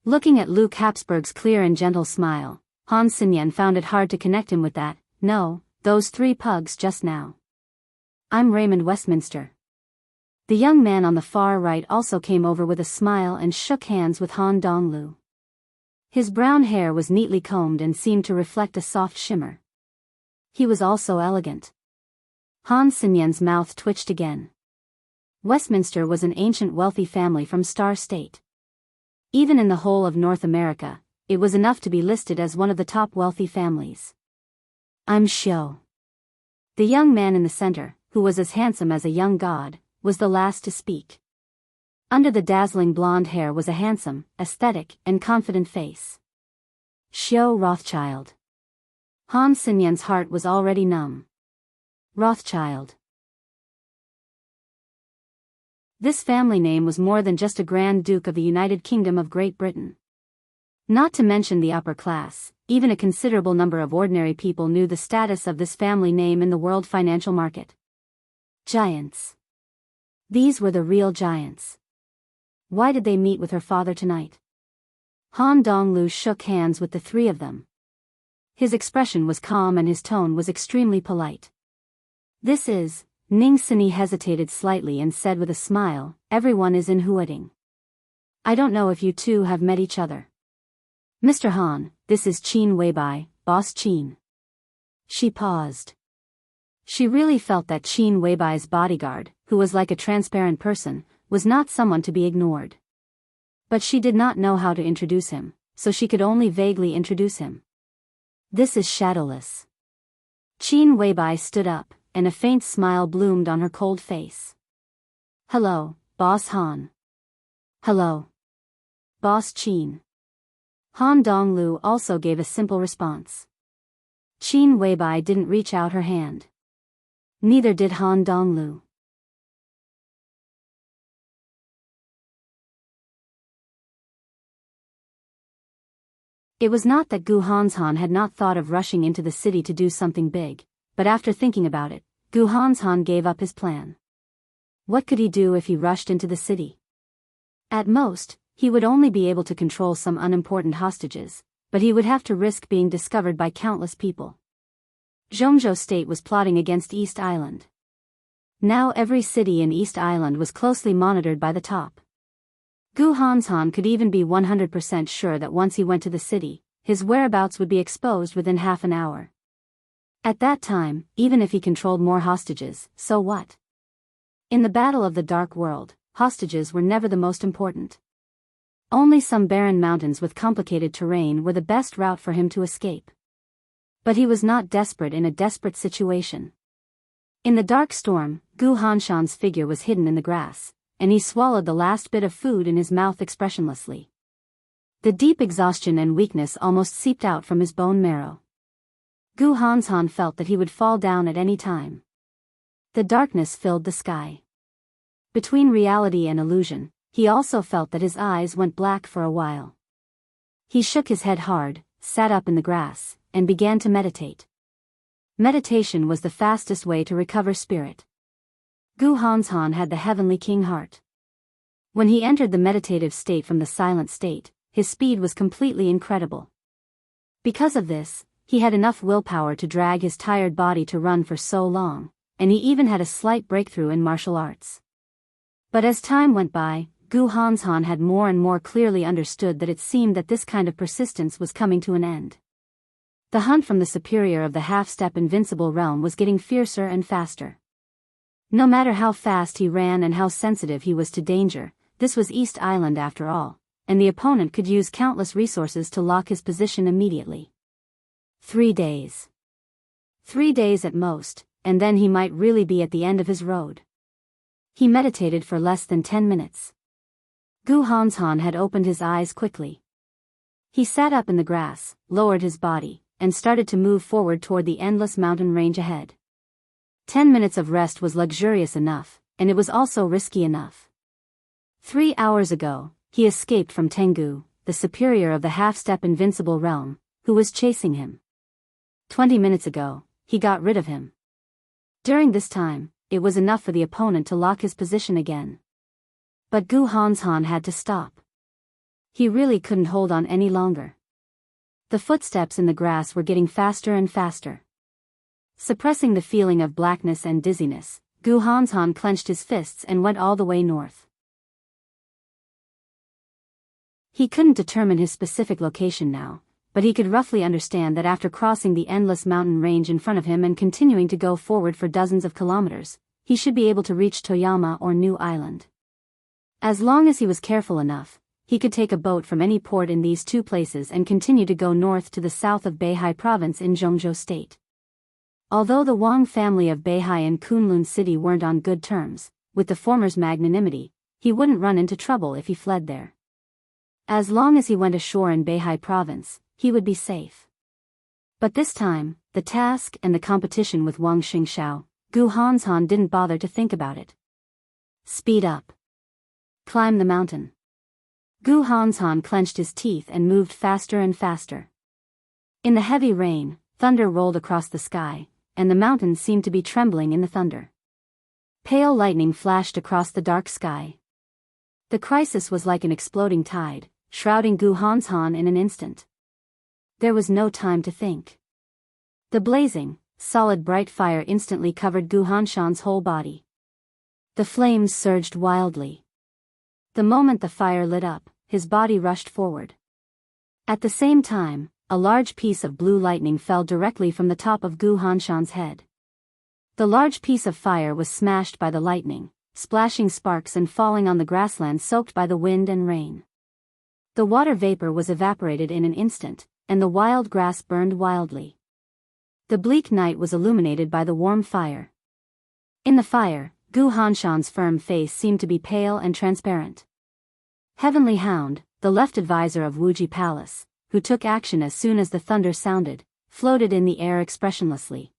Looking at Luke Habsburg's clear and gentle smile, Han Xinyan found it hard to connect him with that, no, those 3 pugs just now. "I'm Raymond Westminster." The young man on the far right also came over with a smile and shook hands with Han Donglu. His brown hair was neatly combed and seemed to reflect a soft shimmer. He was also elegant. Han Xinyan's mouth twitched again. Westminster was an ancient wealthy family from Star State. Even in the whole of North America, it was enough to be listed as one of the top wealthy families. "I'm Xiao." The young man in the center, who was as handsome as a young god, was the last to speak. Under the dazzling blonde hair was a handsome, aesthetic, and confident face. Xiao Rothschild. Han Xinyan's heart was already numb. Rothschild. This family name was more than just a Grand Duke of the United Kingdom of Great Britain. Not to mention the upper class, even a considerable number of ordinary people knew the status of this family name in the world financial market. Giants. These were the real giants. Why did they meet with her father tonight? Han Donglu shook hands with the 3 of them. His expression was calm and his tone was extremely polite. "This is..." Ning Xini hesitated slightly and said with a smile, "Everyone is in Huading." I don't know if you two have met each other. Mr. Han, this is Qin Weibai, Boss Qin. She paused. She really felt that Qin Weibai's bodyguard, who was like a transparent person, was not someone to be ignored. But she did not know how to introduce him, so she could only vaguely introduce him. This is Shadowless. Qin Weibai stood up, and a faint smile bloomed on her cold face. Hello, Boss Han. Hello. Boss Qin. Han Donglu also gave a simple response. Qin Weibai didn't reach out her hand. Neither did Han Donglu. It was not that Gu Hanshan had not thought of rushing into the city to do something big, but after thinking about it, Gu Hanshan gave up his plan. What could he do if he rushed into the city? At most, he would only be able to control some unimportant hostages, but he would have to risk being discovered by countless people. Jianghu State was plotting against East Island. Now every city in East Island was closely monitored by the top. Gu Hanshan could even be 100% sure that once he went to the city, his whereabouts would be exposed within half an hour. At that time, even if he controlled more hostages, so what? In the battle of the Dark World, hostages were never the most important. Only some barren mountains with complicated terrain were the best route for him to escape. But he was not desperate in a desperate situation. In the dark storm, Gu Hanshan's figure was hidden in the grass, and he swallowed the last bit of food in his mouth expressionlessly. The deep exhaustion and weakness almost seeped out from his bone marrow. Gu Hanshan felt that he would fall down at any time. The darkness filled the sky. Between reality and illusion, he also felt that his eyes went black for a while. He shook his head hard, sat up in the grass, and began to meditate. Meditation was the fastest way to recover spirit. Gu Hanshan had the heavenly king heart. When he entered the meditative state from the silent state, his speed was completely incredible. Because of this, he had enough willpower to drag his tired body to run for so long, and he even had a slight breakthrough in martial arts. But as time went by, Gu Hanshan had more and more clearly understood that it seemed that this kind of persistence was coming to an end. The hunt from the superior of the half-step invincible realm was getting fiercer and faster. No matter how fast he ran and how sensitive he was to danger, this was East Island after all, and the opponent could use countless resources to lock his position immediately. 3 days. 3 days at most, and then he might really be at the end of his road. He meditated for less than 10 minutes. Gu Hanshan had opened his eyes quickly. He sat up in the grass, lowered his body, and started to move forward toward the endless mountain range ahead. 10 minutes of rest was luxurious enough, and it was also risky enough. 3 hours ago, he escaped from Tengu, the superior of the half-step invincible realm, who was chasing him. 20 minutes ago, he got rid of him. During this time, it was enough for the opponent to lock his position again. But Gu Hanshan had to stop. He really couldn't hold on any longer. The footsteps in the grass were getting faster and faster. Suppressing the feeling of blackness and dizziness, Gu Hanshan clenched his fists and went all the way north. He couldn't determine his specific location now, but he could roughly understand that after crossing the endless mountain range in front of him and continuing to go forward for dozens of kilometers, he should be able to reach Toyama or New Island. As long as he was careful enough, he could take a boat from any port in these two places and continue to go north to the south of Beihai Province in Jianghu State. Although the Wang family of Beihai and Kunlun City weren't on good terms, with the former's magnanimity, he wouldn't run into trouble if he fled there. As long as he went ashore in Beihai Province, he would be safe. But this time, the task and the competition with Wang Xingxiao, Gu Hanshan didn't bother to think about it. Speed up. Climb the mountain. Gu Hanshan clenched his teeth and moved faster and faster. In the heavy rain, thunder rolled across the sky, and the mountains seemed to be trembling in the thunder. Pale lightning flashed across the dark sky. The crisis was like an exploding tide, shrouding Gu Hanshan in an instant. There was no time to think. The blazing, solid bright fire instantly covered Gu Hanshan's whole body. The flames surged wildly. The moment the fire lit up, his body rushed forward. At the same time, a large piece of blue lightning fell directly from the top of Gu Hanshan's head. The large piece of fire was smashed by the lightning, splashing sparks and falling on the grassland soaked by the wind and rain. The water vapor was evaporated in an instant, and the wild grass burned wildly. The bleak night was illuminated by the warm fire. In the fire, Gu Hanshan's firm face seemed to be pale and transparent. Heavenly Hound, the left advisor of Wuji Palace, who took action as soon as the thunder sounded, floated in the air expressionlessly.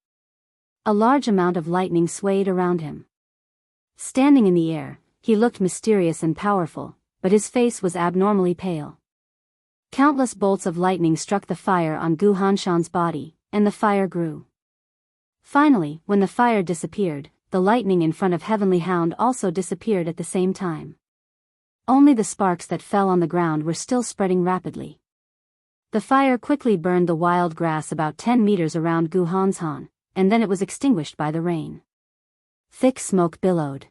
A large amount of lightning swayed around him. Standing in the air, he looked mysterious and powerful, but his face was abnormally pale. Countless bolts of lightning struck the fire on Gu Hanshan's body, and the fire grew. Finally, when the fire disappeared, the lightning in front of Heavenly Hound also disappeared at the same time. Only the sparks that fell on the ground were still spreading rapidly. The fire quickly burned the wild grass about 10 meters around Gu Hanshan, and then it was extinguished by the rain. Thick smoke billowed.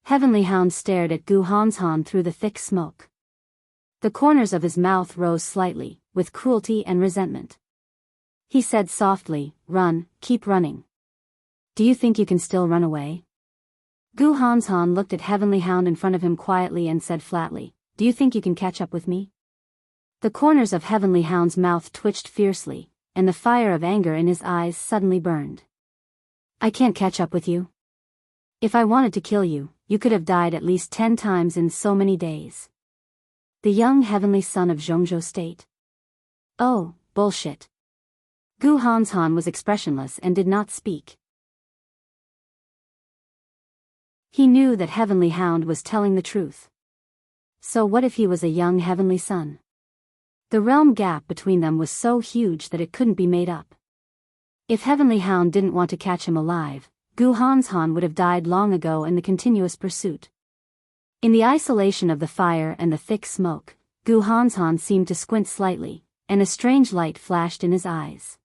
Heavenly Hound stared at Gu Hanshan through the thick smoke. The corners of his mouth rose slightly, with cruelty and resentment. He said softly, "Run, keep running. Do you think you can still run away?" Gu Hanshan looked at Heavenly Hound in front of him quietly and said flatly, "Do you think you can catch up with me?" The corners of Heavenly Hound's mouth twitched fiercely, and the fire of anger in his eyes suddenly burned. "I can't catch up with you. If I wanted to kill you, you could have died at least 10 times in so many days." The young heavenly son of Jianghu state. "Oh, bullshit." Gu Hanshan was expressionless and did not speak. He knew that Heavenly Hound was telling the truth. So what if he was a young heavenly son? The realm gap between them was so huge that it couldn't be made up. If Heavenly Hound didn't want to catch him alive, Gu Hanshan would have died long ago in the continuous pursuit. In the isolation of the fire and the thick smoke, Gu Hanshan seemed to squint slightly, and a strange light flashed in his eyes.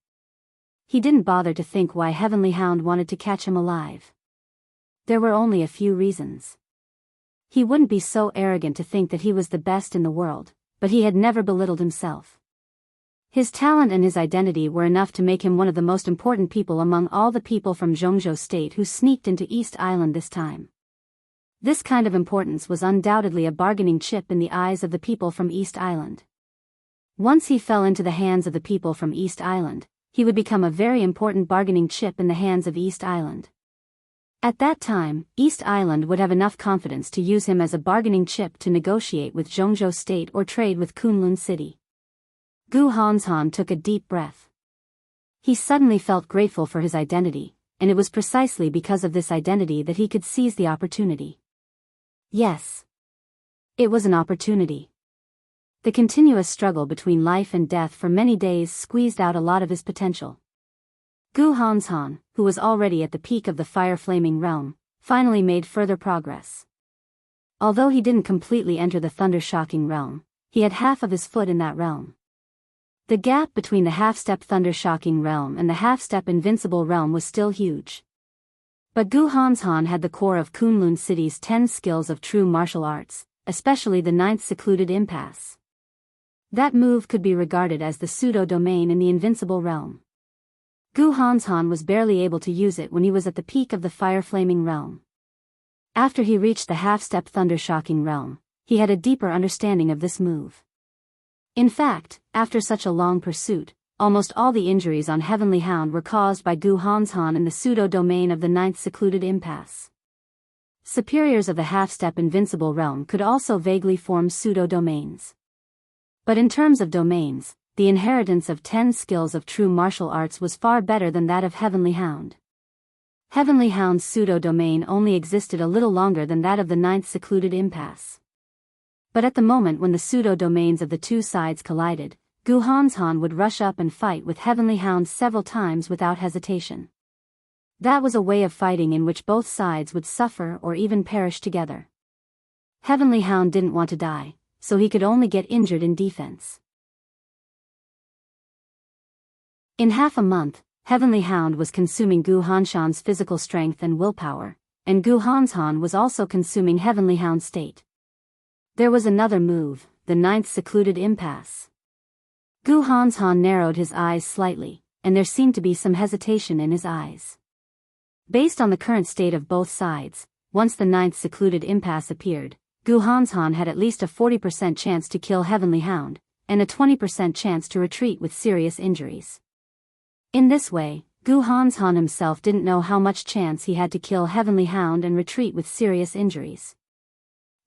He didn't bother to think why Heavenly Hound wanted to catch him alive. There were only a few reasons. He wouldn't be so arrogant to think that he was the best in the world, but he had never belittled himself. His talent and his identity were enough to make him one of the most important people among all the people from Jianghu state who sneaked into East Island this time. This kind of importance was undoubtedly a bargaining chip in the eyes of the people from East Island. Once he fell into the hands of the people from East Island, he would become a very important bargaining chip in the hands of East Island. At that time, East Island would have enough confidence to use him as a bargaining chip to negotiate with Jianghu state or trade with Kunlun city. Gu Hanshan took a deep breath. He suddenly felt grateful for his identity, and it was precisely because of this identity that he could seize the opportunity. Yes. It was an opportunity. The continuous struggle between life and death for many days squeezed out a lot of his potential. Gu Hanshan, who was already at the peak of the fire-flaming realm, finally made further progress. Although he didn't completely enter the thunder-shocking realm, he had half of his foot in that realm. The gap between the half-step thunder-shocking realm and the half-step invincible realm was still huge. But Gu Hanshan had the core of Kunlun City's 10 skills of true martial arts, especially the 9th secluded impasse. That move could be regarded as the pseudo-domain in the invincible realm. Gu Hanshan was barely able to use it when he was at the peak of the fire-flaming realm. After he reached the half-step thunder-shocking realm, he had a deeper understanding of this move. In fact, after such a long pursuit, almost all the injuries on Heavenly Hound were caused by Gu Hanshan in the pseudo-domain of the 9th secluded impasse. Superiors of the half-step invincible realm could also vaguely form pseudo-domains. But in terms of domains, the inheritance of 10 skills of true martial arts was far better than that of Heavenly Hound. Heavenly Hound's pseudo-domain only existed a little longer than that of the 9th secluded impasse. But at the moment when the pseudo-domains of the two sides collided, Gu Hanshan would rush up and fight with Heavenly Hound several times without hesitation. That was a way of fighting in which both sides would suffer or even perish together. Heavenly Hound didn't want to die, so he could only get injured in defense. In half a month, Heavenly Hound was consuming Gu Hanshan's physical strength and willpower, and Gu Hanshan was also consuming Heavenly Hound's state. There was another move, the ninth secluded impasse. Gu Hanshan narrowed his eyes slightly, and there seemed to be some hesitation in his eyes. Based on the current state of both sides, once the ninth secluded impasse appeared, Gu Hanshan had at least a 40% chance to kill Heavenly Hound, and a 20% chance to retreat with serious injuries. In this way, Gu Hanshan himself didn't know how much chance he had to kill Heavenly Hound and retreat with serious injuries.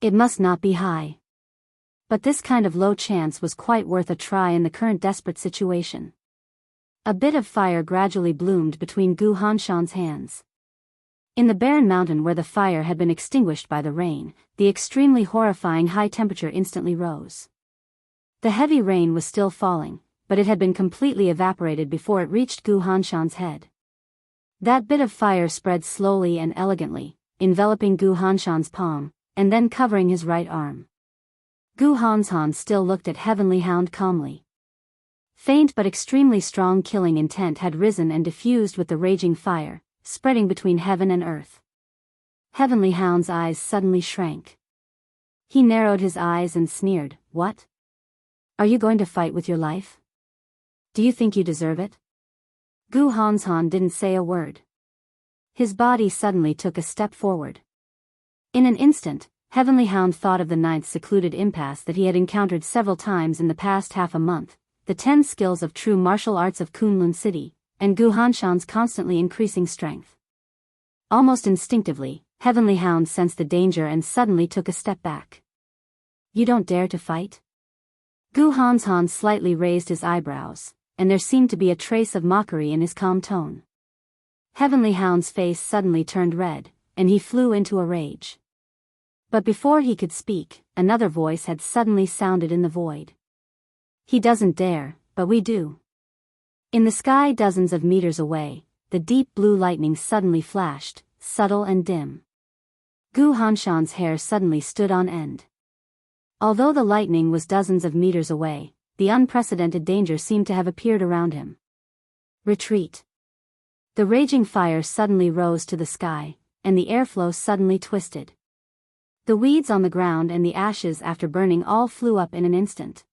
It must not be high. But this kind of low chance was quite worth a try in the current desperate situation. A bit of fire gradually bloomed between Gu Hanshan's hands. In the barren mountain where the fire had been extinguished by the rain, the extremely horrifying high temperature instantly rose. The heavy rain was still falling, but it had been completely evaporated before it reached Gu Hanshan's head. That bit of fire spread slowly and elegantly, enveloping Gu Hanshan's palm, and then covering his right arm. Gu Hanshan still looked at Heavenly Hound calmly. Faint but extremely strong killing intent had risen and diffused with the raging fire, spreading between heaven and earth. Heavenly Hound's eyes suddenly shrank. He narrowed his eyes and sneered, "What? Are you going to fight with your life? Do you think you deserve it?" Gu Hanshan didn't say a word. His body suddenly took a step forward. In an instant, Heavenly Hound thought of the ninth secluded impasse that he had encountered several times in the past half a month, the 10 skills of true martial arts of Kunlun City, and Gu Hanshan's constantly increasing strength. Almost instinctively, Heavenly Hound sensed the danger and suddenly took a step back. "You don't dare to fight?" Gu Hanshan slightly raised his eyebrows, and there seemed to be a trace of mockery in his calm tone. Heavenly Hound's face suddenly turned red, and he flew into a rage. But before he could speak, another voice had suddenly sounded in the void. "He doesn't dare, but we do." In the sky dozens of meters away, the deep blue lightning suddenly flashed, subtle and dim. Gu Hanshan's hair suddenly stood on end. Although the lightning was dozens of meters away, the unprecedented danger seemed to have appeared around him. Retreat. The raging fire suddenly rose to the sky, and the airflow suddenly twisted. The weeds on the ground and the ashes after burning all flew up in an instant.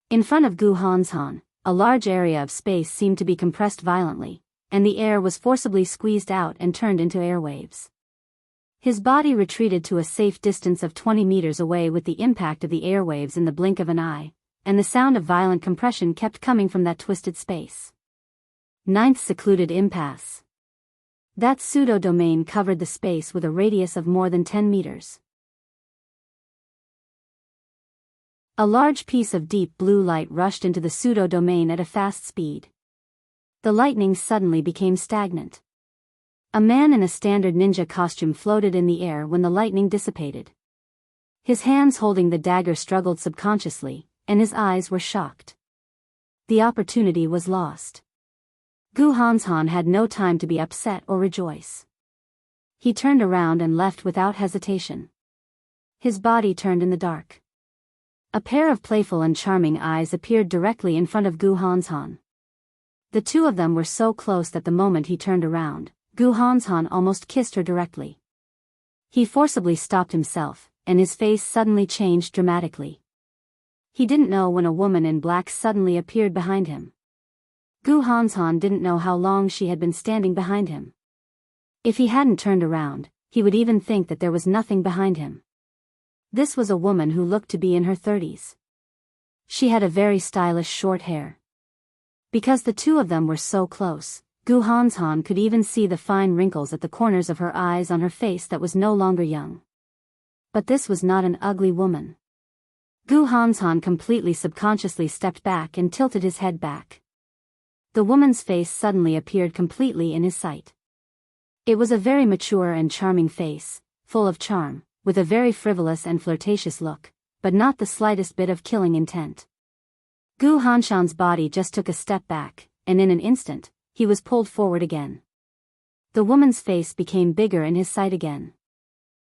In front of Gu Hanshan, a large area of space seemed to be compressed violently, and the air was forcibly squeezed out and turned into airwaves. His body retreated to a safe distance of 20 meters away with the impact of the airwaves in the blink of an eye, and the sound of violent compression kept coming from that twisted space. Ninth secluded impasse. That pseudo-domain covered the space with a radius of more than 10 meters. A large piece of deep blue light rushed into the pseudo-domain at a fast speed. The lightning suddenly became stagnant. A man in a standard ninja costume floated in the air when the lightning dissipated. His hands holding the dagger struggled subconsciously, and his eyes were shocked. The opportunity was lost. Gu Hanshan had no time to be upset or rejoice. He turned around and left without hesitation. His body turned in the dark. A pair of playful and charming eyes appeared directly in front of Gu Hanshan. The two of them were so close that the moment he turned around, Gu Hanshan almost kissed her directly. He forcibly stopped himself, and his face suddenly changed dramatically. He didn't know when a woman in black suddenly appeared behind him. Gu Hanshan didn't know how long she had been standing behind him. If he hadn't turned around, he would even think that there was nothing behind him. This was a woman who looked to be in her 30s. She had a very stylish short hair. Because the two of them were so close, Gu Hanshan could even see the fine wrinkles at the corners of her eyes on her face that was no longer young. But this was not an ugly woman. Gu Hanshan completely subconsciously stepped back and tilted his head back. The woman's face suddenly appeared completely in his sight. It was a very mature and charming face, full of charm, with a very frivolous and flirtatious look, but not the slightest bit of killing intent. Gu Hanshan's body just took a step back, and in an instant, he was pulled forward again. The woman's face became bigger in his sight again.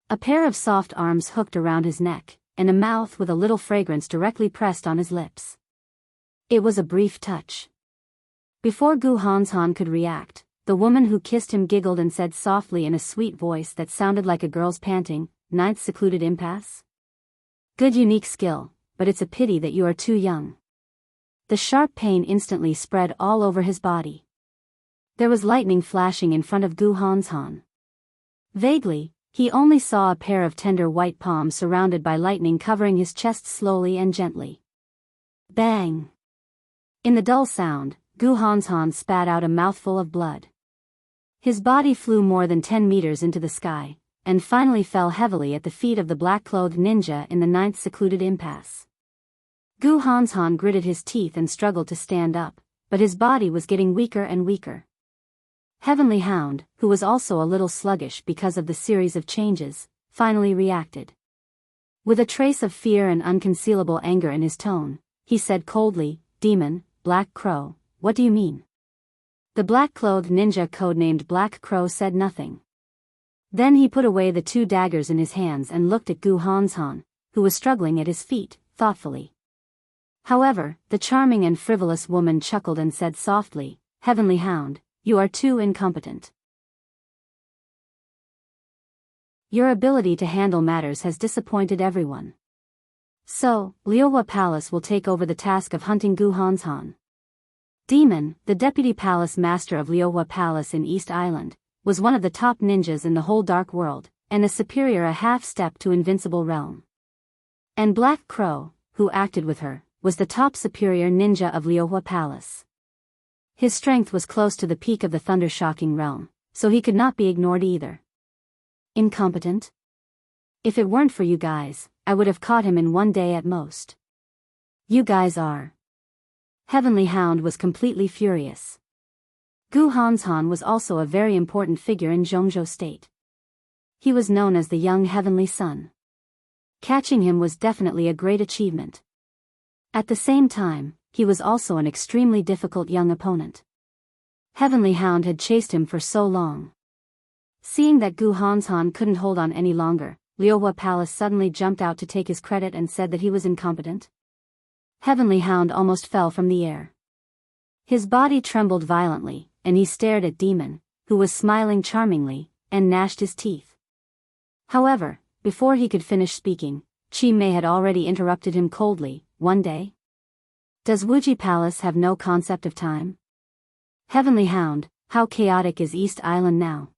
A pair of soft arms hooked around his neck, and a mouth with a little fragrance directly pressed on his lips. It was a brief touch. Before Gu Hanshan could react, the woman who kissed him giggled and said softly in a sweet voice that sounded like a girl's panting, "Ninth secluded impasse? Good unique skill, but it's a pity that you are too young. The sharp pain instantly spread all over his body. There was lightning flashing in front of Gu Hanshan. Vaguely, he only saw a pair of tender white palms surrounded by lightning covering his chest slowly and gently. Bang! In the dull sound, Gu Hanshan spat out a mouthful of blood. His body flew more than 10 meters into the sky, and finally fell heavily at the feet of the black-clothed ninja in the 9th secluded impasse. Gu Hanshan gritted his teeth and struggled to stand up, but his body was getting weaker and weaker. Heavenly Hound, who was also a little sluggish because of the series of changes, finally reacted. With a trace of fear and unconcealable anger in his tone, he said coldly, "Demon, Black Crow, what do you mean?" The black-clothed ninja codenamed Black Crow said nothing. Then he put away the 2 daggers in his hands and looked at Gu Hanshan, who was struggling at his feet, thoughtfully. However, the charming and frivolous woman chuckled and said softly, "Heavenly Hound, you are too incompetent. Your ability to handle matters has disappointed everyone. So, Liuhua Palace will take over the task of hunting Gu Hanshan." Demon, the deputy palace master of Liuhua Palace in East Island, was one of the top ninjas in the whole dark world, and a superior a half-step to Invincible Realm. And Black Crow, who acted with her, was the top superior ninja of Liuhua Palace. His strength was close to the peak of the thunder-shocking realm, so he could not be ignored either. Incompetent? If it weren't for you guys, I would have caught him in 1 day at most. You guys are. Heavenly Hound was completely furious. Gu Hanshan was also a very important figure in Zhongzhou State. He was known as the Young Heavenly Sun. Catching him was definitely a great achievement. At the same time, he was also an extremely difficult young opponent. Heavenly Hound had chased him for so long. Seeing that Gu Hanshan couldn't hold on any longer, Liuhua Palace suddenly jumped out to take his credit and said that he was incompetent. Heavenly Hound almost fell from the air. His body trembled violently, and he stared at Demon, who was smiling charmingly, and gnashed his teeth. However, before he could finish speaking, Chi Mei had already interrupted him coldly. 1 day? Does Wuxia Palace have no concept of time? Heavenly Hound, how chaotic is East Island now?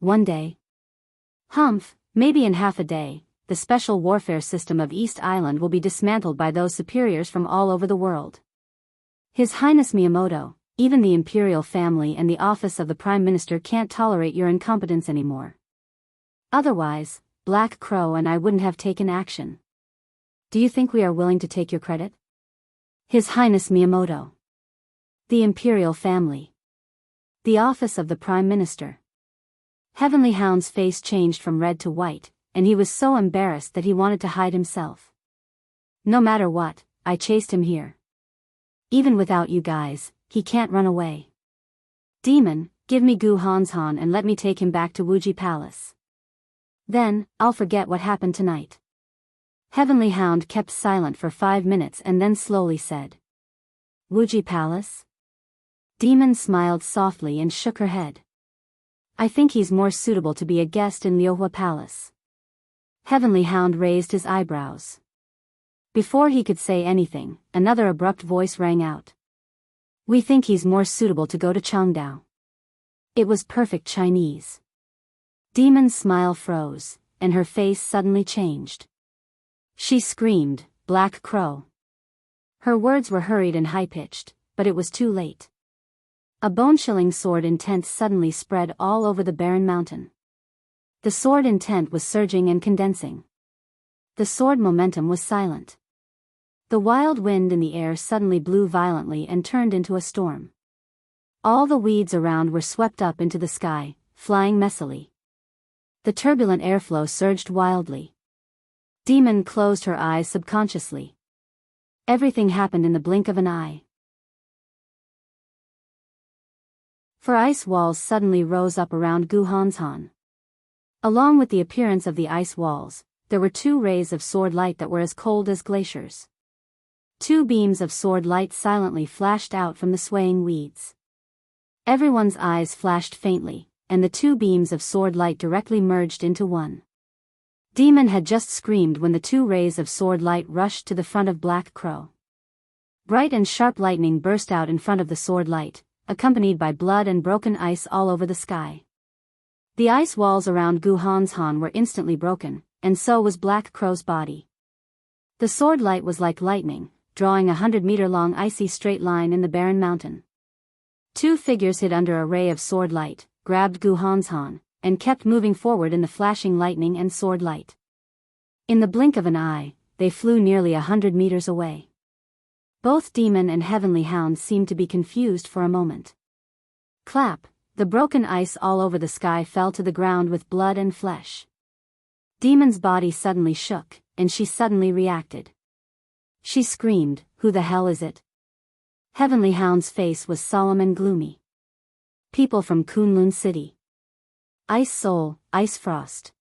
1 day? Humph, maybe in half a day, the special warfare system of East Island will be dismantled by those superiors from all over the world. His Highness Miyamoto, even the imperial family and the office of the Prime Minister can't tolerate your incompetence anymore. Otherwise, Black Crow and I wouldn't have taken action. Do you think we are willing to take your credit? His Highness Miyamoto. The imperial family. The office of the Prime Minister. Heavenly Hound's face changed from red to white, and he was so embarrassed that he wanted to hide himself. No matter what, I chased him here. Even without you guys, he can't run away. Demon, give me Gu Hanshan and let me take him back to Wuxia Palace. Then, I'll forget what happened tonight. Heavenly Hound kept silent for 5 minutes and then slowly said, "Wuxia Palace?" Demon smiled softly and shook her head. "I think he's more suitable to be a guest in Liuhua Palace." Heavenly Hound raised his eyebrows. Before he could say anything, another abrupt voice rang out. "We think he's more suitable to go to Changdao." It was perfect Chinese. Demon's smile froze, and her face suddenly changed. She screamed, "Black Crow." Her words were hurried and high-pitched, but it was too late. A bone-chilling sword intent suddenly spread all over the barren mountain. The sword intent was surging and condensing. The sword momentum was silent. The wild wind in the air suddenly blew violently and turned into a storm. All the weeds around were swept up into the sky, flying messily. The turbulent airflow surged wildly. Demon closed her eyes subconsciously. Everything happened in the blink of an eye. For ice walls suddenly rose up around Gu Hanshan. Along with the appearance of the ice walls, there were 2 rays of sword light that were as cold as glaciers. 2 beams of sword light silently flashed out from the swaying weeds. Everyone's eyes flashed faintly, and the 2 beams of sword light directly merged into one. Demon had just screamed when the two rays of sword light rushed to the front of Black Crow. Bright and sharp lightning burst out in front of the sword light, accompanied by blood and broken ice all over the sky. The ice walls around Gu Hanshan were instantly broken, and so was Black Crow's body. The sword light was like lightning, drawing 100-meter-long icy straight line in the barren mountain. Two figures hid under a ray of sword light, grabbed Gu Hanshan, and kept moving forward in the flashing lightning and sword light. In the blink of an eye, they flew nearly 100 meters away. Both Demon and Heavenly Hound seemed to be confused for a moment. Clap, the broken ice all over the sky fell to the ground with blood and flesh. Demon's body suddenly shook, and she suddenly reacted. She screamed, "Who the hell is it?" Heavenly Hound's face was solemn and gloomy. "People from Kunlun City. Ice Soul, Ice Frost."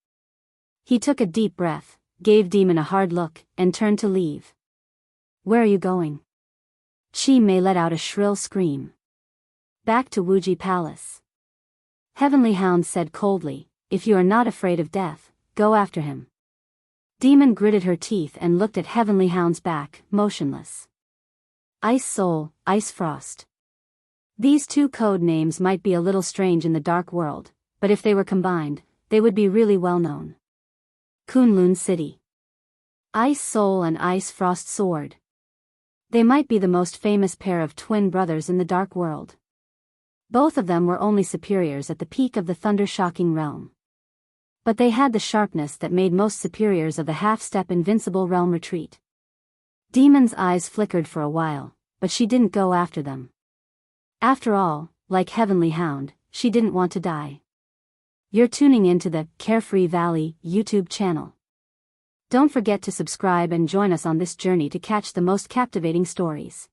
He took a deep breath, gave Demon a hard look, and turned to leave. "Where are you going?" Chi Mei let out a shrill scream. "Back to Wuji Palace." Heavenly Hound said coldly, "If you are not afraid of death, go after him." Demon gritted her teeth and looked at Heavenly Hound's back, motionless. Ice Soul, Ice Frost. These two code names might be a little strange in the dark world, but if they were combined, they would be really well known. Kunlun City. Ice Soul and Ice Frost Sword. They might be the most famous pair of twin brothers in the dark world. Both of them were only superiors at the peak of the thunder-shocking realm. But they had the sharpness that made most superiors of the half-step invincible realm retreat. Demon's eyes flickered for a while, but she didn't go after them. After all, like Heavenly Hound, she didn't want to die. You're tuning into the Carefree Valley YouTube channel. Don't forget to subscribe and join us on this journey to catch the most captivating stories.